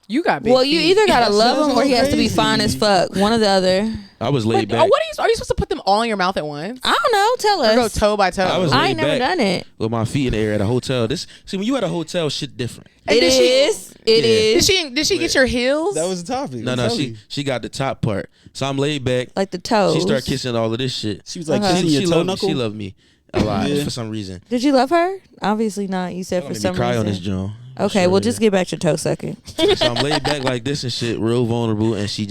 S5: You got big
S4: Well, you
S5: feet.
S4: either gotta
S2: That's
S4: love him or he has to be
S2: crazy.
S4: fine as fuck. One or the other.
S1: I was
S5: What,
S1: laid back
S5: are you supposed to put them all in your mouth at once?
S4: I don't know. Tell
S5: Or go
S4: us.
S5: toe by toe?
S1: I was
S4: I
S1: laid
S4: ain't never
S1: back
S4: done it.
S1: with my feet in the air at a hotel. When you at a hotel, shit different.
S5: And
S4: It
S5: did she-
S4: is. It
S1: Yeah.
S4: is.
S5: Did she get your heels?
S2: That was the topic.
S1: No,
S2: I'm
S1: no,
S2: telling you.
S1: she got the top part. So I'm laid back.
S4: Like the toes.
S1: She started kissing all of this shit.
S2: She was like
S4: Uh-huh.
S2: kissing your toe
S1: loved me.
S2: knuckle.
S1: She loved me. a lot
S2: Yeah.
S1: for some reason.
S4: Did you love her? Obviously not. You said
S1: Don't
S4: for
S1: make me
S4: some
S1: cry on this
S4: reason.
S1: joint.
S4: Okay,
S1: Sure,
S4: well
S1: yeah.
S4: just get back to toe sucking.
S1: So I'm laid back like this and shit, real vulnerable, and she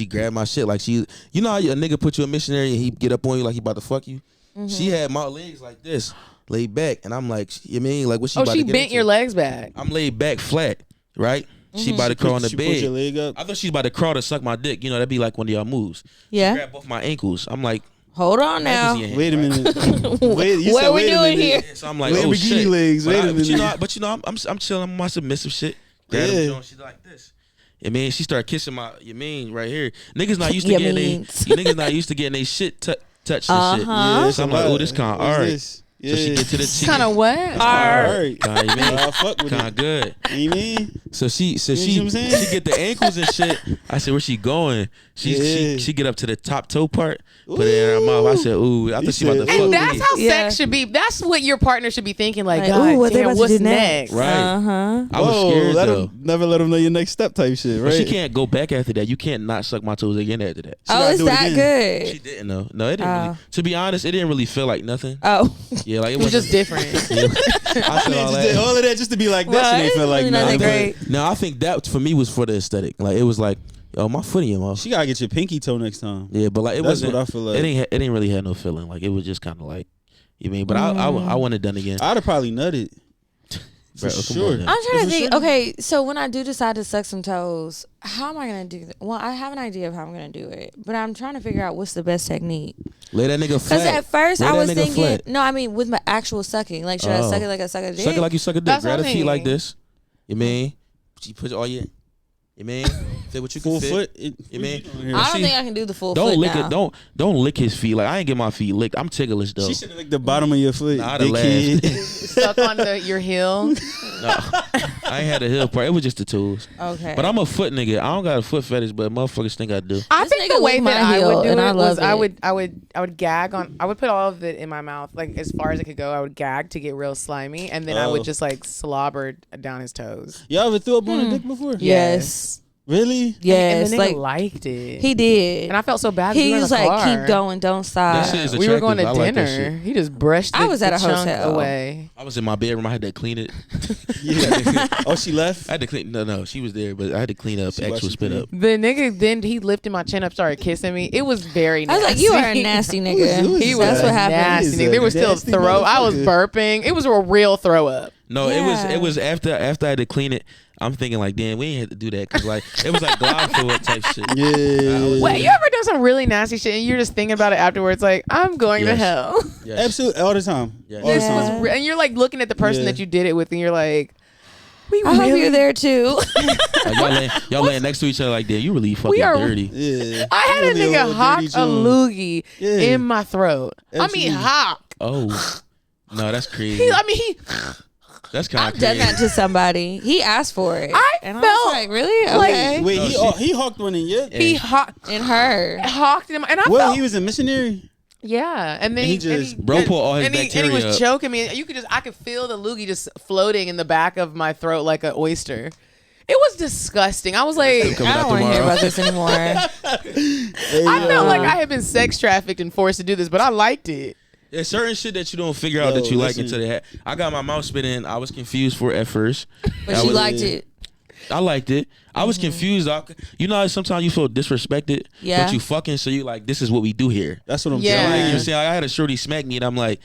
S1: grabbed my shit like you know how a nigga put you in missionary and he get up on you like he about to fuck you. She had my legs like this, laid back, and I'm like, you mean like what she?
S5: Oh,
S1: about
S5: she
S1: to get
S5: bent
S1: into?
S5: your legs back.
S1: I'm laid back flat, right? She about to crawl on the
S2: She put your
S1: bed.
S2: leg up.
S1: I thought she's about to crawl to suck my dick. You know that'd be like one of y'all moves. She
S4: Yeah.
S1: grabbed both my ankles. I'm like,
S4: Hold on now.
S1: "Pussy in here,"
S2: Wait a
S1: right?
S2: minute. Wait, you
S4: What
S2: said,
S4: are we
S2: wait a
S4: doing
S2: minute.
S4: here?
S1: So I'm like,
S2: Lamborghini
S1: oh shit.
S2: legs,
S1: But
S2: wait a
S1: I-
S2: minute.
S1: But you know, I'm chilling on my submissive shit. Grab
S2: Yeah.
S1: them joints, she's like this. You mean she started kissing my right here. Niggas not used to
S4: You
S1: getting
S4: means.
S1: niggas not used to getting they shit touched and shit.
S4: Uh-huh.
S1: So I'm like, oh, this kind of
S2: What's
S1: alright.
S2: this? Yeah.
S1: So she get to the
S5: Kind of what?
S2: Alright.
S1: Kinda, you mean?
S2: Fuck with
S1: Kinda
S2: it.
S1: good.
S2: You mean?
S1: So she
S2: You know what I'm saying?
S1: she get the ankles and shit. I said, where she going?
S2: Yeah.
S1: She get up to the top toe part, put it in her mouth. I said, ooh, I thought she about to
S2: said,
S1: fuck
S2: ooh.
S5: And
S1: me.
S5: that's how
S4: Yeah.
S5: sex should be. That's what your partner should be thinking. Like,
S4: Like,
S5: God
S4: ooh, what they
S5: damn,
S4: about to
S5: what's
S4: do next?
S1: Right.
S4: Uh-huh.
S1: I was
S2: Whoa,
S1: scared though.
S2: never let them know your next step type shit, right?
S1: But she can't go back after that. You can't not suck my toes again after that.
S4: Oh,
S2: gotta
S4: it's
S2: do it
S4: that
S2: again.
S1: She
S4: good.
S1: didn't know. No, it didn't
S4: Oh.
S1: really. To be honest, it didn't really feel like nothing.
S4: Oh.
S1: Yeah, like
S5: It was just different.
S1: I said all
S2: Just did
S1: that.
S2: all of that just to be like that.
S4: Well,
S2: Shit ain't
S4: it's
S2: feel like
S4: really
S2: nothing.
S4: nothing
S2: but
S4: great.
S1: No, I think that for me was for the aesthetic. Like it was like, oh, my foot in your mouth.
S2: She gotta get your pinky toe next time.
S1: Yeah, but like it
S2: That's
S1: wasn't.
S2: what I feel like.
S1: It ain't really had no feeling. Like it was just kind of like, you mean. But I want it done again.
S2: I'd have probably nutted. For
S1: Bro, come
S2: sure.
S1: on now.
S4: I'm trying to
S2: For
S4: think.
S2: sure.
S4: Okay, so when I do decide to suck some toes, how am I gonna do that? Well, I have an idea of how I'm gonna do it, but I'm trying to figure out what's the best technique.
S1: Lay that nigga flat.
S4: Because at first
S1: Lay
S4: I
S1: that
S4: was
S1: nigga
S4: thinking,
S1: flat.
S4: no, I mean with my actual sucking. Like, should I
S1: Oh.
S4: suck it like I suck a dick?
S1: Suck it like you suck a dick.
S5: That's
S1: Grab the
S5: what I'm
S1: feet like
S5: thinking.
S1: this. You mean? You put all your. You mean? Fit what you can
S2: Full
S1: fit.
S2: foot.
S1: You mean?
S4: I don't
S1: See,
S4: think I can do the full
S1: Don't
S4: foot
S1: lick
S4: now.
S1: it. Don't lick his feet. Like I ain't get my feet licked. I'm ticklish though.
S2: She should have licked the bottom of your foot.
S1: Nah, I'd
S2: Big
S1: have
S2: kid.
S5: Stuck on your heel.
S1: No, I ain't had a heel part. It was just the tools.
S4: Okay.
S1: But I'm a foot nigga. I don't got a foot fetish, but motherfuckers think I do.
S5: I
S4: This
S5: think
S4: nigga
S5: the way
S4: licked my
S5: that I
S4: heel,
S5: would do
S4: and I
S5: it was
S4: love it.
S5: I would gag on. I would put all of it in my mouth, like as far as it could go. I would gag to get real slimy, and then I would
S2: Oh.
S5: just like slobber down his toes.
S2: Y'all ever threw up on a dick before?
S4: Yes.
S2: Really?
S4: Yes.
S5: and the nigga
S4: Like
S5: liked it.
S4: he did.
S5: and I felt so bad. 'cause we
S4: He
S5: were in
S4: was
S5: the
S4: like,
S5: car.
S4: keep going, don't stop.
S1: That shit is
S5: We were going to
S1: attractive. I like that
S5: dinner.
S1: shit.
S5: He just brushed.
S4: I was at a
S5: the chunk
S4: hotel.
S5: away.
S1: I was in my bedroom. I had to clean it.
S2: Yeah. Oh, she left?
S1: I had to clean. No, she was there, but I had to clean up
S2: She
S1: actual
S2: watched
S1: spit
S2: you
S1: up.
S5: The nigga then he lifted my chin up, started kissing me. It was very.
S4: I was
S5: nasty.
S4: like, you are a nasty nigga.
S2: Who is
S5: He
S2: that?
S5: was
S4: That's what happened.
S5: nasty.
S2: He's
S5: nigga.
S2: a
S5: There was still
S2: nasty
S5: throw. I was
S2: motherfucker.
S5: burping. It was a real throw up.
S1: No,
S4: Yeah.
S1: it was after I had to clean it. I'm thinking like, damn, we ain't had to do that because like it was like glide fluid type shit.
S2: Yeah.
S5: Wait, you ever done some really nasty shit and you're just thinking about it afterwards? Like, I'm going to
S1: Yes.
S5: hell.
S1: Yes.
S2: Absolutely. All the time.
S1: Yeah.
S2: All the
S5: This
S2: time.
S5: was, and you're like looking at the person
S2: Yeah.
S5: that you did it with, and you're like, we
S4: I hope
S5: really.
S4: you're there too.
S1: Like, y'all laying next to each other like, damn, you really fucking
S5: are-
S1: dirty.
S2: Yeah.
S5: I had a
S2: Really
S5: nigga
S2: old
S5: hawk
S2: dirty
S5: a
S2: Jones.
S5: loogie
S2: Yeah.
S5: in my throat. I
S2: Absolutely.
S5: mean, hawk.
S1: Oh, no, that's crazy.
S5: He.
S1: That's kind
S4: I've
S1: of
S4: done
S1: crazy.
S4: that to somebody. He asked for it. and I
S5: felt
S4: was like, really?
S5: like-
S4: Okay.
S2: Wait,
S1: No,
S2: he hawked one in your.
S5: He hawked.
S4: In her.
S5: Hawked him, and I
S2: Well,
S5: felt.
S2: he was a missionary.
S5: Yeah, and then
S2: And he just-
S1: Bro pulled all his
S5: and he
S1: bacteria
S5: was
S1: up.
S5: choking me. You could I could feel the loogie just floating in the back of my throat like an oyster. It was disgusting. I was like,
S1: Coming
S4: I
S1: out
S4: don't want to hear
S1: tomorrow.
S4: about this anymore.
S5: I felt like I had been sex trafficked and forced to do this, but I liked it.
S1: There's certain shit that you don't figure out
S2: Yo,
S1: that you like
S2: listen.
S1: until they I got my mouth spit in. I was confused for it at first.
S4: But
S1: I
S4: she
S1: was-
S4: liked it.
S1: I liked it. I was confused. You know how sometimes you feel disrespected,
S4: Yeah.
S1: but you fucking, so you like, this is what we do here.
S2: That's what I'm
S5: Yeah.
S1: Like,
S2: saying.
S1: you see, I had a shorty smack me, and I'm like,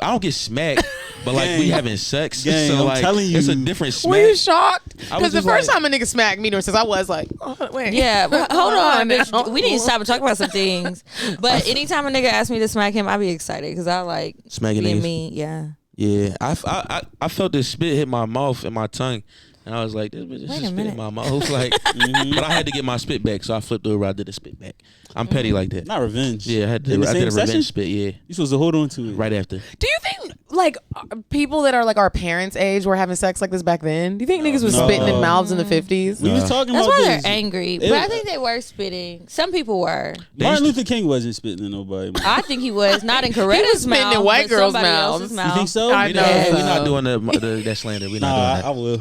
S1: I don't get smacked, but like we
S2: Gang.
S1: having sex,
S2: Gang,
S1: so
S2: I'm
S1: like
S2: telling
S1: it's a
S2: you.
S1: different
S5: Were you
S1: smack.
S5: shocked?
S1: I
S5: Because
S1: was
S5: the
S1: just
S5: first
S1: like-
S5: time a nigga smacked me, since I was like, oh, wait.
S4: Yeah, but hold on,
S5: now.
S4: bitch. We need to stop and talk about some things. But anytime a nigga asks me to smack him, I be excited because I like
S1: Smacking
S4: being
S1: niggas.
S4: me. Yeah.
S1: Yeah, I felt this spit hit my mouth and my tongue, and I was like, this bitch is
S4: Wait a
S1: spit in
S4: minute.
S1: my mouth, like. But I had to get my spit back, so I flipped over. I did a spit back. I'm petty like that.
S2: Not revenge.
S1: Yeah, I
S2: In the
S1: did
S2: same
S1: a
S2: session?
S1: revenge spit. Yeah,
S2: You supposed to hold on to it.
S1: right after.
S5: Do you think like people that are like our parents' age were having sex like this back then? Do you think niggas was
S2: No.
S5: spitting in mouths in the 50s?
S2: We was talking
S4: That's
S2: about
S4: why
S2: this.
S4: they're angry.
S2: It-
S4: But I think they were spitting. Some people were.
S2: Martin Luther King wasn't spitting in nobody.
S4: I think he was. Not in Coretta's
S5: spitting in
S4: mouth.
S5: white
S4: but
S5: girls'
S4: somebody
S5: mouths.
S4: else's
S5: You
S2: You
S4: mouth.
S2: think so?
S5: I know.
S1: Yeah,
S5: so.
S1: we're not doing that slander. We're not
S2: Nah,
S1: doing that.
S2: I will.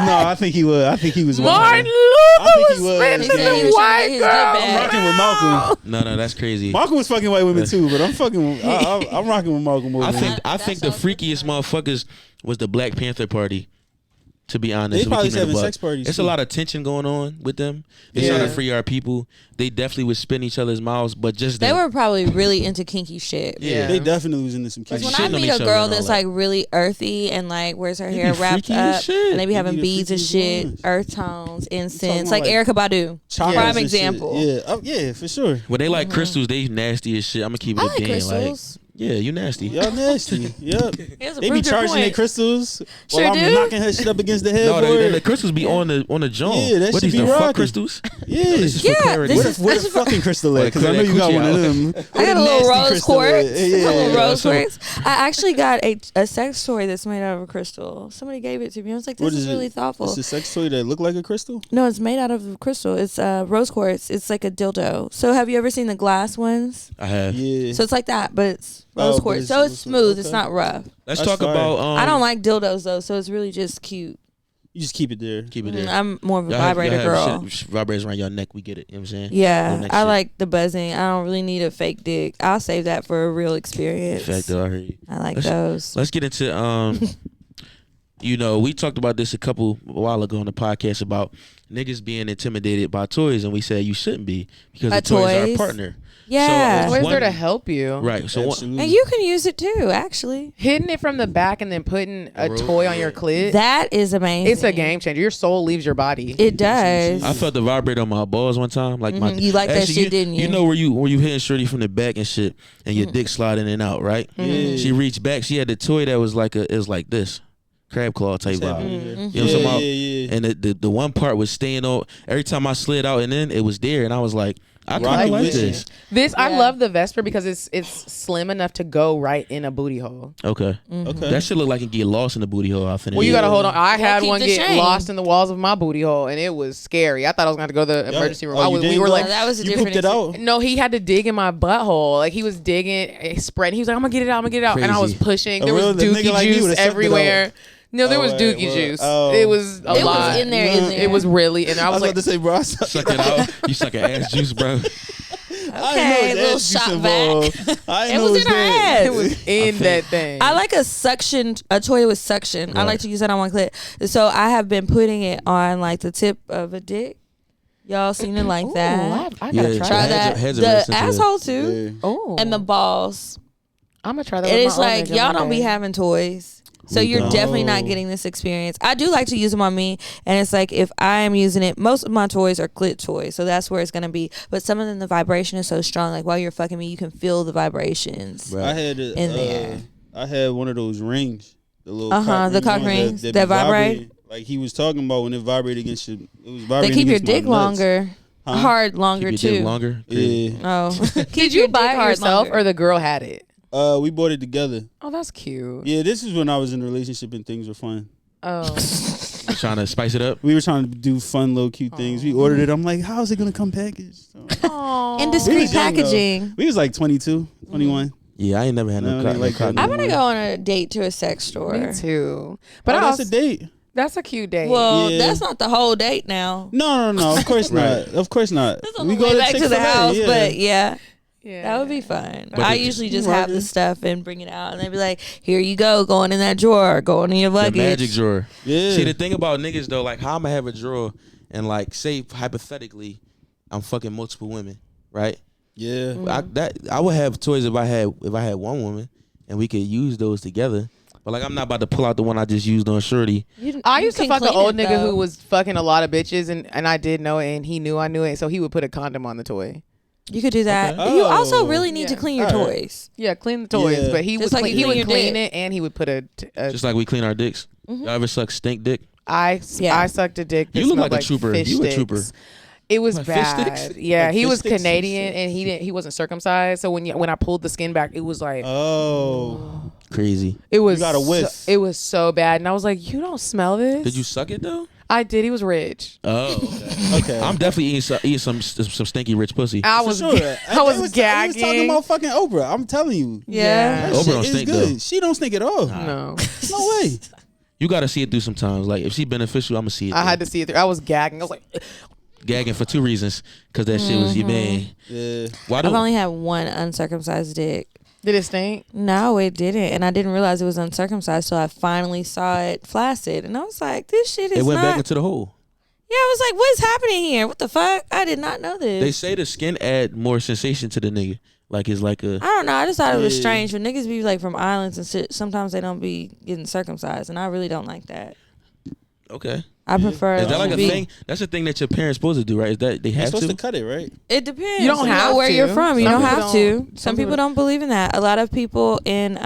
S2: No, I think he would. I think he was.
S5: Martin
S2: I
S5: Luther
S2: think
S5: was
S2: he was.
S5: spitting
S4: He said
S5: in
S4: he
S5: the
S4: was trying to
S5: white
S4: get his good
S5: girl.
S2: I'm
S4: bag.
S2: rocking with Malcolm.
S1: No, that's crazy.
S2: Malcolm was fucking white women too, but I'm fucking. I'm rocking with Malcolm. Over
S1: I
S2: him.
S1: think the freakiest motherfuckers was the Black Panther Party. To be honest,
S2: They
S1: if we
S2: probably
S1: keep it a
S2: having
S1: buck.
S2: sex parties,
S1: It's
S2: too.
S1: a lot of tension going on with them. They're
S5: Yeah.
S1: trying to free our people. They definitely would spin each other's mouths, but just
S4: They
S1: them.
S4: were probably really into kinky shit.
S1: Yeah.
S2: They definitely was into some
S4: Because
S2: kinky
S4: when
S1: Like
S4: I
S2: shit.
S1: shitting on
S4: meet
S1: each
S4: a
S1: other
S4: girl
S1: and all
S4: that's
S1: that.
S4: like really earthy and like wears her
S1: They
S4: hair
S1: be
S4: wrapped
S1: freaky as
S4: up
S1: shit.
S4: and they be
S2: They
S4: having
S2: be the
S4: beads and
S2: freakiest
S4: shit,
S2: ones.
S4: earth tones, incense,
S2: about
S4: like
S2: like
S4: Erykah Badu.
S2: Chocolates
S4: Prime
S2: and shit.
S4: example.
S2: Yeah, yeah, for sure.
S1: When they like crystals, they nasty as shit. I'm gonna keep it
S4: I
S1: a
S4: like
S1: bean.
S4: crystals.
S1: Like, yeah, you nasty.
S2: Y'all nasty. Yep.
S4: Here's a
S2: They be
S4: pretty good
S2: charging their
S4: point.
S2: crystals
S4: Sure
S2: while I'm
S4: do.
S2: knocking her shit up against the
S1: No,
S2: headboard.
S1: the crystals be on the joint.
S2: Yeah, that
S1: what
S2: should
S1: these
S2: be
S1: the fuck
S2: rocking.
S1: crystals?
S2: Yeah.
S1: This is for
S4: Yeah,
S1: clarity.
S4: this
S2: Where
S4: is-
S2: the, where the fucking crystal at? Because I know you got one of them.
S4: I got a little rose quartz.
S2: Yeah,
S4: A little
S2: yeah.
S4: rose
S1: so-
S4: quartz. I actually got a sex toy that's made out of a crystal. Somebody gave it to me. I was like, this
S2: What
S4: is
S2: is it?
S4: really thoughtful.
S2: It's a sex toy that look like a crystal.
S4: No, it's made out of crystal. It's rose quartz. It's like a dildo. So have you ever seen the glass ones?
S1: I have.
S2: Yeah.
S4: So it's like that, but it's
S2: Oh,
S4: rose
S2: but
S4: quartz.
S2: it's-
S4: So it's smooth. It's
S2: okay.
S4: not rough.
S1: Let's
S2: That's
S1: talk
S2: fire.
S1: about.
S4: I don't like dildos though, so it's really just cute.
S2: You just keep it there.
S1: Keep it there.
S4: I'm more of a
S1: Y'all have-
S4: vibrator
S1: y'all have
S4: girl.
S1: shit- vibrators around your neck. We get it. You know what I'm saying?
S4: Yeah,
S1: Little neck
S4: I
S1: shit.
S4: like the buzzing. I don't really need a fake dick. I'll save that for a real experience.
S1: Fact, though, I heard you.
S4: I like
S1: Let's-
S4: those.
S1: Let's get into you know, we talked about this a while ago on the podcast about niggas being intimidated by toys, and we said you shouldn't be because
S4: By
S1: the toys are a
S4: toys?
S1: partner.
S4: Yeah.
S1: So,
S5: Toys
S1: one-
S5: there to help you.
S1: Right. So one,
S2: Absolutely.
S4: And you can use it too, actually.
S5: Hitting it from the back and then putting a
S1: Bro.
S5: toy on your clit.
S4: That is amazing.
S5: It's a game changer. Your soul leaves your body.
S4: It does.
S1: I felt the vibrator on my balls one time. Like my,
S4: Mhm. You like that
S1: actually,
S4: shit, didn't you?
S1: You know where you hitting shorty from the back and shit, and your dick sliding in and out, right?
S2: Yeah.
S1: She reached back. She had the toy that was like it was like this, crab claw type vibe.
S2: Yeah,
S1: You know what I'm
S2: yeah,
S1: talking about?
S2: yeah.
S1: And the one part was staying on. Every time I slid out and in, it was there, and I was like, I kind
S2: Rocking
S1: of like
S2: with you.
S1: this.
S5: This I
S4: Yeah.
S5: love the Vesper because it's slim enough to go right in a booty hole.
S1: Okay,
S2: Okay.
S1: that shit look like it get lost in the booty hole. I think.
S5: Well, you gotta hold on. I had
S4: keep
S5: one
S4: the
S5: get
S4: shame.
S5: lost in the walls of my booty hole, and it was scary. I thought I was gonna have to go to the emergency room.
S2: Oh,
S5: I
S2: you
S5: was, we
S2: didn't
S5: were
S2: go?
S5: like,
S4: Well, that was a
S2: You
S4: different
S2: pooped it out.
S5: no, he had to dig in my butthole. Like he was digging, spreading. He was like, I'm gonna get it out. I'm gonna get it out. And I was
S1: Crazy.
S5: pushing.
S2: A
S5: There was
S2: real nigga
S5: dookie
S2: like you
S5: juice
S2: would've sucked it
S5: everywhere.
S2: out.
S5: No, there was
S2: Oh,
S5: dookie
S2: well,
S5: juice.
S2: oh.
S5: It was a
S4: It
S5: lot.
S4: was in there. In there.
S5: It was really, and I
S2: I
S5: was
S2: was
S5: like,
S2: about to say, bro. I
S1: Suck it out. You suck an ass juice, bro.
S4: Okay, a little shot back.
S2: I
S4: It
S2: didn't know
S4: was in her
S2: that.
S4: ass.
S5: it was in that thing.
S4: I like a toy with suction. I like to use that on my clit. So I have been putting it on like the tip of a dick. Y'all seen it like
S5: Ooh,
S4: that?
S5: I gotta
S1: Yeah,
S5: try
S4: Try
S5: that.
S4: that.
S1: heads are really
S4: The
S1: sensitive.
S4: asshole too,
S2: Yeah.
S5: Oh,
S4: and the balls.
S5: I'm gonna try that.
S4: And
S5: with
S4: it's
S5: my old
S4: like
S5: nigga
S4: y'all
S5: one
S4: don't be
S5: day.
S4: having toys. So
S1: We
S4: you're
S1: don't.
S4: definitely not getting this experience. I do like to use them on me, and it's like if I am using it, most of my toys are clit toys, so that's where it's gonna be. But some of them, the vibration is so strong. Like while you're fucking me, you can feel the vibrations.
S1: Right.
S2: I had
S4: In there.
S2: I had one of those rings, the little
S4: The cock
S2: ones
S4: rings that
S2: be
S4: vibrate?
S2: vibrating. Like he was talking about when it vibrated against your, it was
S4: They
S2: vibrating
S4: keep your
S2: against my
S4: dick
S2: nuts.
S4: longer,
S2: Huh?
S4: hard
S1: Keep
S4: longer
S1: your
S4: too.
S1: dick longer. Crazy.
S2: Yeah.
S4: Oh,
S5: Did you buy it yourself or the girl had it?
S2: We bought it together.
S5: Oh, that's cute.
S2: Yeah, this is when I was in a relationship and things were fun.
S5: Oh,
S1: Trying to spice it up.
S2: We were trying to do fun, little cute things. We ordered it. I'm like, how's it gonna come packaged? So,
S4: in
S2: We
S4: discreet
S2: was young, though.
S4: packaging.
S2: we was like 22, 21.
S1: Yeah, I ain't never had
S2: No,
S1: no,
S2: they
S1: cock.
S2: like
S1: no cock.
S2: that.
S4: I'm gonna go on a date to a sex store.
S5: me too.
S2: But
S5: But I
S2: that's
S5: also,
S2: a date.
S5: that's a cute date.
S4: Well,
S2: Yeah.
S4: that's not the whole date now.
S2: No. Of course not. Of course not.
S4: That's on the way back to the
S2: Chick-fil-A,
S4: house,
S2: yeah.
S4: but yeah.
S5: yeah,
S4: That would be fun.
S1: But
S4: I
S1: the-
S4: usually just
S2: You
S4: have the
S2: working.
S4: stuff and bring it out, and they'd be like, "Here you go, going in that drawer, going in your
S1: The
S4: luggage."
S1: magic drawer.
S2: Yeah.
S1: See, the thing about niggas though, like how I'ma have a drawer and like say hypothetically, I'm fucking multiple women, right?
S2: Yeah.
S1: I would have toys if I had one woman and we could use those together. But like I'm not about to pull out the one I just used on Shorty.
S5: I used to
S4: can
S5: fuck an
S4: clean
S5: old
S4: it,
S5: nigga
S4: though.
S5: who was fucking a lot of bitches, and I did know it, and he knew I knew it, so he would put a condom on the toy.
S4: You could do that.
S2: Okay.
S4: You also
S2: Oh.
S4: really need to
S5: Yeah.
S4: clean your
S2: All right.
S4: toys.
S5: Yeah, clean the toys,
S2: Yeah.
S5: but he
S4: Just
S5: would
S4: like
S5: clean, he
S4: clean
S5: would
S4: your
S5: clean
S4: dick.
S5: it, and he would put a.
S1: Just like we clean our dicks. Y'all ever suck stink dick?
S4: Yeah.
S5: I sucked a dick. That
S1: You look
S5: smelled
S1: like a trooper.
S5: Fish
S1: You a
S5: sticks.
S1: trooper.
S5: It was
S1: Like fish
S5: bad.
S1: sticks?
S5: Yeah,
S2: Like
S5: he
S2: fish
S5: was
S2: sticks?
S5: Canadian, and he wasn't circumcised. So when I pulled the skin back, it was like
S2: Oh.
S1: Crazy.
S5: It was
S2: got a whiff.
S5: it was so bad, and I was like, "You don't smell this."
S1: Did you suck it though?
S5: I did. He was rich.
S1: Oh, okay.
S2: Okay.
S1: I'm definitely eating some stinky rich pussy.
S5: I
S2: For
S5: was
S2: sure.
S5: I was
S2: He was
S5: gagging.
S2: talking about fucking Oprah. I'm telling you.
S4: Yeah.
S2: That
S1: Oprah
S2: shit
S1: don't
S2: is
S1: stink,
S2: good.
S1: though.
S2: She don't stink at all.
S5: No,
S2: No way.
S1: You gotta see it through sometimes. Like if she beneficial, I'ma see it.
S5: I
S1: through.
S5: had to see it through. I was gagging. I was like,
S1: Gagging for 2 reasons. Cause that shit was your man.
S2: Yeah.
S1: Why
S4: I've
S1: do
S4: only had one uncircumcised dick.
S5: "Did it stink?"
S4: No, it didn't, and I didn't realize it was uncircumcised. So I finally saw it flaccid, and I was like, "This shit is
S1: it went
S4: not."
S1: back into the hole?
S4: Yeah, I was like, "What's happening here? What the fuck? I did not know this."
S1: They say the skin add more sensation to the nigga. Like it's like a
S4: I don't know. I just thought it was
S2: Yeah.
S4: strange when niggas be like from islands and shit. Sometimes they don't be getting circumcised, and I really don't like that.
S1: okay.
S4: I prefer.
S1: Is that like
S4: to
S1: a
S4: be-
S1: thing? That's a thing that your parents supposed to do, right? Is that they
S2: You're
S1: have
S2: supposed
S1: to?
S2: to cut it, right?
S4: It depends.
S5: You don't
S4: know
S5: have
S4: where
S5: to.
S4: you're from. You
S5: Some
S4: don't
S5: people
S4: have
S5: don't.
S4: to.
S5: Some
S4: Some people
S5: people
S4: don't believe in that. A lot of people in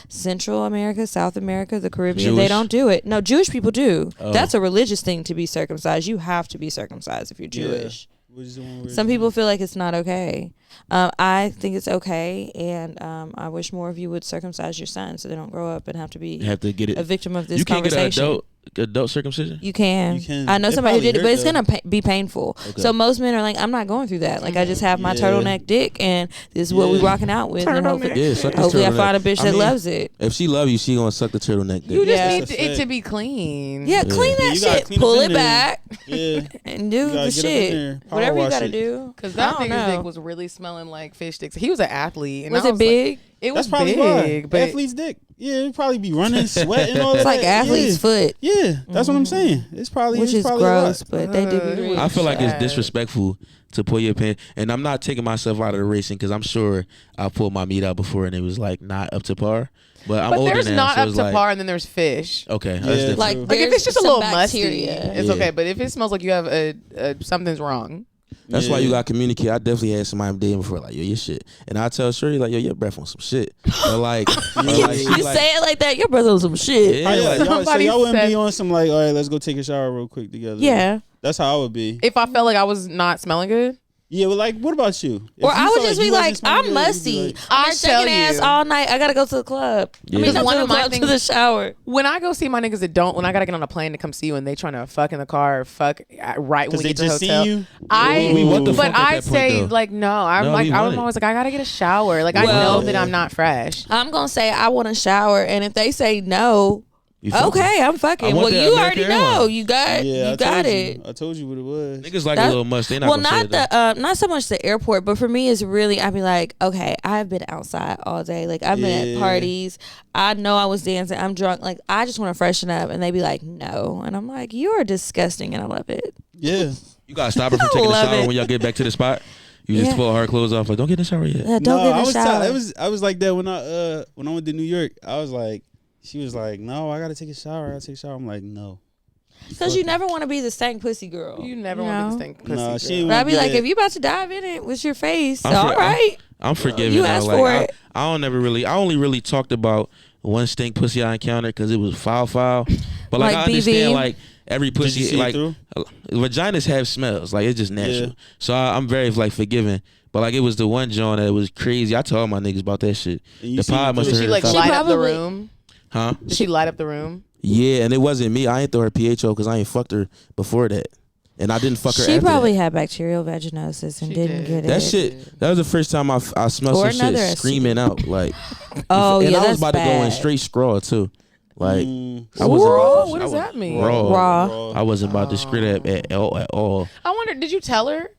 S4: Central America, South America, the Caribbean, they
S1: Jewish?
S4: don't do it. No, Jewish people do.
S1: Oh.
S4: That's a religious thing to be circumcised. You have to be circumcised if you're Jewish.
S2: Which is the one where
S4: Some people feel like it's not okay. I think it's okay, and I wish more of you would circumcise your son so they don't grow up and have to be
S1: You have to get
S4: a
S1: it.
S4: victim of this
S1: You can't get an
S4: conversation.
S1: adult circumcision.
S4: You can.
S2: You can.
S4: I know
S2: It
S4: somebody who
S2: probably
S4: did it, but it's
S2: hurt,
S4: gonna be painful.
S1: Okay.
S4: So most men are like, I'm not going through that. Like I just have my
S2: Yeah.
S4: turtleneck dick, and this is what we
S2: Yeah.
S4: rocking out with. And hopefully,
S1: Yeah, suck this
S4: hopefully I
S1: turtleneck.
S4: find a bitch
S1: I
S4: that
S1: mean,
S4: loves it.
S1: If she love you, she gonna suck the turtleneck.
S5: You
S1: Dick.
S5: just
S4: Yeah.
S5: need
S2: That's a
S5: it
S2: fact.
S5: to be clean.
S4: Yeah, clean
S2: Yeah,
S4: that
S2: you gotta
S4: shit.
S2: clean up
S4: Pull
S2: in
S4: it
S2: there.
S4: back
S2: Yeah.
S4: and do
S2: You
S4: the
S2: gotta get up in
S4: shit.
S2: there. Power
S4: Whatever you
S2: wash
S4: gotta
S2: it.
S4: do.
S5: Cause
S4: I
S5: that
S4: don't
S5: nigga's
S4: know.
S5: dick was really smelling like fish sticks. He was an athlete. And
S4: Was
S5: I
S4: it
S5: like-
S4: big?
S5: it was
S2: That's probably
S5: big,
S2: why.
S5: but
S2: Athlete's dick. Yeah, it probably be running, sweating, all
S4: It's
S2: that.
S4: like athlete's
S2: yeah.
S4: foot,
S2: Yeah, that's what I'm saying. It's probably
S4: which
S2: it's
S4: is
S2: probably
S4: gross,
S2: a lot.
S4: but they do be really
S1: I feel like it's
S5: Sad.
S1: disrespectful to pull your pants, and I'm not taking myself out of the racing because I'm sure I pulled my meat out before and it was like not up to par. But I'm
S5: but
S1: older
S5: there's
S1: now,
S5: not
S1: so
S5: up
S1: it's
S5: to
S1: like,
S5: par, and then there's fish.
S1: Okay,
S2: Yeah.
S1: that's different.
S4: like
S2: Like,
S5: Like if it's just a
S4: some
S5: little
S4: bacteria.
S5: musty, it's
S1: Yeah.
S5: okay. But if it smells like you have a something's wrong,
S1: That's why
S2: Yeah.
S1: you gotta communicate. I definitely had somebody I'm dating before, like, yo, your shit. And I tell Shirley, like, yo, your breath on some shit. Or like, or like she
S4: You
S1: like,
S4: say it like that, your brother on some shit.
S1: yeah,
S2: Oh, yeah,
S1: like,
S2: y'all, so
S5: Somebody
S2: y'all wouldn't
S5: said-
S2: be on some like, all right, let's go take a shower real quick together.
S4: Yeah.
S2: That's how I would be.
S5: if I felt like I was not smelling good,
S2: Yeah, but like, what about you? If
S4: Or
S2: you
S4: I would
S2: felt
S4: just
S2: you
S4: be
S2: wasn't
S4: like,
S2: smelling
S4: I'm
S2: good, you'd
S4: musty.
S2: be like,
S4: I've
S5: I
S4: been
S5: tell
S4: shaking ass
S5: you.
S4: all night. I gotta go to the club.
S1: Yeah.
S4: I mean, not
S5: One
S4: to the
S5: of my
S4: club, to
S5: things-
S4: the shower.
S5: when I go see my niggas that don't, when I gotta get on a plane to come see you, and they trying to fuck in the car, or fuck right when
S2: 'Cause
S5: we
S2: they
S5: get to the
S2: just
S5: hotel.
S2: seen you.
S5: I
S1: what the
S5: but
S1: fuck at
S5: I
S1: that point,
S5: say
S1: though?
S5: like no. I'm
S1: No,
S5: like
S1: we
S5: I'm
S1: want it.
S5: always like I gotta get a shower. Like I
S4: Well-
S5: know that I'm not fresh.
S4: I'm gonna say I want a shower, and if they say no,
S1: you feel me?
S4: okay, I'm fucking.
S1: I want
S4: Well,
S1: that
S4: you
S1: American
S4: already know.
S1: airline.
S4: You got,
S2: Yeah,
S4: you
S2: I
S4: got
S2: told
S4: it.
S2: You. I told you what it was.
S1: Niggas like
S4: That-
S1: a little much. They not
S4: Well,
S1: gonna say
S4: not
S1: it, though.
S4: the not so much the airport, but for me, it's really I'd be like, okay, I've been outside all day. Like I've been
S2: Yeah.
S4: at parties. I know I was dancing. I'm drunk. Like I just want to freshen up, and they be like, no, and I'm like, you are disgusting, and I love it.
S2: Yeah.
S1: You gotta stop her from
S4: I
S1: taking a
S4: love
S1: shower
S4: it.
S1: when y'all get back to the spot. You just
S4: Yeah.
S1: pull her clothes off, like, don't get in the shower yet.
S4: Don't
S2: No,
S4: get in
S2: I
S4: the
S2: was
S4: shower.
S2: I was like that when I went to New York. I was like, she was like, no, I gotta take a shower. I gotta take a shower. I'm like, no.
S4: Because you never want to be the stank pussy girl.
S5: You never
S4: You
S5: want
S4: know?
S5: to stink pussy.
S2: Nah, she
S5: girl.
S2: ain't
S4: But I'd be
S2: wanna
S4: like,
S2: that.
S4: if you about to dive in it with your face,
S1: I'm
S4: all
S1: for-
S4: right.
S1: I'm forgiving
S4: You
S1: now.
S4: asked
S1: Like,
S4: for it.
S1: I don't never really. I only really talked about one stink pussy I encountered because it was foul. But like,
S4: Like
S1: I understand
S4: BV?
S1: like every
S2: Did you
S1: pussy
S2: see it
S1: like
S2: through?
S1: vaginas have smells. Like it's just natural.
S2: Yeah.
S1: So I'm very like forgiving. But like it was the one John that was crazy. I told my niggas about that shit.
S2: And you
S1: The
S2: seen
S1: pod
S2: it
S1: must
S2: through?
S1: have
S5: Did she
S1: heard
S5: like
S1: it.
S4: She
S5: light up the
S4: probably-
S5: room?
S1: Huh?
S5: Did she light up the room?
S1: Yeah, and it wasn't me. I ain't throw her PHO because I ain't fucked her before that, and I didn't fuck her.
S4: She
S1: after
S4: probably
S1: that.
S4: had bacterial vaginosis and
S5: She
S4: didn't
S5: did.
S4: get
S1: That
S4: it.
S1: shit. That was the first time I smelled
S4: Or
S1: some shit
S4: another
S1: screaming out like.
S4: Oh,
S1: and
S4: yeah,
S1: I was
S4: that's
S1: about to go in
S4: bad.
S1: straight scrawl too, like. I
S5: Ooh,
S1: wasn't.
S5: what does that mean?
S1: Raw. I wasn't about to screw that at all.
S5: I wonder, did you tell her?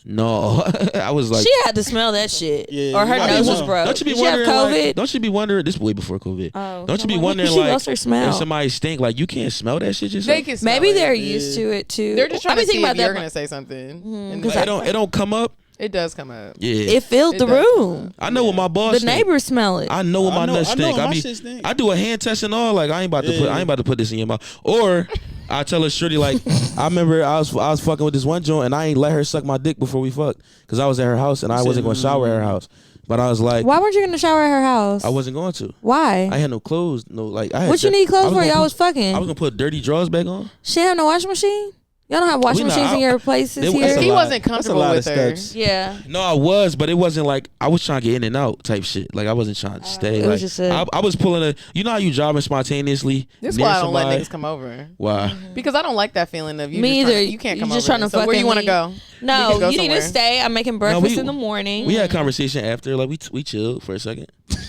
S1: No, I was like,
S4: She had to smell that shit.
S2: Yeah,
S4: or
S2: you
S4: her
S2: gotta
S4: nose
S2: know.
S4: was broke.
S1: don't you be
S4: Did she have
S1: wondering?
S4: COVID?
S1: Like, don't you be wondering? This way before COVID.
S4: Oh,
S1: Don't you be
S4: I'm
S1: wondering
S4: she
S1: like
S4: lost her smell.
S1: if somebody stink, like you can't smell that shit yourself?
S5: They can smell
S4: Maybe
S5: it.
S4: they're used to it too.
S5: They're just trying
S4: I mean,
S5: to see
S4: think
S5: if
S4: about
S5: you're
S4: that.
S5: gonna say something. And
S4: 'cause
S1: Like, it don't come up.
S5: it does come up.
S1: Yeah,
S4: It filled
S5: It
S4: the
S5: does.
S4: room.
S1: I know what my boss.
S4: The
S1: stink.
S4: neighbors smell it.
S1: I know what my
S2: I know-
S1: nuts
S2: I know
S1: stink.
S2: my
S1: I be,
S2: shit stink.
S1: I do a hand test and all. Like I ain't about to put.
S2: Yeah.
S1: I ain't about to put this in your mouth. Or I tell her shorty like I remember I was fucking with this one joint and I ain't let her suck my dick before we fucked because I was at her house and I wasn't gonna shower at her house. But I was like,
S4: Why weren't you gonna shower at her house?
S1: I wasn't going to.
S4: Why?
S1: I had no clothes. No, like I had.
S4: What you need
S1: I
S4: clothes for?
S1: gonna
S4: Y'all
S1: put-
S4: was fucking.
S1: I was gonna put dirty drawers back on.
S4: She have no washing machine. Y'all don't have washing
S1: We not-
S4: machines in your places
S1: It-
S4: here?
S1: that's a
S5: He
S1: lot.
S5: wasn't
S2: That's a
S5: comfortable
S2: lot
S5: with
S2: of
S5: her.
S2: steps.
S4: Yeah.
S1: No, I was, but it wasn't like I was trying to get in and out type shit. Like I wasn't trying to stay.
S4: it
S1: Like
S4: was just a-
S1: I was pulling a. You know how you driving spontaneously?
S5: This is
S1: near
S5: why I don't let
S1: somebody?
S5: niggas come over.
S1: Why?
S5: Because I don't like that feeling of you.
S4: Me
S5: just trying
S4: either.
S5: to- you can't
S4: You
S5: come
S4: just
S5: over.
S4: trying to
S5: So where you
S4: fucking
S5: want to
S4: leave.
S5: go?
S4: No,
S5: We can go
S4: you need to
S5: somewhere.
S4: stay. I'm making breakfast
S1: we-
S4: in the morning.
S1: We had conversation after. Like we chilled for a second.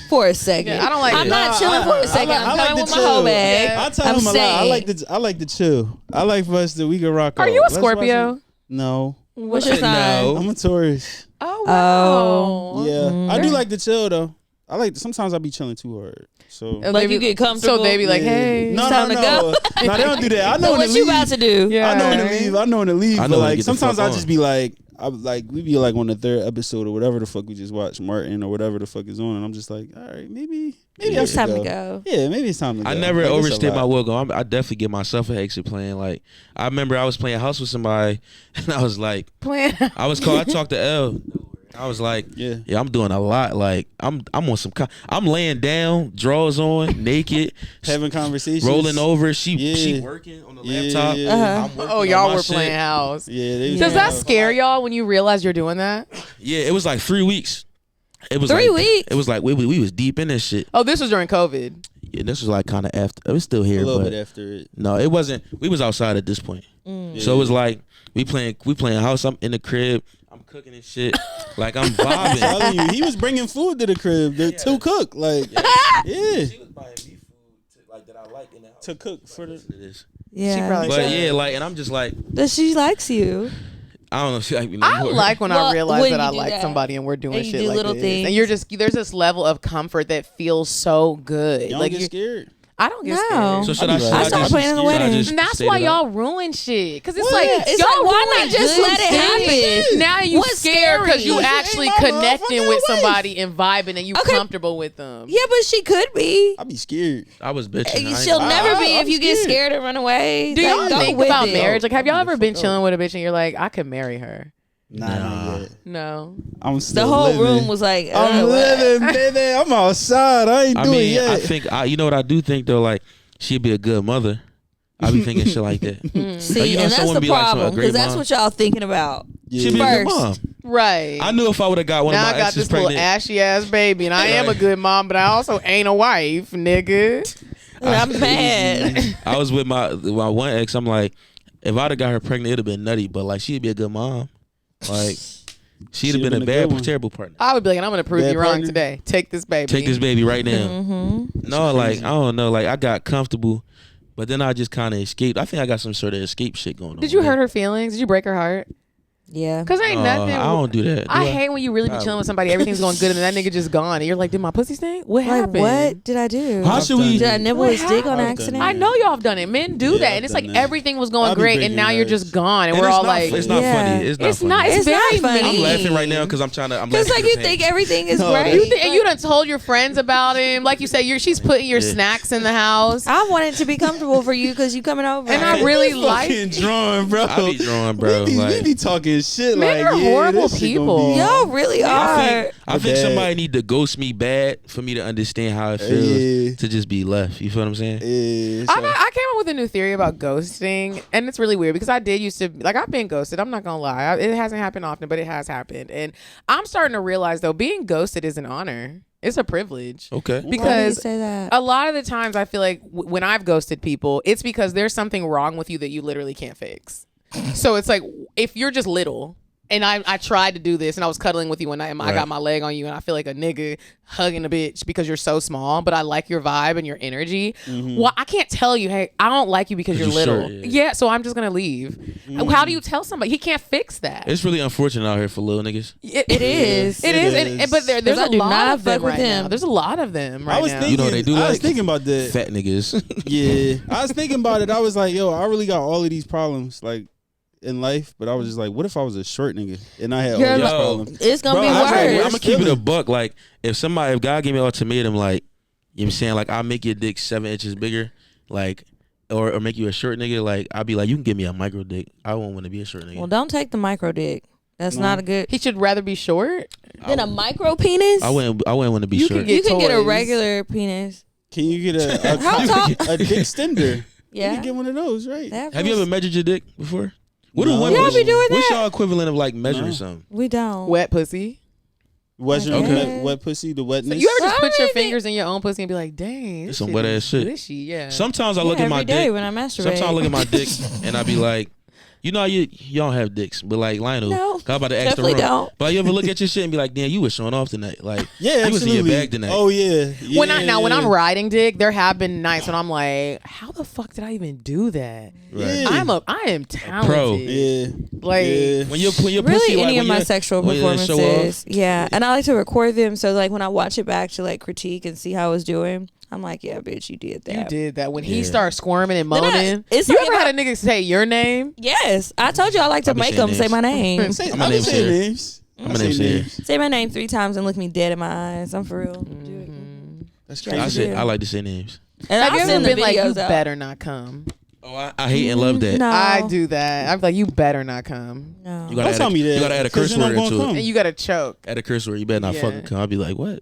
S4: for a second.
S5: Yeah, I don't like
S4: I'm
S5: it.
S4: not chilling for a second. I'm coming with my
S2: chill.
S4: whole bag.
S5: Yeah.
S2: I tell
S4: I'm
S2: him a lot. I
S4: staying.
S2: like the chill. I like for us that we can rock.
S5: Are
S2: out.
S5: you a
S2: Let's watch
S5: Scorpio?
S2: it. No,
S4: What's your
S1: No.
S4: sign?
S2: I'm a Taurus.
S5: Oh wow.
S2: Yeah, I do like to chill though. I like. Sometimes I be chilling too hard. So
S5: Oh,
S4: Like you get comfortable.
S5: So they be like,
S2: Yeah.
S5: hey.
S2: no,
S4: time
S2: no,
S4: to
S2: no, no, they don't do that. I know
S4: So
S2: when
S4: what
S2: to
S4: you
S2: leave.
S4: about to do?
S5: Yeah.
S2: I know when to leave. I know when to leave.
S1: I
S2: But
S1: know when to
S2: like
S1: get the
S2: sometimes
S1: fuck
S2: I
S1: on.
S2: just be like, we be like on the third episode or whatever the fuck we just watched, Martin or whatever the fuck is on, and I'm just like, all right, maybe I
S4: It's
S2: should
S4: time
S2: go.
S4: to go.
S2: Yeah, maybe it's time to go.
S1: I never
S2: Like, it's a
S1: overstayed
S2: lot.
S1: my welcome. I definitely give myself an exit plan. Like I remember I was playing house with somebody, and I was like,
S5: Plan.
S1: I talked to L. I was like,
S2: Yeah.
S1: I'm doing a lot. Like I'm on some. I'm laying down, drawers on, naked,
S2: Having conversations,
S1: rolling over. She
S2: Yeah.
S1: working on the
S2: Yeah,
S1: laptop.
S2: yeah.
S4: Uh-huh.
S1: I'm working
S5: Oh,
S1: on
S5: y'all
S1: my
S5: were
S1: shit.
S5: playing house.
S2: Yeah, they
S5: Does that
S2: yeah.
S5: scare y'all when you realize you're doing that?
S1: Yeah, it was like 3 weeks. It was
S4: 3
S1: like,
S4: weeks?
S1: It was like we was deep in this shit.
S5: Oh, this was during COVID.
S1: Yeah, this was like kind of after. It was still here,
S2: a little
S1: but
S2: bit after it.
S1: no, it wasn't. We was outside at this point, so it was like we playing house. I'm in the crib. I'm cooking and shit. Like I'm vibing.
S2: telling you, he was bringing food to the crib to cook. Like, yeah,
S1: She was buying me food like that I like in the house.
S2: to cook for the.
S4: Yeah.
S5: probably-
S1: But yeah, like, and I'm just like,
S4: That she likes you.
S1: I don't know if she like me
S5: I
S1: anymore.
S5: like when
S4: Well,
S5: I realize
S4: when
S5: that
S4: you
S5: I
S4: do
S5: like
S4: that.
S5: somebody and we're doing
S4: And you
S5: shit
S4: do
S5: like
S4: little
S5: this.
S4: things.
S5: And you're just there's this level of comfort that feels so good.
S2: You don't
S5: Like
S2: get
S5: you,
S2: scared.
S5: I don't get
S4: No.
S5: scared.
S1: So should
S2: I
S1: I?
S2: be
S1: Should
S2: like-
S1: I
S2: I started
S1: just-
S4: planning the
S1: should I
S4: wedding.
S1: just
S5: And that's
S1: stay
S5: why
S1: it
S5: y'all
S1: up?
S5: ruin shit. Because it's
S2: What?
S5: like,
S4: It's
S5: y'all
S4: like, why
S5: ruin
S4: not just
S5: good
S4: let it
S5: things.
S4: happen?
S5: Now you
S4: What's
S5: scared because
S4: scary?
S5: you
S2: You
S5: actually
S2: ain't my
S5: connecting
S2: motherfucking
S5: with
S2: wife.
S5: somebody and vibing and you
S4: Okay.
S5: comfortable with them.
S4: Yeah, but she could be.
S2: I be scared.
S1: I was bitching. I ain't
S4: She'll
S1: gonna-
S4: never be
S2: I'm
S4: if you get
S2: scared.
S4: scared and run away.
S5: Do y'all
S4: Like, go
S5: think
S4: with
S5: about
S4: it.
S5: marriage? Like, have y'all
S2: I'm
S5: ever
S2: the
S5: been
S2: fuck
S5: chilling
S2: up.
S5: with a bitch and you're like, I could marry her?
S2: Nah,
S1: Nah.
S2: not yet.
S5: No.
S2: I'm still
S4: The whole
S2: living.
S4: room was like,
S2: I'm
S4: what?
S2: living, baby. I'm outside. I ain't
S1: I
S2: doing it
S1: mean,
S2: yet.
S1: I think you know what I do think though. Like she'd be a good mother. I be thinking shit like that.
S4: See,
S1: you know,
S4: and that's
S1: someone
S4: the
S1: be like some- a
S4: problem
S1: great
S4: because that's
S1: mom.
S4: what y'all thinking about.
S1: She'd be a good
S4: First.
S1: mom.
S5: Right.
S1: I knew if I would have got one
S5: Now
S1: of
S5: I
S1: my
S5: got
S1: exes
S5: this little
S1: pregnant.
S5: ashy ass baby, and I am a
S1: Right.
S5: good mom, but I also ain't a wife, nigga.
S4: I'm mad.
S1: I was with my one ex. I'm like, if I'd have got her pregnant, it'd have been nutty. But like, she'd be a good mom. Like, she'd have been a
S2: good
S1: bad,
S2: one.
S1: terrible partner.
S5: I would be like, I'm gonna prove
S2: Bad
S5: you wrong
S2: partner.
S5: today. Take this baby.
S1: Take this baby right now.
S4: Mm-hmm.
S1: No, like I don't know. Like I got comfortable, but then I just kind of escaped. I think I got some sort of escape shit going on.
S5: Did you hurt her feelings? Did you break her heart?
S4: Yeah.
S5: Cause ain't nothing.
S1: I don't do that.
S5: I
S1: Do
S5: hate when you really be
S1: I-
S5: chilling with somebody, everything's going good, and that nigga just gone, and you're like, did my pussy stink? What
S4: Like,
S5: happened?
S4: what did I do?
S1: How should we?
S4: Did I nibble
S5: What
S4: his dick on
S2: happened?
S4: accident?
S5: I know y'all have done it. Men do
S2: Yeah,
S5: that,
S2: I've
S5: and it's
S2: done
S5: like
S2: that.
S5: everything was going
S2: I'll be
S5: great, and
S2: breaking
S5: now you're
S2: hearts.
S5: just gone, and
S1: And
S5: we're
S1: it's
S5: all
S1: not,
S5: like,
S1: it's not
S4: Yeah.
S1: funny. It's not
S5: it's
S1: funny.
S5: not. It's
S4: It's not
S5: very
S4: funny.
S1: I'm
S5: mean.
S1: laughing right now because I'm trying to. I'm
S4: Because
S1: laughing
S4: like you
S1: at the
S4: think
S1: pain.
S4: everything is
S2: No,
S4: great.
S5: You think, and you done told your friends about him, like you said, she's putting your
S1: Yeah.
S5: snacks in the house,
S4: I want it to be comfortable for you because you coming over.
S5: and I really like.
S2: fucking drawing, bro.
S1: I be drawing, bro.
S2: We
S1: Like,
S2: be talking shit
S5: Men
S2: like
S5: are
S2: yeah,
S5: horrible
S2: this shit gonna
S5: people.
S2: be-
S4: Y'all really
S1: I
S4: are.
S1: think
S2: Bad.
S1: somebody need to ghost me bad for me to understand how it feels
S2: Yeah.
S1: to just be left. You feel what I'm saying?
S2: Yeah,
S5: I came up with a new theory about ghosting, and it's really weird because I did used to like I've been ghosted. I'm not gonna lie, it hasn't happened often, but it has happened, and I'm starting to realize though being ghosted is an honor. It's a privilege.
S1: Okay.
S4: Why do you
S5: Because
S4: say that?
S5: a lot of the times I feel like when I've ghosted people, it's because there's something wrong with you that you literally can't fix. So it's like if you're just little. And I tried to do this, and I was cuddling with you one night, and I got my leg on you, and I feel like a nigga hugging a bitch because you're so small, but I like your vibe and your energy. Well, I can't tell you, hey, I don't like you because you're
S1: you're
S5: little.
S1: short,
S5: Yeah, so I'm just gonna leave. How do you tell somebody? He can't fix that.
S1: It's really unfortunate out here for little niggas.
S5: It
S4: is.
S5: It
S2: It
S5: is.
S2: is.
S5: And, but there's
S4: 'Cause I
S5: a
S4: do
S5: lot
S4: not
S5: of them
S4: fuck with
S5: right now.
S4: them.
S5: There's a lot of them right
S2: I was
S5: now.
S2: thinking,
S1: You know what they do
S2: I was
S1: like?
S2: thinking about that.
S1: Fat niggas.
S2: Yeah, I was thinking about it. I was like, yo, I really got all of these problems like in life, but I was just like, what if I was a short nigga and I had
S4: You're
S2: all these
S4: like-
S2: problems?
S4: It's gonna
S2: Bro,
S4: be
S2: I was like,
S4: worse.
S2: where's
S1: I'm gonna keep it a
S2: feeling?
S1: buck. Like if God gave me an ultimatum, like you know what I'm saying, like I'll make your dick 7 inches bigger, like or make you a short nigga. Like I'll be like, you can give me a micro dick. I won't want to be a short nigga.
S4: Well, don't take the micro dick. That's
S2: No.
S4: not a good.
S5: He should rather be short.
S4: Then a micro penis.
S1: I wouldn't want to be
S5: You
S1: short.
S5: can get
S4: You can get a
S5: toys.
S4: regular penis.
S2: Can you get
S4: How tall?
S2: a dick extender? You
S4: Yeah.
S2: can get one of those, right?
S1: Have you ever measured your dick before? What do
S2: No.
S1: women?
S4: Y'all be doing
S1: What's
S4: that?
S1: y'all equivalent of like measuring
S2: No.
S1: something?
S4: We don't.
S5: Wet pussy.
S2: What's your
S4: Okay.
S2: wet pussy? The wetness.
S5: So you ever just put your
S4: Sorry.
S5: fingers in your own pussy and be like, dang, this
S1: Some
S5: shit
S1: wet
S5: is
S1: ass shit.
S5: gushy. Yeah.
S1: Sometimes I
S4: Yeah,
S1: look at my
S4: every day
S1: dick.
S4: when I masturbate.
S1: Sometimes I look at my dick and I be like, you know, how you don't have dicks, but like Lionel,
S4: No,
S1: I'm about to ask the
S4: definitely
S1: room.
S4: don't.
S1: But you ever look at your shit and be like, damn, you was showing off tonight. Like,
S2: Yeah,
S1: you was in your
S2: absolutely.
S1: bag tonight.
S2: Oh yeah.
S5: When I'm
S2: Yeah.
S5: riding dick, there have been nights when I'm like, how the fuck did I even do that?
S2: Yeah.
S5: I am talented.
S1: pro.
S2: Yeah.
S5: Like
S2: Yeah.
S1: When your pussy,
S4: Really,
S1: like,
S4: any
S1: when
S4: of my
S1: you're-
S4: sexual
S1: when you show off,
S4: performances, yeah. And I like to record them, so like when I watch it back to like critique and see how I was doing, I'm like, yeah, bitch, you did that.
S5: you did that when he
S1: Yeah.
S5: starts squirming and
S4: Then I-
S5: moaning.
S4: it's
S5: You
S4: like
S5: ever
S4: if
S5: had a nigga say your name?
S4: Yes, I told you I like to
S1: I be
S4: make
S1: saying
S4: them say
S1: names.
S4: my name.
S2: Say,
S1: I'm a
S2: I
S1: name
S2: say
S1: sayer.
S2: names.
S1: I'm
S2: I
S1: a name
S2: say
S1: sayer.
S2: names.
S4: Say my name 3 times and look me dead in my eyes. I'm for real. Do it.
S2: That's
S4: Yeah.
S1: I
S2: crazy.
S1: said I like to say names.
S4: And
S5: Have
S4: I'll
S5: you ever
S4: send the
S5: been like, you
S4: videos out.
S5: better not come?
S1: Oh, I hate and love that.
S4: No,
S5: I do that. I'm like, you better not come.
S4: No.
S1: You
S2: Don't
S1: gotta
S2: tell me that.
S1: You gotta add a
S2: 'cause
S1: curse
S2: then I'm
S1: word
S2: gonna
S1: into
S2: come.
S1: it.
S5: And you gotta choke.
S1: Add a curse word. You better not
S5: Yeah.
S1: fucking come. I'll be like, what?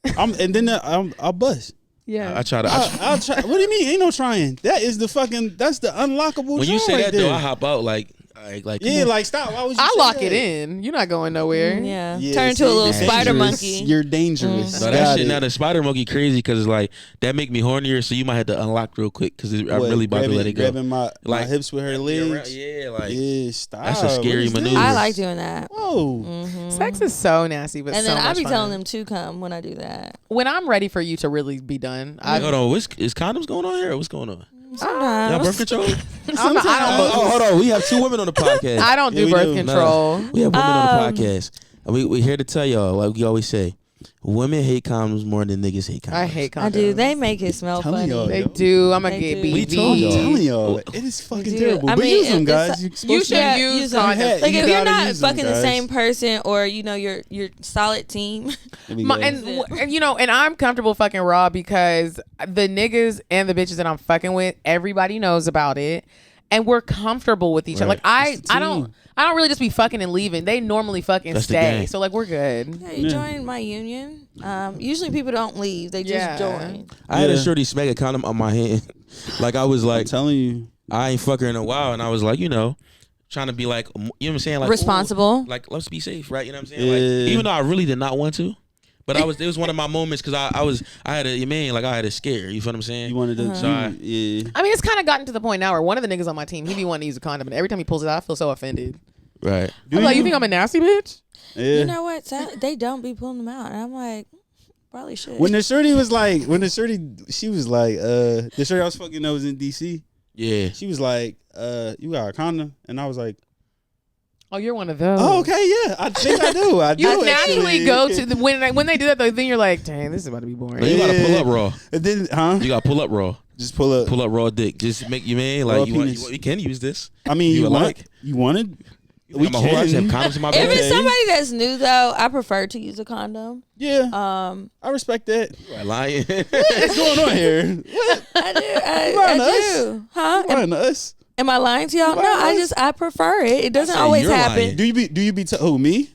S2: And then I'll bust.
S5: Yeah.
S1: I try to.
S2: I'll try. What do you mean? Ain't no trying. That is the fucking. That's the unlockable.
S1: when you
S2: joint
S1: say
S2: right
S1: that
S2: there.
S1: though, I hop out like come
S2: Yeah,
S1: on.
S2: like stop. Why would you?
S5: I
S2: say
S5: lock
S2: that?
S5: it in. You're not going nowhere.
S4: Yeah.
S2: Yeah,
S4: Turn into a
S2: see,
S4: little
S2: you're
S4: spider
S2: dangerous.
S4: monkey.
S2: You're dangerous.
S1: No, that
S2: Got
S1: shit.
S2: it.
S1: Now the spider monkey crazy because it's like that make me hornier. So you might have to unlock real quick because I'm
S2: What,
S1: really about to let it go.
S2: Grabbing my
S1: Like,
S2: hips with her legs.
S1: Yeah, like
S2: Yeah, stop.
S1: that's a scary
S2: What is
S1: maneuver.
S2: this?
S4: I like doing that.
S2: Whoa.
S5: Sex is so nasty, but
S4: And
S5: so
S4: then I
S5: much
S4: be
S5: fun.
S4: telling them to come when I do that.
S5: when I'm ready for you to really be done.
S1: hold on, is condoms going on here? Or what's going on? Y'all
S4: Sometimes.
S1: birth control?
S5: I don't.
S1: Hold on, we have 2 women on the podcast.
S5: I don't
S2: Yeah,
S5: do
S2: we
S5: birth
S2: do.
S5: control.
S1: We have women on
S4: Um,
S1: the podcast. And we here to tell y'all, like we always say, women hate condoms more than niggas hate condoms.
S5: I hate condoms.
S4: I do. They make it smell
S2: Telling
S4: funny.
S2: y'all.
S5: They
S2: Yo.
S5: do. I'm gonna
S4: They
S5: get
S4: do.
S5: BV.
S1: We told
S2: I'm
S1: y'all.
S2: telling y'all, it is fucking
S4: do.
S2: terrible.
S4: I
S2: But
S4: mean,
S2: use them,
S4: it's
S2: guys.
S4: a-
S2: You
S5: You
S2: supposed
S5: should
S2: to.
S5: use
S4: them.
S5: condoms.
S4: Like
S2: You
S4: if you're
S2: gotta
S4: not
S2: use them,
S4: fucking the
S2: guys.
S4: same person, or you know you're solid team.
S2: There we go.
S5: And you know, and I'm comfortable fucking raw because the niggas and the bitches that I'm fucking with, everybody knows about it, and we're comfortable with each other.
S1: Right.
S5: Like
S2: It's the
S5: I don't really just be fucking and leaving. They normally fucking
S1: That's the
S5: stay,
S1: gang.
S5: so like we're good.
S4: Yeah, you join my union. Usually people don't leave; they just
S5: Yeah.
S4: join.
S1: I had a
S2: Yeah.
S1: shorty smack a condom on my hand. Like I was
S2: I'm
S1: like,
S2: telling you.
S1: I ain't fuck her in a while, and I was like, you know, trying to be like, you know what I'm saying, like
S4: Responsible.
S1: ooh, like let's be safe, right? You know what I'm saying? Like
S2: Yeah.
S1: even though I really did not want to, but it was one of my moments because I had a scare. You feel what I'm saying?
S2: You wanted to.
S4: Uh-huh.
S1: So I-
S2: Yeah.
S5: I mean, it's kind of gotten to the point now where one of the niggas on my team, he be wanting to use a condom, and every time he pulls it out, I feel so offended.
S1: right.
S5: I'm like, you think I'm a nasty bitch?
S2: Yeah.
S4: You know what? They don't be pulling them out, and I'm like, probably should.
S2: When the shorty was like, she was like, the shorty I was fucking that was in DC.
S1: Yeah.
S2: She was like, you got a condom, and I was like,
S5: Oh, you're one of those.
S2: oh, okay, yeah, I think I do. I
S5: You
S2: do
S5: naturally
S2: actually.
S5: go to the when they do that though, then you're like, dang, this is about to be boring.
S1: Like, you gotta pull
S2: Yeah.
S1: up raw.
S2: And then, huh?
S1: You gotta pull up raw.
S2: Just pull up.
S1: Pull up raw dick. Just make you man
S2: Raw
S1: like
S2: penis.
S1: you can use this.
S2: I mean,
S1: You
S2: you
S1: would
S2: want?
S1: like.
S2: You wanted?
S1: We I'm a whore. I just have
S2: can.
S1: condoms in my
S4: if
S1: bag.
S4: it's
S2: Okay.
S4: somebody that's new though, I prefer to use a condom.
S2: Yeah,
S4: I
S2: I respect that.
S1: You are lying.
S2: What's going on here?
S4: do. I
S2: lying to
S4: do. Huh?
S2: Why not us?
S4: Am I lying to y'all? No,
S2: lying to us?
S4: I prefer it. It doesn't
S1: said
S4: always
S1: you're
S4: happen.
S1: lying.
S2: Do you be who me?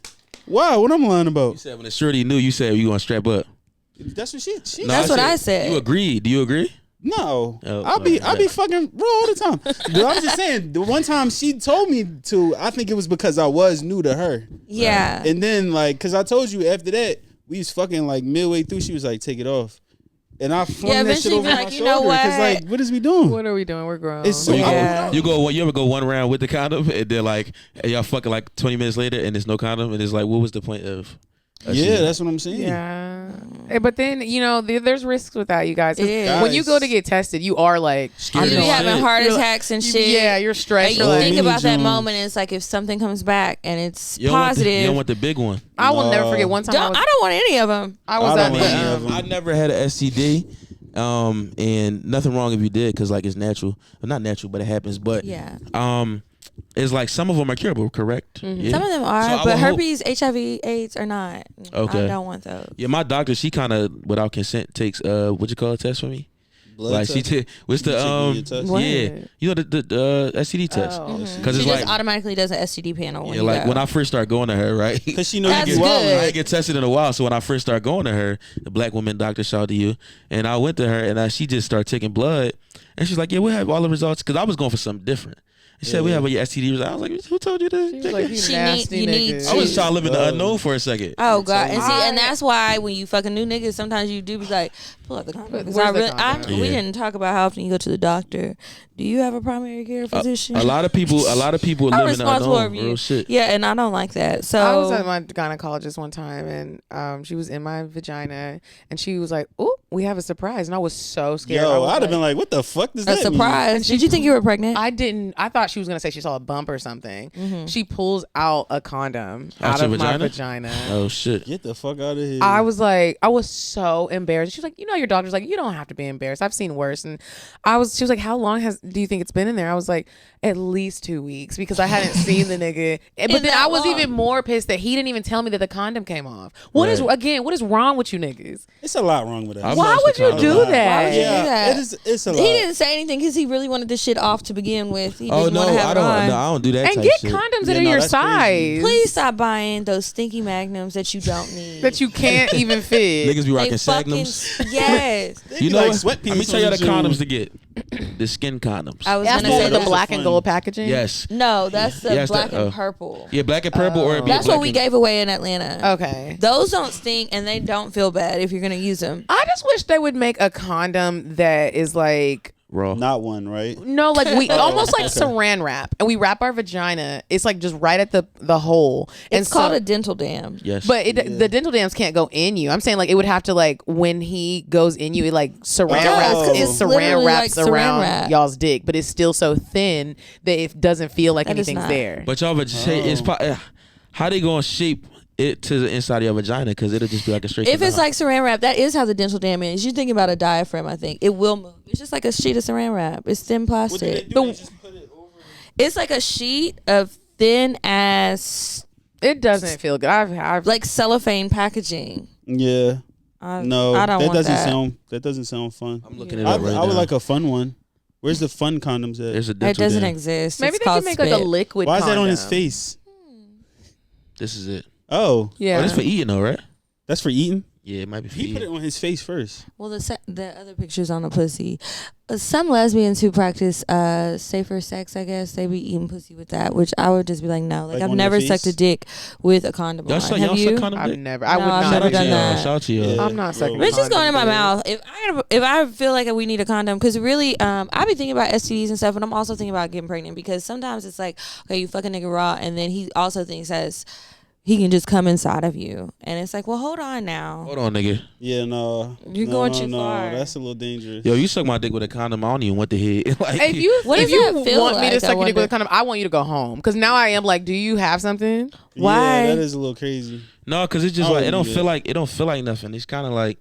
S2: Wow, what I'm lying
S1: You
S2: about?
S1: said when the shorty knew, you said you gonna strap up.
S2: That's what she.
S1: No,
S4: That's what I said.
S1: You agreed. Do you agree?
S2: No,
S1: Oh,
S2: I'll be
S1: sorry.
S2: fucking raw all the time. Dude, I'm just saying. The one time she told me to, I think it was because I was new to her,
S4: Yeah.
S2: and then like, cause I told you after that we was fucking like midway through, she was like, "Take it off," and I flung
S4: Yeah,
S2: that shit
S4: eventually
S2: over
S4: be
S2: my
S4: like, you know
S2: shoulder. Cause
S4: what?
S2: like, what is we doing?
S5: What are we doing? We're grown.
S2: It's so
S4: Yeah.
S1: You ever go one round with the condom and then like and y'all fucking like 20 minutes later and there's no condom and it's like what was the point of
S2: Yeah, that's what I'm saying.
S5: Yeah. But then, you know, there's risks with that, you guys. 'Cause
S4: Yeah.
S5: when you go to get tested, you are like,
S1: Scared
S4: You
S1: as
S4: be
S1: shit.
S4: having heart
S5: You're like-
S4: attacks and shit.
S5: yeah, you're
S4: And
S5: stressed.
S4: you
S5: You're like,
S4: think
S2: mini
S4: about that
S2: Jones.
S4: moment, and it's like if something comes back and it's
S1: You don't want
S4: positive.
S1: you don't want the big one.
S5: I will never
S2: No.
S5: forget one time
S4: I don't want any of them.
S5: I was
S2: I
S5: at
S2: don't
S5: the,
S2: want any of them.
S1: I never had an STD. And nothing wrong if you did because like it's natural. Well, not natural, but it happens. But
S4: Yeah.
S1: it's like some of them are curable, correct? Yeah.
S4: Some of them
S1: So
S4: are,
S1: I would
S4: but
S1: hope-
S4: herpes, HIV, AIDS are not.
S1: Okay.
S4: I don't want those.
S1: Yeah, my doctor, she kind of without consent takes what you call a test for me.
S2: Blood
S1: like she
S2: test?
S1: what's the
S2: You taking your test?
S5: What?
S1: yeah, you know the STD test
S5: Oh.
S1: because
S4: She
S1: it's
S4: just
S1: like
S4: automatically does an STD panel. When
S1: yeah,
S4: you
S1: like
S4: go.
S1: when I first started going to her, right?
S2: Cause she know
S4: That's
S2: you get wild.
S4: good.
S1: I didn't get tested in a while, so when I first started going to her, the black woman doctor, shout out to you, and I went to her and she just started taking blood, and she's like, "Yeah, we have all the results," because I was going for something different. He said we have a STD. I was like, who told you
S5: She was
S1: that?
S5: like, you
S4: She
S5: nasty
S4: need- you need
S5: nigga.
S1: I was trying to live in the unknown for a second.
S4: Oh God, and see,
S5: I-
S4: and that's why when you fucking new niggas, sometimes you do be like, pull out the condom. 'Cause
S5: Where's the condom?
S4: We
S1: Yeah.
S4: didn't talk about how often you go to the doctor. Do you have a primary care physician?
S1: A lot of people
S4: I'm
S1: live in the
S4: responsible
S1: unknown.
S4: of you.
S1: Real shit.
S4: Yeah, and I don't like that. So
S5: I was at my gynecologist one time, and she was in my vagina, and she was like, "Oh, we have a surprise," and I was so scared. I
S2: Yo,
S5: was
S2: I'd have been like, what the fuck does
S4: a
S2: that mean?
S4: surprise. Did you think you were pregnant?
S5: I didn't. I thought she was gonna say she saw a bump or something. She pulls out a condom
S1: Out
S5: out
S1: your
S5: of my
S1: vagina?
S5: vagina.
S1: Oh shit.
S2: Get the fuck out of here.
S5: I was so embarrassed. She was like, your doctor's like, you don't have to be embarrassed. I've seen worse. And she was like, how long do you think it's been in there? I was like, at least 2 weeks because I hadn't seen the nigga. But then
S4: that
S5: I was
S4: long?
S5: even more pissed that he didn't even tell me that the condom came off. What is wrong with you niggas?
S2: It's a lot wrong with that.
S1: I've
S5: Why
S1: lost
S5: would
S1: the
S5: you
S1: condom.
S5: do that?
S4: Why would you do
S2: Yeah,
S4: that?
S2: it is. It's a lot.
S4: He didn't say anything because he really wanted this shit off to begin with. He
S1: Oh
S4: didn't
S1: no,
S4: want to have
S1: I
S4: it
S1: don't.
S4: on.
S1: No, I don't do that.
S5: And
S1: type
S5: get
S1: shit.
S5: condoms that
S2: Yeah,
S5: are
S2: no,
S5: your
S2: that's crazy.
S5: size.
S4: Please stop buying those stinky magnums that you don't need.
S5: That you can't even fit.
S1: Niggas be
S4: They
S1: rocking
S4: fucking-
S1: Sagnums.
S4: Yes.
S2: They
S1: You
S2: be
S1: know
S2: like
S1: what?
S2: sweat
S1: Let me
S2: peas
S1: tell you
S2: on
S1: the
S2: the
S1: condoms
S2: shoe.
S1: to get. The skin condoms.
S4: I was
S5: That's
S4: gonna
S5: the
S4: say
S5: one with the
S2: those
S5: black
S2: are
S5: and
S2: fun.
S5: gold packaging.
S1: Yes.
S4: No, that's the
S1: Yes,
S4: black
S1: that-
S4: and purple.
S1: Yeah, black and purple or it'd be
S4: That's
S1: black
S4: what we
S1: and-
S4: gave away in Atlanta.
S5: Okay.
S4: Those don't stink and they don't feel bad if you're gonna use them.
S5: I just wish they would make a condom that is like
S1: raw.
S2: Not one, right?
S5: no, like we almost like saran wrap, and we wrap our vagina. It's like just right at the hole. And
S4: It's called
S5: so-
S4: a dental dam.
S1: Yes.
S5: But the dental dams can't go in you. I'm saying like it would have to like when he goes in you, it like saran
S2: It does, 'cause
S5: wraps. It
S4: it's
S5: saran
S4: literally
S5: wraps
S4: like saran
S5: around
S4: wrap.
S5: y'all's dick, but it's still so thin that it doesn't feel like
S4: That is
S5: anything's
S4: not.
S5: there.
S1: But y'all would say it's how they gonna shape it to the inside of your vagina? Because it'll just be like a straight.
S4: If it's
S1: canal.
S4: like saran wrap, that is how the dental dam is. You think about a diaphragm, I think it will move. It's just like a sheet of saran wrap. It's thin
S2: What do they
S4: plastic.
S2: do? They just put it over.
S4: It's like a sheet of thin ass,
S5: It doesn't feel good. I've
S4: like cellophane packaging.
S2: Yeah. No,
S4: I don't
S2: that
S4: want
S2: doesn't
S4: that.
S2: sound. That doesn't sound fun.
S1: I'm looking it
S2: I,
S1: up right
S2: I would
S1: now.
S2: like a fun one. Where's the fun condoms at?
S1: There's a
S4: It
S1: dental
S4: doesn't
S1: dam.
S4: exist.
S5: maybe
S4: It's
S5: they
S4: called
S5: can make like a
S4: spit.
S5: liquid.
S2: Why is that on his
S5: condom.
S2: face?
S1: This is it.
S2: Oh,
S5: Yeah.
S1: Oh, this for eating though, right?
S2: that's for eating.
S1: Yeah, it might be for
S2: He put it
S1: eating.
S2: on his face first.
S4: Well, the other pictures on the pussy. Some lesbians who practice safer sex, I guess, they be eating pussy with that, which I would just be like, no. Like
S2: Like
S4: I've
S2: on their
S4: never
S2: face?
S4: sucked a dick with a condom
S1: Y'all
S4: on.
S1: suck,
S4: Have
S1: y'all
S4: you?
S1: suck condom
S5: I've
S1: dick?
S5: never. I would
S4: No, I've
S5: not.
S4: never done that.
S1: Shout out to you.
S5: I'm not sucking
S4: Bitch is going in my
S5: Condom
S4: mouth. If I feel like we need a condom, because really, I be thinking about STDs and stuff, and I'm also thinking about getting pregnant because sometimes it's like, okay, you fuck a nigga raw, and then he also thinks that he can just come inside of you, and it's like, well, hold on now.
S1: Hold on, nigga.
S2: Yeah, no.
S4: You're
S2: no,
S4: going
S2: no,
S4: too
S2: no.
S4: far.
S2: That's a little dangerous.
S1: Yo, you suck my dick with a condom. I don't even want the head. Like,
S5: If you
S4: What
S5: if
S4: does
S5: you
S4: that feel
S5: want me
S4: like?
S5: to suck
S4: I
S5: your dick with a
S4: wonder.
S5: condom, I want you to go home. Because now I am like, do you have something?
S4: Why?
S2: Yeah, that is a little crazy.
S1: no, because it's just
S2: I
S1: like it
S2: don't
S1: don't
S2: need
S1: feel like nothing. It's kind of like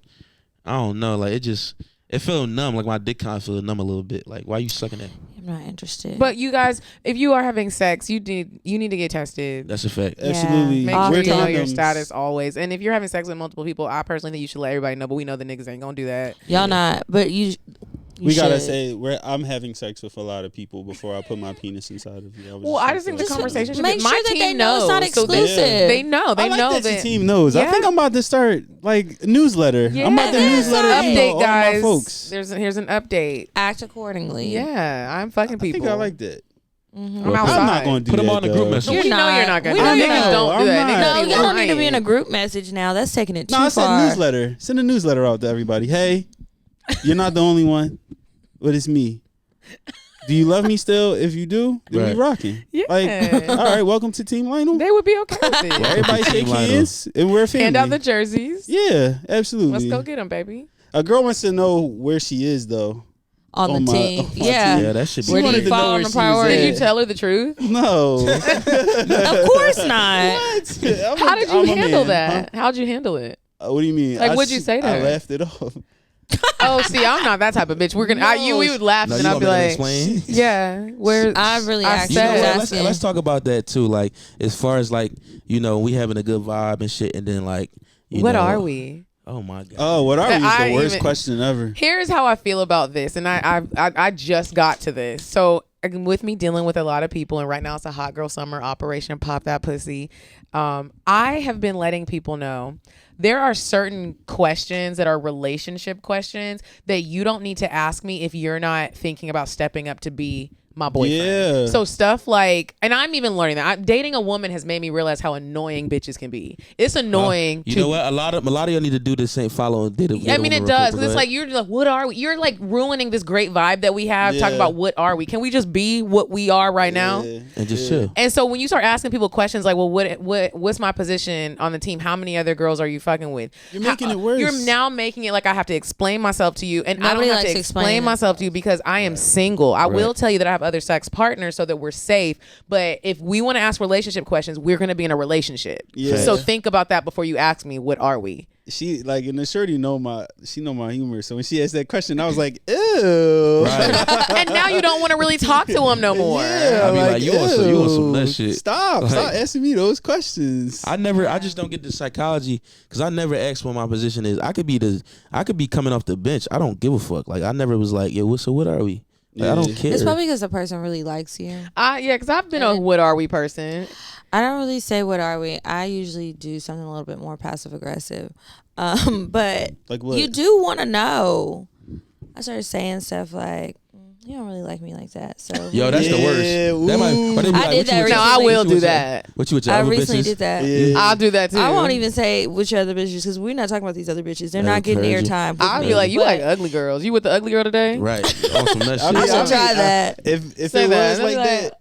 S1: I don't know. Like it feel numb. Like my dick kind of feel numb a little bit. Like why you sucking it?
S4: I'm not interested.
S5: But you guys, if you are having sex, you need to get tested.
S1: That's a fact.
S2: Absolutely.
S5: Make
S4: Wear
S5: sure you know
S2: condoms.
S5: your status always. And if you're having sex with multiple people, I personally think you should let everybody know. But we know the niggas ain't gonna do that.
S4: y'all not, but you
S2: We gotta
S4: should.
S2: say, I'm having sex with a lot of people before I put my penis inside of you.
S5: Well, I just think the
S2: like,
S5: conversation should
S4: make
S5: be.
S4: sure
S5: My
S4: that
S5: team
S4: they know it's not
S5: knows, so
S4: exclusive.
S5: they know. They
S2: I like
S5: know
S2: that
S5: that.
S2: your team knows. I
S5: Yeah.
S2: think I'm about to start like a newsletter.
S5: Yeah.
S2: I'm about to newsletter
S5: Update,
S2: all
S5: guys.
S2: my folks.
S5: Here's an update.
S4: Act accordingly.
S5: Yeah, I'm fucking
S2: I
S5: people.
S2: think I like that.
S5: I'm
S1: Well,
S5: outside.
S2: I'm not going to do
S1: Put
S2: that.
S1: them on the group
S2: though.
S1: message.
S4: You're
S5: We know
S4: not.
S5: you're not gonna
S4: We
S5: do
S4: know
S5: that.
S4: you're
S5: Niggas
S4: not.
S5: don't do
S2: I'm
S5: that.
S2: not.
S5: Niggas
S4: No,
S5: be
S4: y'all don't need to be in a
S5: lying.
S4: group message now. That's taking it too
S2: No, I said
S4: far.
S2: newsletter. Send a newsletter out to everybody. Hey, you're not the only one, but it's me. Do you love me still? If you do, then
S1: Right.
S2: we rocking.
S5: Yeah.
S2: Like, all right, welcome to Team Lionel.
S5: They would be okay with it.
S2: Everybody
S1: Team
S2: shake
S1: Lionel.
S2: hands and we're a family.
S5: Hand out the jerseys.
S2: Yeah, absolutely.
S5: Let's go get them, baby.
S2: A girl wants to know where she is though.
S4: on
S2: on
S4: the
S2: my-
S4: team.
S2: on my
S4: Yeah.
S2: team.
S1: Yeah, that should be.
S4: Where do
S2: wanted
S4: you
S2: to know
S4: fall
S2: where
S4: on the
S2: she was
S4: priority?
S5: Did
S2: at.
S5: you tell her the truth?
S2: No.
S4: Of course not.
S5: How did you handle that? How'd you handle it?
S2: What do you mean?
S5: Like, what'd you say to
S2: I
S5: her?
S2: laughed it off.
S5: Oh, see, I'm not that type of bitch. We're gonna, we would laugh
S1: No,
S5: and
S1: you
S5: I'd
S1: want
S5: be
S1: me to
S5: like,
S1: explain?
S5: yeah, where
S4: I really
S5: I
S4: actually
S1: You know
S5: said-
S1: what?
S4: asking.
S1: Let's talk about that too. Like as far as like we having a good vibe and shit, and then like
S5: what
S1: know,
S5: are we?
S1: Oh my god.
S2: Oh, what are we? Is
S5: I
S2: the worst
S5: even-
S2: question ever.
S5: Here's how I feel about this, and I just got to this. So with me dealing with a lot of people, and right now it's a hot girl summer, Operation Pop That Pussy. I have been letting people know there are certain questions that are relationship questions that you don't need to ask me if you're not thinking about stepping up to be my boyfriend.
S2: Yeah.
S5: So stuff like, and I'm even learning that. Dating a woman has made me realize how annoying bitches can be. It's annoying.
S1: You know what? A lot of y'all need to do the same follow.
S5: I mean, it does. 'Cause it's like you're like, what are we? You're like ruining this great vibe that we have. Talking about what are we? Can we just be what we are right now?
S1: and just chill.
S5: And so when you start asking people questions like, well, what's my position on the team? How many other girls are you fucking with?
S2: You're making it worse.
S5: You're now making it like I have to explain myself to you, and
S4: Nobody
S5: I don't have
S4: likes
S5: to explain
S4: explaining.
S5: myself to you because I am single. I will tell you that I have other sex partners so that we're safe. But if we want to ask relationship questions, we're going to be in a relationship.
S2: Yeah.
S5: So think about that before you ask me, what are we?
S2: She like, and the shorty know my humor. So when she asked that question, I was like, ew.
S1: Right.
S5: And now you don't want to really talk to him no more.
S2: Yeah,
S1: I mean, like, you want some nut shit.
S2: Stop
S1: Like-
S2: asking me those questions.
S1: I just don't get the psychology because I never asked what my position is. I could be coming off the bench. I don't give a fuck. Like I never was like, yo, so what are we? Like, I don't care.
S4: It's probably because the person really likes you.
S5: Yeah, because I've been a what are we person.
S4: I don't really say what are we. I usually do something a little bit more passive aggressive. But
S2: Like what?
S4: you do want to know. I started saying stuff like, you don't really like me like that. So
S1: Yo, that's the worst. That might, or they be
S4: I
S1: like,
S4: did
S1: what
S4: that
S1: you with
S5: No,
S1: your-
S5: I will
S1: what you
S5: do
S1: with your-
S5: that.
S1: What you with your
S4: I
S1: other
S4: recently
S1: bitches?
S4: did that.
S2: Yeah.
S5: I'll do that too.
S4: I won't even say which other bitches because we're not talking about these other bitches. They're
S1: That's
S4: not getting
S1: crazy.
S4: airtime. with
S5: I'll
S4: me.
S5: be like, you
S4: But
S5: like ugly girls. You with the ugly girl today?
S1: Right. On some nut
S2: I mean,
S1: shit.
S4: I should try that.
S2: If
S5: Say
S2: it
S5: that.
S2: was
S5: I'll
S2: like
S5: be like-
S2: that,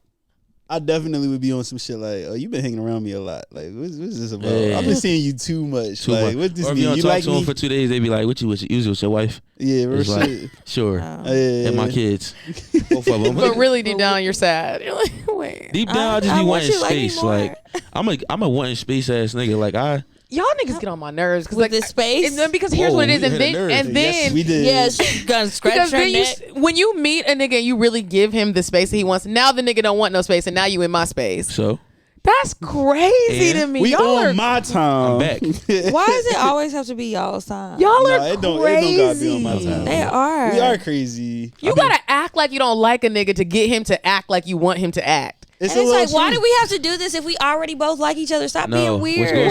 S2: I definitely would be on some shit like, oh, you been hanging around me a lot. Like, what's this about?
S1: Yeah.
S2: I've been seeing you too much.
S1: Too
S2: like,
S1: much.
S2: what this
S1: Or if
S2: mean?
S1: you don't
S2: You
S1: talk
S2: like
S1: to them
S2: me?
S1: for 2 days, they be like, what you with your wife?
S2: Yeah, real
S1: It's like,
S2: shit.
S1: sure.
S4: Oh.
S2: Yeah.
S1: And my kids. Both of them.
S5: But really deep down, you're sad. You're like, wait.
S1: Deep down, I just
S4: I
S1: be
S4: want
S1: wanting
S4: you to like me
S1: space.
S4: more.
S1: Like I'm a wanting space ass nigga. Like
S5: Y'all niggas get on my nerves. Cause
S4: With
S5: like,
S4: this space?
S5: And then because here's
S1: Whoa,
S5: what it is.
S1: we
S5: And
S1: hit a
S5: then,
S1: nerve.
S5: and then
S2: Yes, we did.
S4: Yeah, she's gonna scratch
S5: because
S4: her
S5: then
S4: neck.
S5: when you meet a nigga and you really give him the space that he wants, now the nigga don't want no space, and now you in my space.
S1: so
S5: That's crazy
S1: And
S5: to me.
S2: We
S5: Y'all are
S2: on my time.
S1: I'm back.
S4: Why does it always have to be y'all's time?
S5: y'all
S2: Nah,
S5: are
S2: it don't
S5: crazy.
S2: gotta be on my time.
S4: They are.
S2: We are crazy.
S5: You gotta act like you don't like a nigga to get him to act like you want him to act.
S4: And it's like, why do we have to do this if we already both like each other? Stop
S1: no.
S4: being
S1: Which
S4: weird.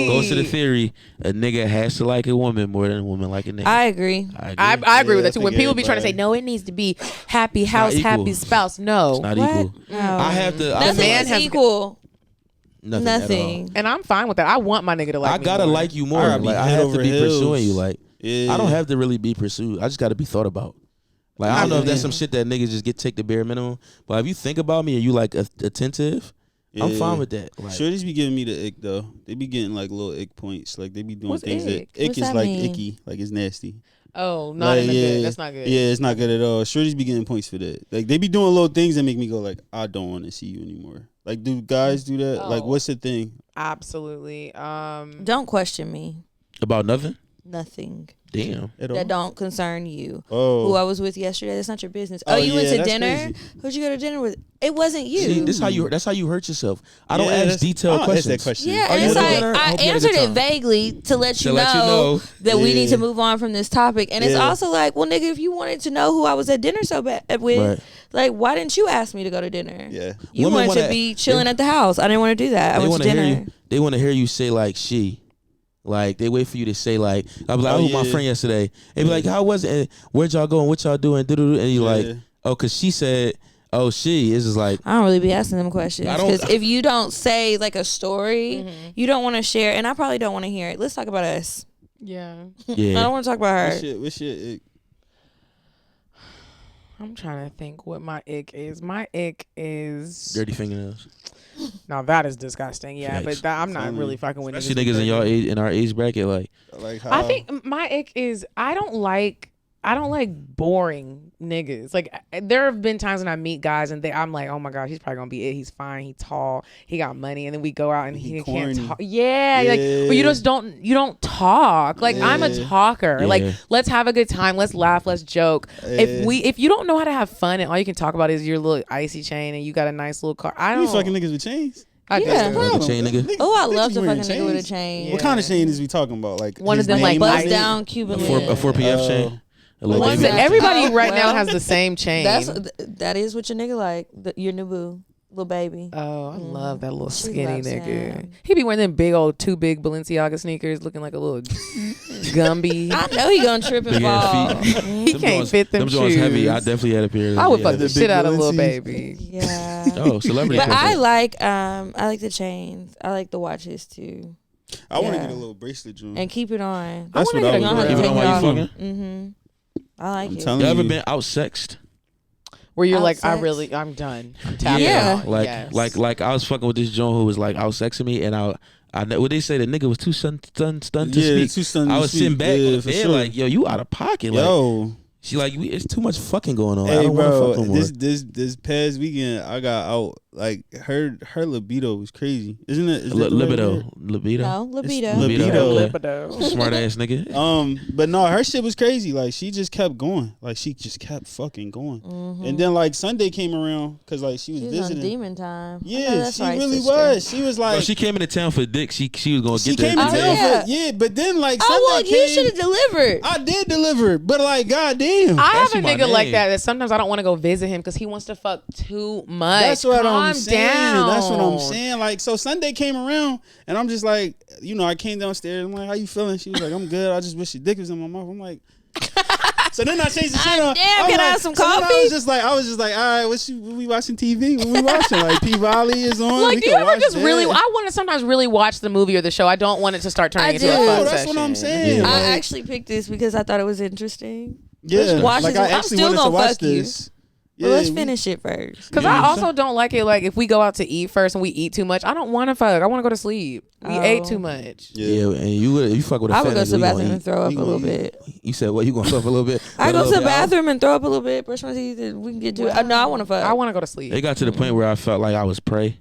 S1: goes to the theory. A nigga has to like a woman more than a woman like a nigga.
S4: I agree.
S5: I agree with
S2: Yeah,
S5: that too.
S2: I
S5: When
S2: think
S5: people be trying to say,
S2: everybody-
S5: no, it needs to be happy house,
S1: equal.
S5: happy spouse. No.
S1: It's not
S4: What?
S1: equal.
S4: No.
S1: I have to. I
S4: Nothing
S5: man
S4: is
S5: has-
S4: equal.
S1: nothing. At all.
S4: Nothing.
S5: And I'm fine with that. I want my nigga to like
S1: I
S5: me
S1: gotta
S5: more.
S1: like you more.
S2: I gotta be
S1: Like I
S2: head
S1: have
S2: over
S1: to be
S2: heels.
S1: pursuing you. Like
S2: Yeah.
S1: I don't have to really be pursued. I just gotta be thought about. Like I don't know if that's some shit that niggas just take the bare minimum. But if you think about me and you like attentive, I'm
S2: Yeah.
S1: fine with that. Like,
S2: Shorties be giving me the ick though. They be getting like little ick points. Like they be doing
S5: What's
S2: things
S5: ick?
S2: that ick
S4: What's
S2: is
S4: that
S2: like
S4: mean?
S2: icky. Like it's nasty.
S5: Oh, not
S2: Like,
S5: in a
S2: yeah,
S5: good. That's not good.
S2: Yeah, it's not good at all. Shorties be getting points for that. Like they be doing little things that make me go like, I don't want to see you anymore. Like, do guys do that? Like,
S5: Oh.
S2: what's the thing?
S5: Absolutely.
S4: Don't question me.
S1: about nothing.
S4: Nothing
S1: Damn.
S2: At all?
S4: that don't concern you.
S2: Oh,
S4: Who I was with yesterday, that's not your business.
S2: Oh,
S4: Oh, you went
S2: yeah,
S4: to
S2: that's
S4: dinner?
S2: crazy.
S4: Who'd you go to dinner with? It wasn't you.
S1: See, that's how you hurt yourself. I don't
S2: Yeah,
S1: ask
S2: that's-
S1: detailed
S2: I don't ask
S1: questions.
S2: that question.
S4: Yeah,
S1: Are
S4: and
S1: you
S4: it's
S1: with
S4: like
S1: dinner? I
S4: I
S1: hope you had a
S4: answered
S1: good
S4: it
S1: time.
S4: vaguely to let
S1: To
S4: you
S1: let you
S4: know
S1: know.
S4: that we need to
S2: Yeah.
S4: move on from this topic. And it's
S2: Yeah.
S4: also like, well, nigga, if you wanted to know who I was at dinner so bad with,
S1: Right.
S4: like, why didn't you ask me to go to dinner?
S2: Yeah.
S4: You
S1: Women
S4: wanted to
S1: wanna-
S4: be chilling at the house. I didn't want to do that. I
S1: They
S4: went
S1: want
S4: to
S1: to hear
S4: dinner.
S1: you. They want to hear you say like she. Like they wait for you to say like I was like,
S2: Oh,
S1: oh, my
S2: yeah.
S1: friend yesterday. They be like, how was it? And where'd y'all go? And what y'all doing? And you like,
S2: Yeah.
S1: oh, cause she said, oh, she. It's just like,
S4: I don't really be asking them questions
S1: I don't-
S4: because if you don't say like a story, you don't want to share, and I probably don't want to hear it. Let's talk about us.
S5: Yeah.
S4: I
S1: yeah.
S4: don't want to talk about her.
S2: What shit?
S5: I'm trying to think what my ick is. My ick is
S1: Dirty fingernails.
S5: now that is disgusting. Yeah,
S1: Yikes.
S5: but that, I'm not
S2: Funny.
S5: really fucking with
S1: Especially niggas in your age, in our age bracket, like
S2: Like how?
S5: I think my ick is I don't like boring niggas. Like there have been times when I meet guys and I'm like, oh my gosh, he's probably gonna be it. He's fine. He's tall. He got money. And then we go out and he
S2: corny.
S5: can't talk. Yeah, like but you just don't talk. Like I'm a
S2: Yeah.
S5: talker.
S1: Yeah.
S5: Like let's have a good time. Let's laugh. Let's joke.
S2: Yeah.
S5: If you don't know how to have fun and all you can talk about is your little icy chain and you got a nice little car, I
S2: You
S5: don't.
S2: fucking niggas with chains?
S5: I do.
S4: Yeah.
S1: Like a chain nigga.
S4: Oh, I
S2: Niggas
S4: love to
S2: wearing
S4: fucking nigga with a
S2: chains?
S4: chain.
S2: What kind of chain is we talking about? Like
S5: One
S2: his
S5: of them, like,
S2: name
S5: bust
S2: on
S4: Bust
S2: it?
S4: down Cuban
S1: a
S4: link.
S1: 4 PF chain. A little
S4: One
S1: baby.
S4: that-
S5: Everybody
S4: Oh,
S5: right now
S4: well,
S5: has the same chain.
S4: That is what your nigga like. Your new boo. Little baby.
S5: Oh, I love that little
S4: She
S5: skinny
S4: loves
S5: nigga.
S4: him.
S5: He be wearing them big old too big Balenciaga sneakers, looking like a little Gumby.
S4: I know he gonna trip and
S1: Big ass
S4: fall.
S1: feet.
S5: He
S1: Them
S5: can't
S1: joints-
S5: fit them
S1: joints
S5: shoes.
S1: heavy. I definitely had a pair of them.
S5: I would
S1: yeah.
S5: fuck the
S2: The
S5: shit
S2: big
S5: out of little
S2: Balenci.
S5: baby.
S4: Yeah.
S1: Oh, celebrity.
S4: But I
S1: comfort.
S4: like the chains. I like the watches too.
S2: I want to
S4: Yeah.
S2: get a little bracelet, June.
S4: And keep it on.
S2: That's
S5: I
S2: what
S5: wanna
S2: I
S5: get
S2: was
S5: a
S2: doing.
S1: Keep it on while you
S4: off.
S1: fucking.
S4: I like
S2: I'm
S4: it.
S2: telling
S1: You ever
S2: you.
S1: been outsexed?
S5: Where you're like,
S4: Outsex?
S5: I'm done. I'm tapped
S4: Yeah.
S5: out.
S1: Like,
S5: Yes.
S1: like I was fucking with this joint who was like outsexing me, and what they say, the nigga was too stunned to
S2: Yeah,
S1: speak.
S2: too stunned
S1: I
S2: to
S1: was
S2: speak.
S1: sitting back
S2: Yeah,
S1: on the
S2: for
S1: bed
S2: sure.
S1: like, yo, you out of pocket. Like,
S2: Yo,
S1: she like, it's too much fucking going on. I
S2: hey
S1: don't want to
S2: bro,
S1: fuck no more.
S2: this past weekend I got out. Like her libido was crazy, isn't it? Is that the right
S1: Libido,
S2: word?
S1: libido.
S4: No, libido.
S2: It's libido.
S5: Libido.
S1: Smart ass nigga.
S2: But no, her shit was crazy. Like she just kept going. Like she just kept fucking going. And then like Sunday came around because like she was
S4: She was on
S2: visiting.
S4: demon time. I know
S2: Yeah,
S4: that's
S2: she
S4: right,
S2: really
S4: sister.
S2: was. She was like,
S1: Bro, she came into town for dick. She was gonna
S2: she
S1: get
S2: came
S1: that.
S2: in
S4: Oh,
S2: town
S4: yeah.
S2: for yeah. But then like Sunday
S4: Oh well, you
S2: came.
S4: should have delivered.
S2: I did deliver, but like goddamn.
S5: I have
S1: That's
S5: a
S1: my
S5: nigga like
S1: name.
S5: that sometimes I don't want to go visit him because he wants to fuck too much.
S2: That's what
S5: Calm
S2: I'm saying.
S5: down.
S2: That's what I'm saying. Like, so Sunday came around, and I'm just like, you know, I came downstairs. I'm like, how you feeling? She was like, I'm good. I just wish your dick was in my mouth. I'm like, so then I changed the shit on.
S4: Damn,
S2: I'm
S4: can I
S2: like-
S4: have some
S2: so then
S4: coffee?
S2: I was just like, all right, what we watching TV? What we watching? Like, P-Valley is on.
S5: Like,
S2: We
S5: do you
S2: can
S5: ever
S2: watch
S5: just
S2: that.
S5: really? I want to sometimes really watch the movie or the show. I don't want it to start turning
S4: I
S5: into
S4: do.
S5: a fun
S2: No, that's
S5: session.
S2: what I'm saying.
S1: Yeah.
S4: I
S2: Like,
S4: actually picked this because I thought it was interesting.
S2: yeah,
S4: watch
S2: like
S4: this.
S2: I
S4: I'm
S2: actually
S4: still
S2: wanted to
S4: gonna
S2: watch
S4: fuck you.
S2: this.
S4: But let's
S2: we-
S4: finish it first.
S5: Because
S1: Yeah,
S5: I
S1: you
S5: also don't like it. Like if we go out to eat first and we eat too much, I don't want to fuck. I want to go to sleep. We
S4: Oh.
S5: ate too much.
S1: Yeah, and you fuck with a
S4: I
S1: fat
S4: would go
S1: nigga,
S4: to the
S1: we
S4: bathroom
S1: gonna
S4: and
S1: eat.
S4: throw up
S2: We
S4: a little
S2: gonna
S4: bit.
S1: You said what? You gonna fuck a little bit?
S4: I
S1: A
S4: go
S1: little
S4: to the
S1: bit out?
S4: bathroom and throw up a little bit, brush my teeth, and we can get to it. No, I want to fuck.
S5: I want to go to sleep.
S1: It got to the point where I felt like I was prey.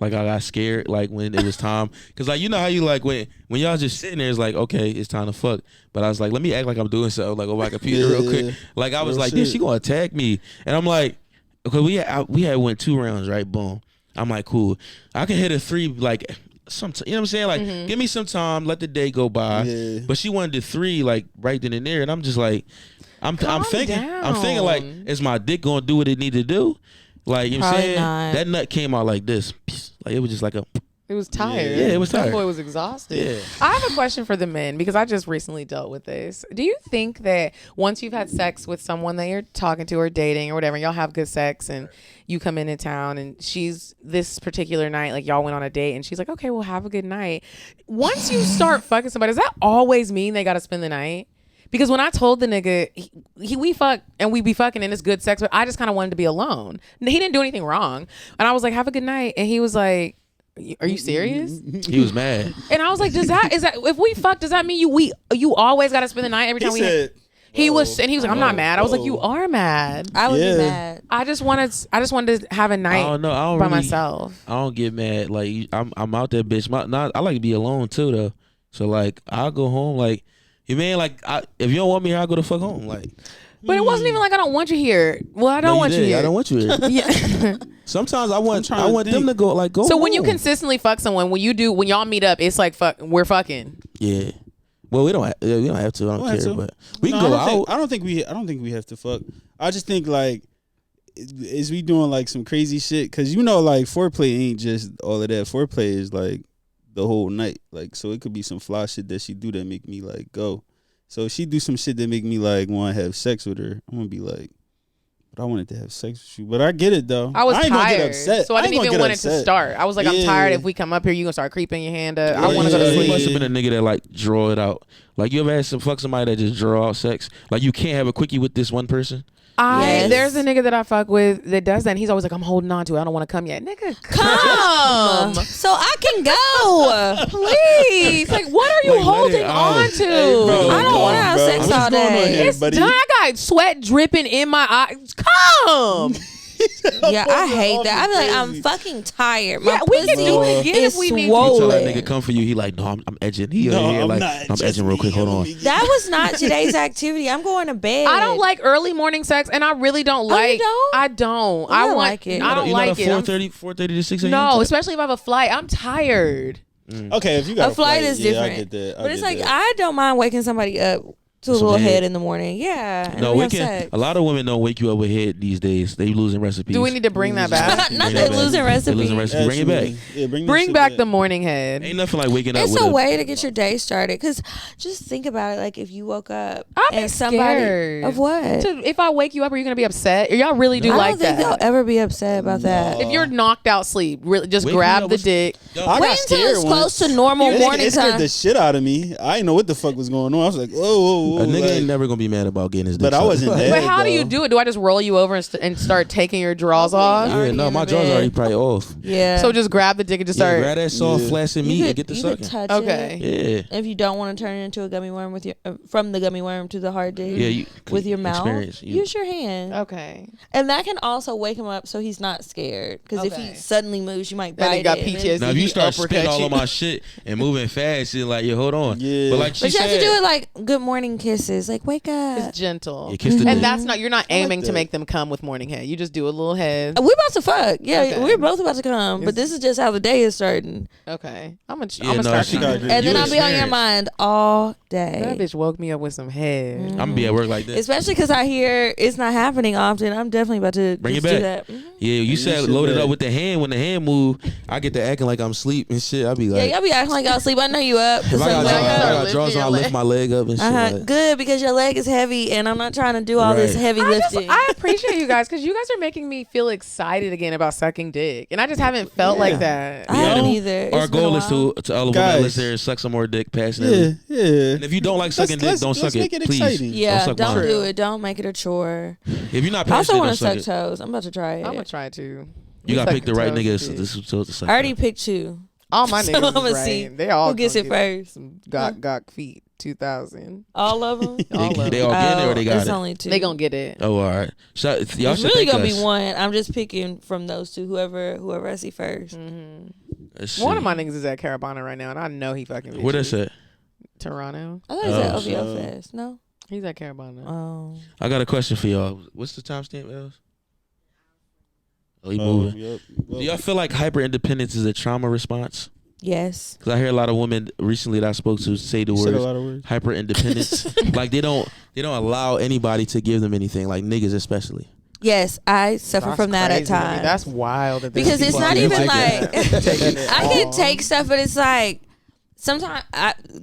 S1: Like I got scared, like when it was time, cause like you know how you like when y'all just sitting there, it's like okay, it's time to fuck. But I was like, let me act like I'm doing something, like on my computer real quick. Like I was
S2: Real
S1: like, this
S2: shit.
S1: she gonna attack me, and I'm like, okay, we had went 2 rounds, right? Boom. I'm like, cool. I can hit a 3, like some, you know what I'm saying? Like, give me some time, let the day go by.
S2: Yeah.
S1: But she wanted the 3, like right then and there, and I'm just like, I'm thinking like,
S5: down.
S1: is my dick gonna do what it need to do? Like you know what I'm
S4: Probably
S1: saying?
S4: not.
S1: That nut came out like this. Like it was just like a
S5: It was tired.
S1: Yeah, it was
S5: That
S1: tired.
S5: boy was exhausted.
S1: Yeah.
S5: I have a question for the men because I just recently dealt with this. Do you think that once you've had sex with someone that you're talking to or dating or whatever, y'all have good sex and you come into town and she's this particular night, like y'all went on a date and she's like, okay, well, have a good night. Once you start fucking somebody, does that always mean they got to spend the night? Because when I told the nigga, we fuck and we be fucking and it's good sex, but I just kind of wanted to be alone. He didn't do anything wrong. And I was like, have a good night. And he was like, are you serious?
S1: he was mad.
S5: And I was like, is that if we fuck, does that mean you always gotta spend the night every
S2: He
S5: time we
S2: said,
S5: he was like, I'm not mad. I was like, you are mad.
S4: I would
S2: Yeah.
S4: be mad.
S5: I just wanted to have a
S1: I
S5: night
S1: don't know. I don't
S5: by
S1: really,
S5: myself.
S1: I don't get mad. Like I'm out there, bitch. I like to be alone too, though. So like I'll go home. Like you mean like if you don't want me here, I'll go the fuck home. Like
S5: But it wasn't even like I don't want you here. Well, I don't want you here.
S1: I don't want you here.
S5: Yeah.
S1: Sometimes I want
S2: trying to
S1: them
S2: think.
S1: to go like go.
S5: So when you
S1: home.
S5: consistently fuck someone, when y'all meet up, it's like we're fucking.
S1: yeah. Well, we don't have to. I don't
S2: have
S1: care,
S2: to.
S1: but we
S2: No,
S1: can go
S2: I don't
S1: out.
S2: think- I don't think we have to fuck. I just think like, is we doing like some crazy shit? Cause you know like foreplay ain't just all of that. Foreplay is like the whole night. Like so it could be some fly shit that she do that make me like go. So if she do some shit that make me like want to have sex with her, I'm gonna be like, but I wanted to have sex with you. But I get it though.
S5: I was
S2: ain't
S5: tired,
S2: gonna get upset.
S5: so I
S2: ain't
S5: didn't
S2: gonna
S5: even
S2: get
S5: want it to
S2: upset.
S5: start. I was like, I'm
S2: Yeah.
S5: tired. If we come up here, you gonna start creeping your hand up. I want to go to
S2: Yeah.
S1: You
S5: sleep.
S1: must have been a nigga that like draw it out. Like you ever had some fuck somebody that just draw out sex? Like you can't have a quickie with this one person.
S4: Yes.
S5: There's a nigga that I fuck with that does that, and he's always like, I'm holding on to it. I don't want to come yet. Nigga,
S4: Come, so I can go.
S5: please. Like, what are you
S1: Like, let
S5: holding
S1: it out.
S5: on to?
S2: Hey, bro,
S4: I don't want to have
S2: bro.
S4: sex
S2: What's
S4: all
S2: going on
S4: day.
S2: here,
S5: It's
S2: buddy?
S5: done. I got sweat dripping in my eyes. Come.
S4: Yeah, I hate
S2: Off
S4: that. I be like,
S2: is
S4: I'm
S2: crazy.
S4: fucking tired. My
S5: Yeah, we can
S4: pussy
S5: do it again
S4: is
S5: if we need to.
S1: You tell that
S4: swollen.
S1: nigga come for you. He like, no, I'm edging. He
S2: No,
S1: here
S2: I'm
S1: like,
S2: not.
S1: I'm
S2: Just
S1: edging real quick. Hold on.
S4: That was not today's activity. I'm going to bed.
S5: I don't like early morning sex, and I really don't
S4: you
S5: like.
S4: don't?
S5: I don't.
S4: I
S5: I
S4: don't
S5: want.
S4: like it.
S5: I don't
S1: you
S5: like
S1: not a
S5: it. I'm-
S1: 4:30 to 6 a.m.
S5: No, especially if I have a flight. I'm tired.
S2: Okay, if you got
S4: A flight is
S2: yeah,
S4: different.
S2: I get that.
S4: But it's like I don't mind waking somebody up to a
S1: Some
S4: little
S1: head.
S4: head in the morning. Yeah. And
S1: No,
S4: then we have
S1: waking.
S4: sex.
S1: A lot of women don't wake you up with head these days. They losing recipes.
S5: Do we need to bring that back?
S4: Not
S1: Bring
S4: that
S1: it back.
S4: losing
S1: They
S4: recipe.
S1: losing recipe. Bring it back.
S2: Yeah, bring, that
S5: Bring
S2: shit
S5: back the morning head.
S1: Ain't nothing like waking up
S4: It's
S1: with
S4: a way to get your day started. Because just think about it. Like if you woke up
S5: I'd be
S4: and somebody
S5: scared.
S4: of what?
S5: If I wake you up, are you gonna be upset? Or y'all really do
S4: I
S5: like
S4: don't think
S5: that?
S4: they'll ever be upset about that.
S5: If you're knocked out sleep, really just
S1: Wake me
S5: grab
S1: up
S5: the
S1: with-
S5: dick.
S2: I got
S4: Wait until
S2: scared
S4: it's
S2: once.
S4: close to normal morning
S2: It scared
S4: time.
S2: the shit out of me. I didn't know what the fuck was going on. I was like, whoa.
S1: A nigga
S2: like-
S1: ain't never gonna be mad about getting his dick
S2: But I
S1: sucked.
S2: wasn't
S5: But
S2: dead,
S5: how do you
S2: though.
S5: do it? Do I just roll you over and start taking your drawers off?
S1: Yeah,
S4: Already
S1: no,
S4: in
S1: my
S4: the
S1: drawers
S4: bed.
S1: already probably off.
S4: Yeah.
S5: So just grab the dick and just
S1: Yeah,
S5: start.
S1: grab that soft,
S2: Yeah.
S1: flaccid meat and get the
S4: you could
S1: sucking.
S4: touch
S5: Okay.
S4: it.
S1: Yeah,
S4: If you don't want to turn it into a gummy worm with your from the gummy worm to the hard dick
S1: yeah. You,
S4: with your mouth,
S1: experience. You-
S4: use your hand,
S5: Okay.
S4: and that can also wake him up so he's not scared. Because if
S5: Okay.
S4: he suddenly moves, you might
S5: That
S4: bite
S5: nigga got
S4: it. and then-
S5: PTSD.
S1: Now if you
S5: He
S1: start spitting
S5: uppercut
S1: all
S5: you.
S1: of my shit and moving fast, you're like, yeah, hold on.
S2: Yeah.
S1: But like she
S4: But you
S1: said,
S4: have to do it like good morning kisses, like wake up.
S5: It's gentle.
S1: Yeah, kiss the dick.
S5: And that's not, you're not aiming to
S2: that.
S5: make them come with morning head. You just do a little head.
S4: We're about to fuck. Yeah,
S5: Okay.
S4: we're both about to come. But this is just how the day is starting.
S5: Okay. I'm going
S1: Yeah,
S5: to
S1: no,
S5: start
S1: she
S5: trying.
S2: got-
S4: And
S1: You
S4: then I'll be on your
S1: experience.
S4: mind all
S5: That
S4: day.
S5: bitch woke me up with some head.
S1: I'm gonna be at work like that.
S4: Especially because I hear it's not happening often. I'm definitely about to
S1: Bring
S4: just
S1: it
S4: do
S1: back.
S4: that. Mhm.
S1: Yeah, you said
S2: shit
S1: load it
S2: back.
S1: up with the hand. When the hand move, I get to acting like I'm asleep and shit. I be
S4: Yeah,
S1: like,
S4: y'all be acting like y'all sleep. I know you up.
S1: if I got,
S5: Sometimes
S1: if I
S5: you
S1: got
S5: lift
S1: drawers
S5: your
S1: on, I lift
S5: leg.
S1: my leg up and shit. like-
S4: Good, because your leg is heavy, and I'm not trying to do all this
S1: Right.
S4: heavy lifting.
S5: I appreciate you guys because you guys are making me feel excited again about sucking dick. And I just haven't felt like that.
S4: I haven't
S1: Yeah.
S4: either.
S1: Our
S4: It's been a
S1: goal is
S4: while.
S1: to all the women
S2: Guys.
S1: that listen here suck some more dick passionately.
S2: Yeah, yeah.
S1: And if you don't like sucking dick, don't suck
S2: let's
S1: it.
S2: make it
S1: Please.
S2: exciting.
S4: Yeah,
S1: suck
S4: don't
S1: mine.
S4: do it. Don't make it a chore.
S1: If you're not
S4: I also
S1: passionate,
S4: want
S1: don't
S4: to
S1: suck
S4: suck
S1: it.
S4: toes. I'm about to try it.
S5: I'm going to try to.
S1: You gotta pick the right nigga
S5: toes,
S1: to suck.
S4: I already
S1: it.
S4: picked two.
S5: All my
S4: So
S5: niggas
S4: I'ma
S5: is right.
S4: see
S5: They all
S4: who gets
S5: gonna
S4: it
S5: get
S4: first.
S5: Some gok feet 2000.
S4: All of them.
S1: They,
S5: All of
S1: they
S5: them.
S1: all getting it or they got
S4: it's
S1: it.
S4: only two.
S5: They gonna get it.
S1: Oh, all right. Y'all
S4: It's
S1: should
S4: really
S1: thank
S4: gonna
S1: us.
S4: be one. I'm just picking from those two. Whoever I see first.
S1: Let's
S5: One
S1: see.
S5: of my niggas is at Carabana right now, and I know he fucking.
S1: Where that's
S5: bitches.
S1: at?
S5: Toronto.
S4: I thought it was at
S1: Oh,
S4: OVO
S2: so-
S4: Fest. No.
S5: He's at Carabana.
S4: Oh.
S1: I got a question for y'all. What's the timestamp, Els? Oh, he
S2: Oh,
S1: moving.
S2: yep.
S1: Do y'all feel like hyper independence is a trauma response?
S4: Yes.
S1: Because I hear a lot of women recently that I spoke to say the
S2: You said a
S1: words
S2: lot of words.
S1: hyper independence. Like they don't allow anybody to give them anything, like niggas especially.
S4: Yes, I suffer
S5: That's
S4: from that at
S5: crazy to me.
S4: times.
S5: That's wild. That there's
S4: Because it's
S5: people
S4: not
S5: out there
S4: even
S5: that.
S4: like
S5: Taking it
S4: I can
S5: all.
S4: take stuff, but it's like sometimes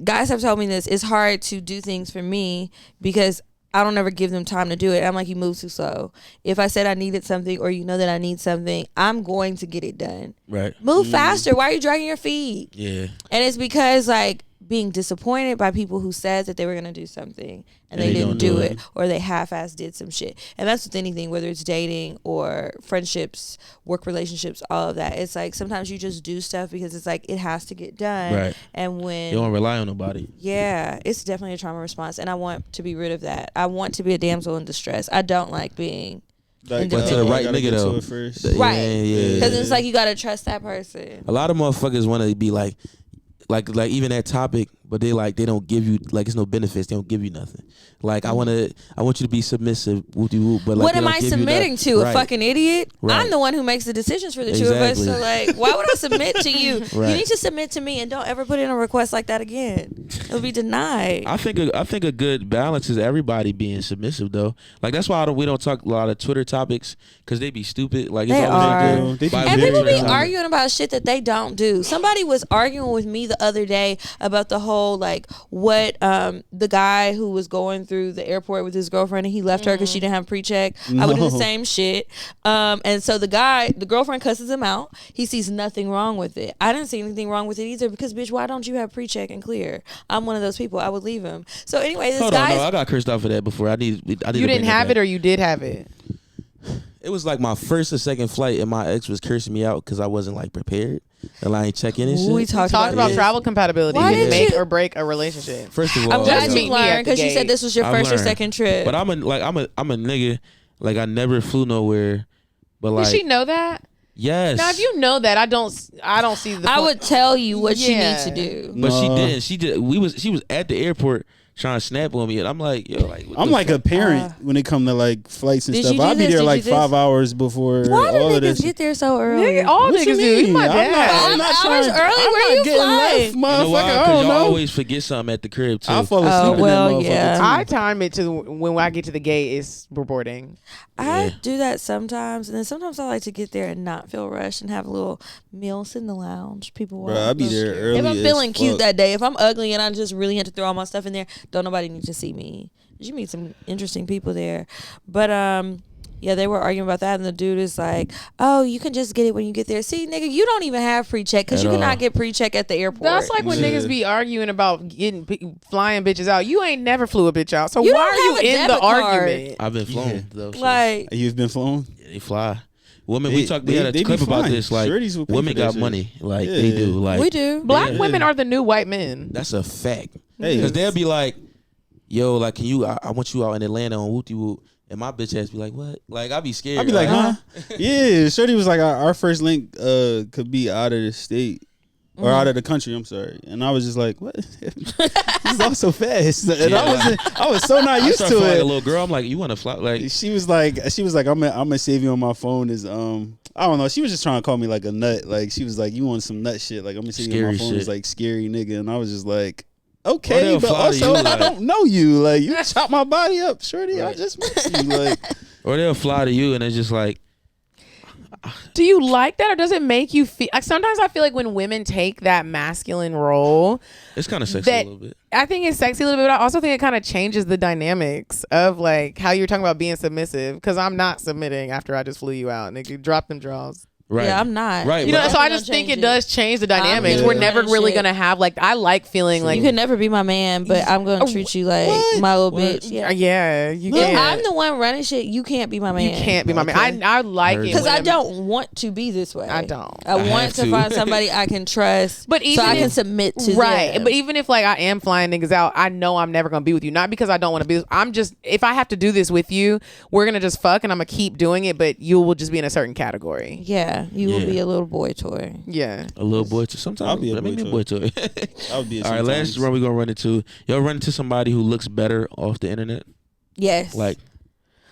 S4: guys have told me this. It's hard to do things for me because I don't ever give them time to do it. I'm like, you move too slow. If I said I needed something or you know that I need something, I'm going to get it done.
S1: Right.
S4: Move faster. Why are you dragging your feet?
S1: Yeah.
S4: And it's because like being disappointed by people who said that they were gonna do something and they didn't
S1: don't
S4: do
S1: do
S4: it,
S1: it.
S4: or they half-ass did some shit. And that's with anything, whether it's dating or friendships, work relationships, all of that. It's like sometimes you just do stuff because it's like it has to get done.
S1: Right.
S4: And when
S1: You don't rely on nobody.
S4: yeah, it's definitely a trauma response, and I want to be rid of that. I want to be a damsel in distress. I don't like being
S2: Like,
S4: But to the
S1: right
S2: gotta
S1: nigga,
S2: get to
S1: though.
S2: it first.
S4: right
S1: Yeah.
S4: because it's like you gotta trust that person.
S1: A lot of motherfuckers want to be like even that topic, but they don't give you like it's no benefits. They don't give you nothing. Like I want you to be submissive, whoop-de-whoop, but like
S4: What
S1: they
S4: am
S1: don't
S4: I
S1: give you
S4: submitting
S1: that-
S4: to? A
S1: Right.
S4: fucking idiot?
S1: Right.
S4: I'm the one who makes the decisions for the two of us. So
S1: Exactly.
S4: like, why would I submit to you? You
S1: Right.
S4: need to submit to me and don't ever put in a request like that again. It'll be denied.
S1: I think a good balance is everybody being submissive though. Like that's why we don't talk a lot of Twitter topics because they be stupid. Like it's
S4: They
S1: always
S4: are.
S1: like
S2: They be
S1: by
S4: And
S2: very
S4: people be
S2: common.
S4: arguing about shit that they don't do. Somebody was arguing with me the other day about the whole like what the guy who was going through the airport with his girlfriend and he left her because she didn't have pre-check. I would do the
S2: No.
S4: same shit. And so the girlfriend cusses him out. He sees nothing wrong with it. I didn't see anything wrong with it either because bitch, why don't you have pre-check and clear? I'm one of those people. I would leave him. So anyway, this
S1: Hold on,
S4: guy.
S1: no, I got cursed out for that before. I need
S5: You
S1: to
S5: didn't
S1: bring
S5: have
S1: that
S5: it or you did have it?
S1: It was like my first or second flight, and my ex was cursing me out because I wasn't like prepared and I ain't check in and shit.
S4: We talked
S5: Talk about
S4: this.
S5: travel compatibility.
S4: Why
S5: It can
S4: did
S5: make
S4: you-
S5: or break a relationship.
S1: First of all,
S4: I'm glad
S5: Just
S4: you
S5: meet me at
S4: learned
S5: the
S4: because you said
S5: gate.
S4: this was your
S1: I've
S4: first or
S1: learned.
S4: second trip.
S1: but I'm a nigga. Like I never flew nowhere. But like
S5: Did she know that?
S1: yes.
S5: Now, if you know that, I don't see the.
S4: I
S5: point.
S4: would tell you what
S5: Yeah.
S4: you need to do.
S1: But she
S2: No.
S1: didn't. She was at the airport trying to snap on me, and I'm like, yo, like what
S2: I'm
S1: the
S2: like
S1: fuck?
S2: a parent when it come to like flights and
S4: Did
S2: stuff.
S4: you do
S2: I'll be
S4: this?
S2: there
S4: Did
S2: like
S4: you do
S2: 5
S4: this?
S2: hours before
S4: Why
S2: all
S4: do
S2: of this.
S4: niggas get there so early?
S5: Nigga, all
S2: What you
S5: niggas do. You
S2: mean?
S5: my
S2: I'm
S5: dad.
S2: not
S4: Hours
S2: trying.
S4: early,
S2: I'm
S4: where
S2: not
S4: you
S2: getting
S4: fly?
S2: left,
S1: You know
S2: motherfucker.
S1: why?
S2: I
S1: Because
S2: don't
S1: y'all
S2: know.
S1: always forget something at the crib too.
S2: I'll fall asleep
S4: well,
S2: in that motherfucker
S4: yeah.
S2: too.
S5: I time it to when I get to the gate is boarding.
S4: I
S1: Yeah.
S4: do that sometimes, and then sometimes I like to get there and not feel rushed and have a little meal, sit in the lounge. People walk.
S2: Bro, I'll be there early
S4: If I'm
S2: as
S4: feeling cute
S2: fuck.
S4: that day, if I'm ugly and I just really had to throw all my stuff in there, don't nobody need to see me. You meet some interesting people there, but yeah, they were arguing about that, and the dude is like, "Oh, you can just get it when you get there." See, nigga, you don't even have pre-check because
S1: At
S4: you
S1: all.
S4: cannot get pre-check at the airport.
S5: That's like when
S2: Yeah.
S5: niggas be arguing about flying bitches out. You ain't never flew a bitch out, so
S4: You
S5: why
S4: don't
S5: are you
S4: have a
S5: in the
S4: debit card.
S5: argument?
S1: I've been flown
S2: Yeah.
S1: though. So
S4: like
S2: You've been flown?
S1: yeah, they fly. Women,
S2: They-
S1: we talked. We
S2: they-
S1: had a
S2: they be
S1: clip about
S2: flying.
S1: this. Like
S2: Shorties will pay
S1: women
S2: for that
S1: got
S2: shit.
S1: money. Like
S2: Yeah.
S1: they do. Like
S4: we do.
S5: Black
S2: Yeah.
S5: women are the new white men.
S1: that's a fact.
S2: Hey.
S1: Because they'll be like, yo, like, can you? I want you out in Atlanta on Wooty Woo. And my bitch ass be like, what? Like, I be scared.
S2: I'd be like, huh? Yeah, Shorty was like, our first link could be out of the state or out of the country. I'm sorry, and I was just like, what? This is all so fast, and
S1: Yeah.
S2: I was so not
S1: I
S2: used
S1: started
S2: to
S1: feeling like a
S2: it.
S1: little girl. I'm like, you want to fly? Like,
S2: She was like, I'm gonna save you on my phone. Is I don't know. She was just trying to call me like a nut. Like she was like, you want some nut shit? Like I'm gonna save you on my
S1: Scary
S2: phone. Is
S1: shit.
S2: like scary nigga, and I was just like.
S1: Or
S2: Okay,
S1: they'll
S2: but
S1: fly to
S2: also
S1: you,
S2: I
S1: like-
S2: don't know you. Like you chop my body up, Shorty. I
S1: Right.
S2: just met you. Like
S1: or they'll fly to you, and it's just like,
S5: Do you like that, or does it make you feel? Like, sometimes I feel like when women take that masculine role,
S1: it's kind of sexy
S5: That-
S1: a little bit.
S5: I think it's sexy a little bit, but I also think it kind of changes the dynamics of like how you're talking about being submissive. Because I'm not submitting after I just flew you out, nigga. Drop them draws.
S1: Right.
S4: Yeah, I'm not.
S1: Right.
S5: You know,
S1: but-
S5: so I
S4: Don't
S5: just think
S4: change
S5: it
S4: it.
S5: does change the dynamics.
S2: Yeah.
S5: We're never
S4: That
S5: really
S4: shit.
S5: gonna have like I like feeling like
S4: You can never be my man, but I'm gonna treat you like
S2: What?
S4: my little
S1: What?
S4: bitch. Yeah.
S5: yeah, you
S4: If
S5: can't.
S4: I'm the one running shit, you can't be my man.
S5: You can't be my man. I like
S1: Heard
S5: it
S4: Because
S1: that.
S4: I
S5: when-
S4: don't want to be this way.
S5: I don't.
S4: I
S1: I
S4: want
S1: have
S4: to
S1: to.
S4: find somebody I can trust,
S5: But
S4: so
S5: even
S4: I can
S5: if-
S4: submit to
S5: right.
S4: them.
S5: But even if like I am flying niggas out, I know I'm never gonna be with you. Not because I don't want to be. I'm just if I have to do this with you, we're gonna just fuck and I'm gonna keep doing it. But you will just be in a certain category.
S4: yeah, you will
S1: Yeah.
S4: be a little boy toy.
S5: Yeah.
S1: A little boy too. Sometimes
S2: I'll be a
S1: let me be a
S2: boy
S1: boy too.
S2: I would be.
S1: All right, last run we gonna run into. Y'all run into somebody who looks better off the internet.
S4: Yes,
S1: Like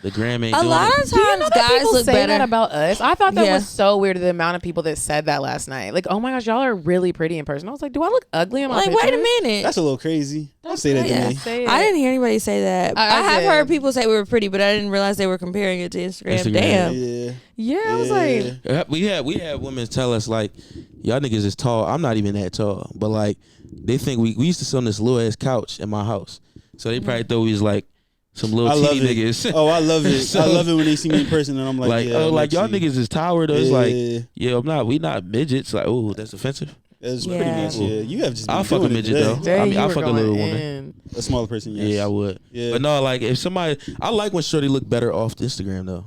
S1: the gram ain't
S4: a
S1: doing
S4: lot
S1: it.
S4: of
S5: Do you know
S4: times
S5: that
S4: guys
S5: people
S4: look
S5: say
S4: better.
S5: that about us? I thought that
S4: Yeah.
S5: was so weird. The amount of people that said that last night. Like, oh my gosh, y'all are really pretty in person. I was like, do I look ugly in my
S4: like,
S5: pictures?
S4: wait a minute.
S2: That's a little crazy. Don't say that
S4: Yeah.
S2: to me.
S5: Say it.
S4: I didn't hear anybody say that.
S5: I
S4: I have
S5: did.
S4: heard people say we were pretty, but I didn't realize they were comparing it to Instagram.
S1: Instagram.
S4: Damn.
S2: Yeah.
S5: Yeah, I was like,
S1: We had women tell us like, y'all niggas is tall. I'm not even that tall, but like they think we used to sit on this little ass couch in my house, so they probably thought we was like some little
S2: I love
S1: teeny
S2: it.
S1: niggas.
S2: Oh, I love it.
S1: So-
S2: I love it when they see me in person and I'm like,
S1: like
S2: yeah,
S1: oh,
S2: I'm
S1: like y'all
S2: actually-
S1: niggas is towered. It's like,
S2: Yeah.
S1: yeah, I'm not. We not midgets. Like, oh, that's offensive.
S2: That's
S4: Yeah.
S2: pretty much, yeah. You have just been
S1: I'll fuck a
S2: doing it
S1: midget
S2: today.
S1: though.
S5: dang,
S1: I mean,
S5: you
S1: I'll
S5: were
S1: fuck a
S5: going
S1: little woman.
S5: in.
S2: A smaller person, yes.
S1: Yeah, I would.
S2: Yeah.
S1: But no, like if somebody, I like when shorty look better off Instagram though.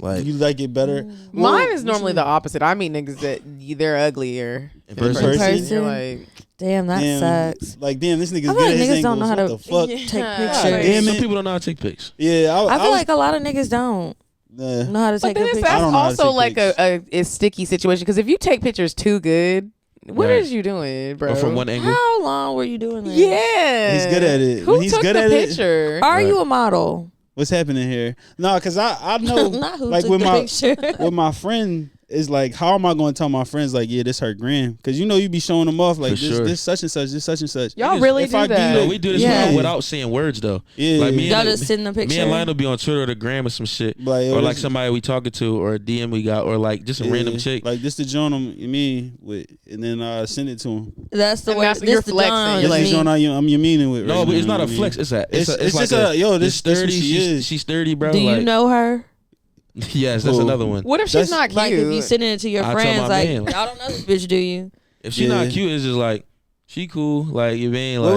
S1: Like
S2: You like it better?
S5: Mine is normally the opposite. I meet niggas that they're uglier
S1: in
S2: person?
S1: person.
S2: person?
S5: You're like,
S4: Damn, that
S2: Damn,
S4: sucks.
S2: Like, damn, this nigga's
S4: I feel
S2: good
S4: like
S2: at his
S4: niggas don't know how
S2: angles.
S4: to
S2: What the fuck?
S4: take
S5: Yeah.
S4: pictures.
S2: Damn
S1: Some
S2: it.
S1: people don't know how to take pics.
S2: Yeah,
S4: I feel
S2: was,
S4: like a lot of niggas don't know how to
S5: but
S4: take
S5: then
S4: a
S5: it's,
S4: picture.
S5: that's
S2: I don't know how to
S5: also
S2: take
S5: like
S2: pics.
S5: a sticky situation because if you take pictures too good, what
S1: Right.
S5: is you doing, bro?
S1: Or from one angle.
S4: How long were you doing this?
S5: Yeah,
S2: He's good at it.
S5: Who
S2: When he's
S5: took
S2: good
S5: the
S2: at it-
S5: picture?
S4: Are
S1: Right.
S4: you a model?
S2: What's happening here? No, because I know,
S4: Not who
S2: like
S4: took
S2: with
S4: the
S2: my
S4: picture.
S2: with my friend is like, how am I going to tell my friends like, yeah, this her gram? Because you know you be showing them off like
S1: For
S2: this,
S1: sure.
S2: this such and such, this such and such.
S5: Y'all
S2: Niggas,
S5: really
S2: if
S5: do
S2: I give
S5: that?
S2: you
S1: No,
S2: the-
S1: we do this
S4: Yeah.
S1: without saying words though.
S2: Yeah,
S1: Like me
S4: Y'all
S1: and
S4: just send the picture.
S1: me and Lionel be on Twitter or the gram or some shit,
S2: Like, yo,
S1: or like
S2: this-
S1: somebody we talking to, or a DM we got, or like just a
S2: yeah,
S1: random chick.
S2: Like this the joint you mean with, and then I send it to him.
S4: That's the
S5: And
S4: way.
S5: that's-
S4: This
S5: you're
S4: the
S5: flexing.
S4: John.
S5: You're
S2: This
S5: like-
S2: is the joint I'm your meaning with.
S1: No,
S2: right
S1: but it's
S2: now,
S1: not a
S2: you know
S1: flex.
S2: what I mean?
S1: It's
S2: It's
S1: like
S2: just a yo. This
S1: it's 30.
S2: what she is.
S1: She's 30, bro.
S4: Do you
S1: like,
S4: know her?
S1: Yes, that's
S2: Who?
S1: another one.
S5: What if she's
S2: That's-
S5: not cute?
S4: Like if you sending it to your
S1: I tell
S4: friends,
S1: my
S4: like
S1: man.
S4: y'all don't know this bitch, do you?
S1: If she not
S2: Yeah.
S1: cute, it's just like she cool. Like you mean
S2: Well,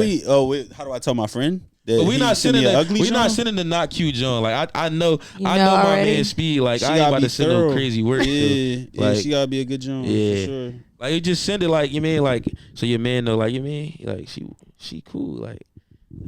S1: like.
S2: how do I tell my friend? That
S1: But we
S2: he
S1: not
S2: send me
S1: sending
S2: a
S1: that.
S2: ugly
S1: We not
S2: joint?
S1: sending the not cute John. Like I know
S4: You
S1: I
S4: know
S1: know my
S4: already?
S1: man speed. Like
S2: She
S1: I ain't
S2: gotta
S1: about
S2: be
S1: to send no
S2: thorough.
S1: crazy work.
S2: Yeah,
S1: to.
S2: yeah,
S1: Like
S2: she gotta be a good joint.
S1: Yeah.
S2: for sure.
S1: like you just send it like you mean like so your man know like you mean like she cool like.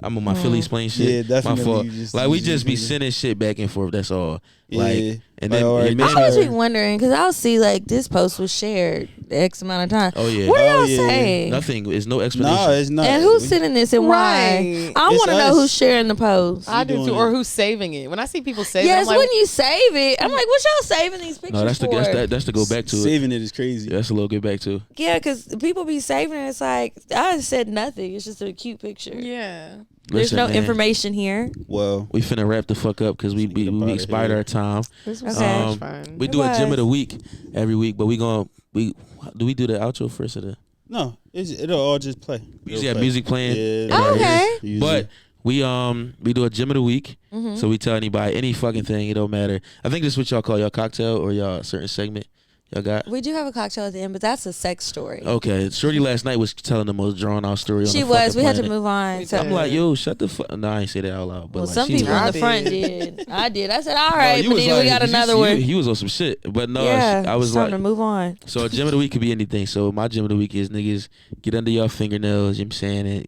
S1: I'm on my Philly explain shit.
S2: Yeah, definitely.
S1: My fault.
S2: You just-
S1: Like we
S2: you
S1: just be
S2: just-
S1: sending shit back and forth. That's all.
S2: Yeah.
S1: Like and
S2: Like,
S1: then
S2: all right,
S1: your
S2: this
S1: man-
S4: I always
S2: her.
S4: be wondering because I'll see like this post was shared X amount of time.
S1: Oh yeah.
S4: What do
S2: Oh,
S4: y'all
S2: yeah.
S4: say?
S1: Nothing. There's no explanation.
S2: No, it's not.
S4: And who's
S2: We-
S4: sending this and why?
S5: Right.
S4: I
S2: It's
S4: want to know
S2: us.
S4: who's sharing the post.
S5: I do
S2: doing
S5: too.
S2: it.
S5: Or who's saving it? When I see people save it,
S4: Yes,
S5: I'm like,
S4: when you save it, I'm like, what y'all saving these pictures
S1: No, that's
S4: for?
S1: that's to go back to it.
S2: Saving it is crazy.
S1: Yeah, that's a little get back to.
S4: Yeah, because people be saving it. It's like I said nothing. It's just a cute picture.
S5: yeah.
S4: There's
S1: Listen,
S4: no
S1: man,
S4: information here.
S2: Well,
S1: We finna wrap the fuck up because we
S2: Get up outta
S1: expired
S2: here.
S1: our time.
S5: This was
S4: Okay.
S5: so much fun.
S1: We
S4: It
S1: do a gym
S4: was.
S1: of the week every week, but we do we do the outro first or the
S2: no, it'll all just play.
S1: we usually have music playing.
S2: Yeah,
S4: Oh, okay.
S2: usually.
S1: But we do a gym of the week.
S4: Mm-hmm.
S1: So we tell anybody any fucking thing, it don't matter. I think this is what y'all call y'all cocktail or y'all certain segment y'all got.
S4: We do have a cocktail at the end, but that's a sex story.
S1: Okay, Shorty last night was telling the most drawn out story.
S4: She
S1: on the
S4: was.
S1: fucking
S4: We had to
S1: planet.
S4: move on.
S5: We
S4: So,
S1: I'm like, yo, shut the fuck. No, I ain't say that out loud. But
S4: well,
S1: like,
S4: some
S1: she
S4: people
S1: was-
S4: in
S5: I
S4: the front
S5: did.
S4: did. I did. I said, all
S1: No,
S4: right,
S1: you
S4: but
S1: was
S4: then we
S1: like-
S4: got another one.
S1: He was on some shit, but no,
S4: Yeah,
S1: I was
S4: it's time
S1: like,
S4: to move on.
S1: so a gym of the week could be anything. So my gym of the week is niggas get under your fingernails. You know what I'm saying it,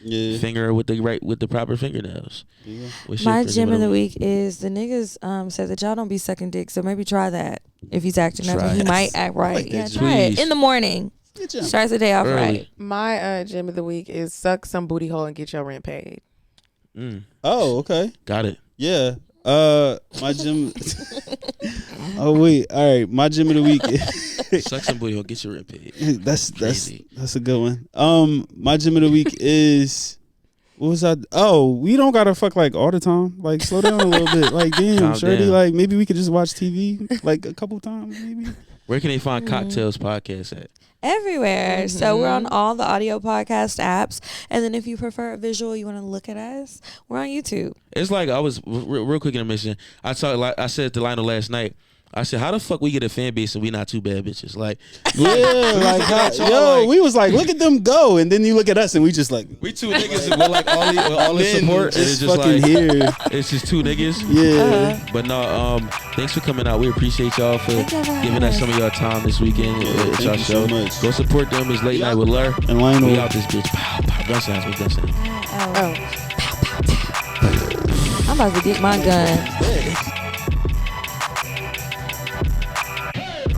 S2: Yeah.
S1: finger her with the proper fingernails.
S2: Yeah.
S1: What's
S4: My
S1: your
S4: gym of the week is the niggas said that y'all don't be sucking dick, so maybe try that. If he's acting up,
S1: Try
S4: he
S1: it.
S4: might act right.
S2: like that
S4: Yeah,
S2: gym.
S4: try it
S1: Please.
S4: in the morning.
S2: Good job.
S4: Starts the day off
S1: Early.
S4: right.
S5: My gym of the week is suck some booty hole and get your rent paid.
S2: Oh, okay.
S1: Got it.
S2: Yeah. My gym. Oh wait. All right. My gym of the week.
S1: Suck some booty, or get your rent paid.
S2: that's
S1: Crazy.
S2: a good one. My gym of the week is. What was I? Oh, we don't gotta fuck like all the time. Like slow down a little bit. Like damn,
S1: Calm
S2: Shorty.
S1: down.
S2: Like maybe we could just watch TV like a couple times. Maybe.
S1: Where can they find
S4: Mm-hmm.
S1: Cocktails Podcast at?
S4: Everywhere. So we're on all the audio podcast apps. And then if you prefer a visual, you want to look at us, we're on YouTube.
S1: It's like I was real quick intermission. I said to Lionel last night. I said, how the fuck we get a fan base and we not two bad bitches? Like,
S2: Yeah. Like
S1: y'all
S2: yo,
S1: like-
S2: we was like, look at them go, and then you look at us, and we just like.
S1: we two niggas with like all the
S2: then
S1: support. And it's
S2: just
S1: just
S2: fucking
S1: like
S2: here.
S1: it's just two niggas.
S2: Yeah.
S1: But no, thanks for coming out. We appreciate y'all for
S4: Thank y'all for
S1: giving
S4: having
S1: us
S4: us.
S1: some of your time this weekend
S2: Yeah,
S1: at
S2: thank
S1: y'all
S2: you
S1: show.
S2: so much.
S1: Go support them. It's Late Night with Lur.
S2: And Lionel.
S1: We out this bitch. Pow, pow. Gun sounds. What gun sounds?
S4: Oh. I'm about to get my gun.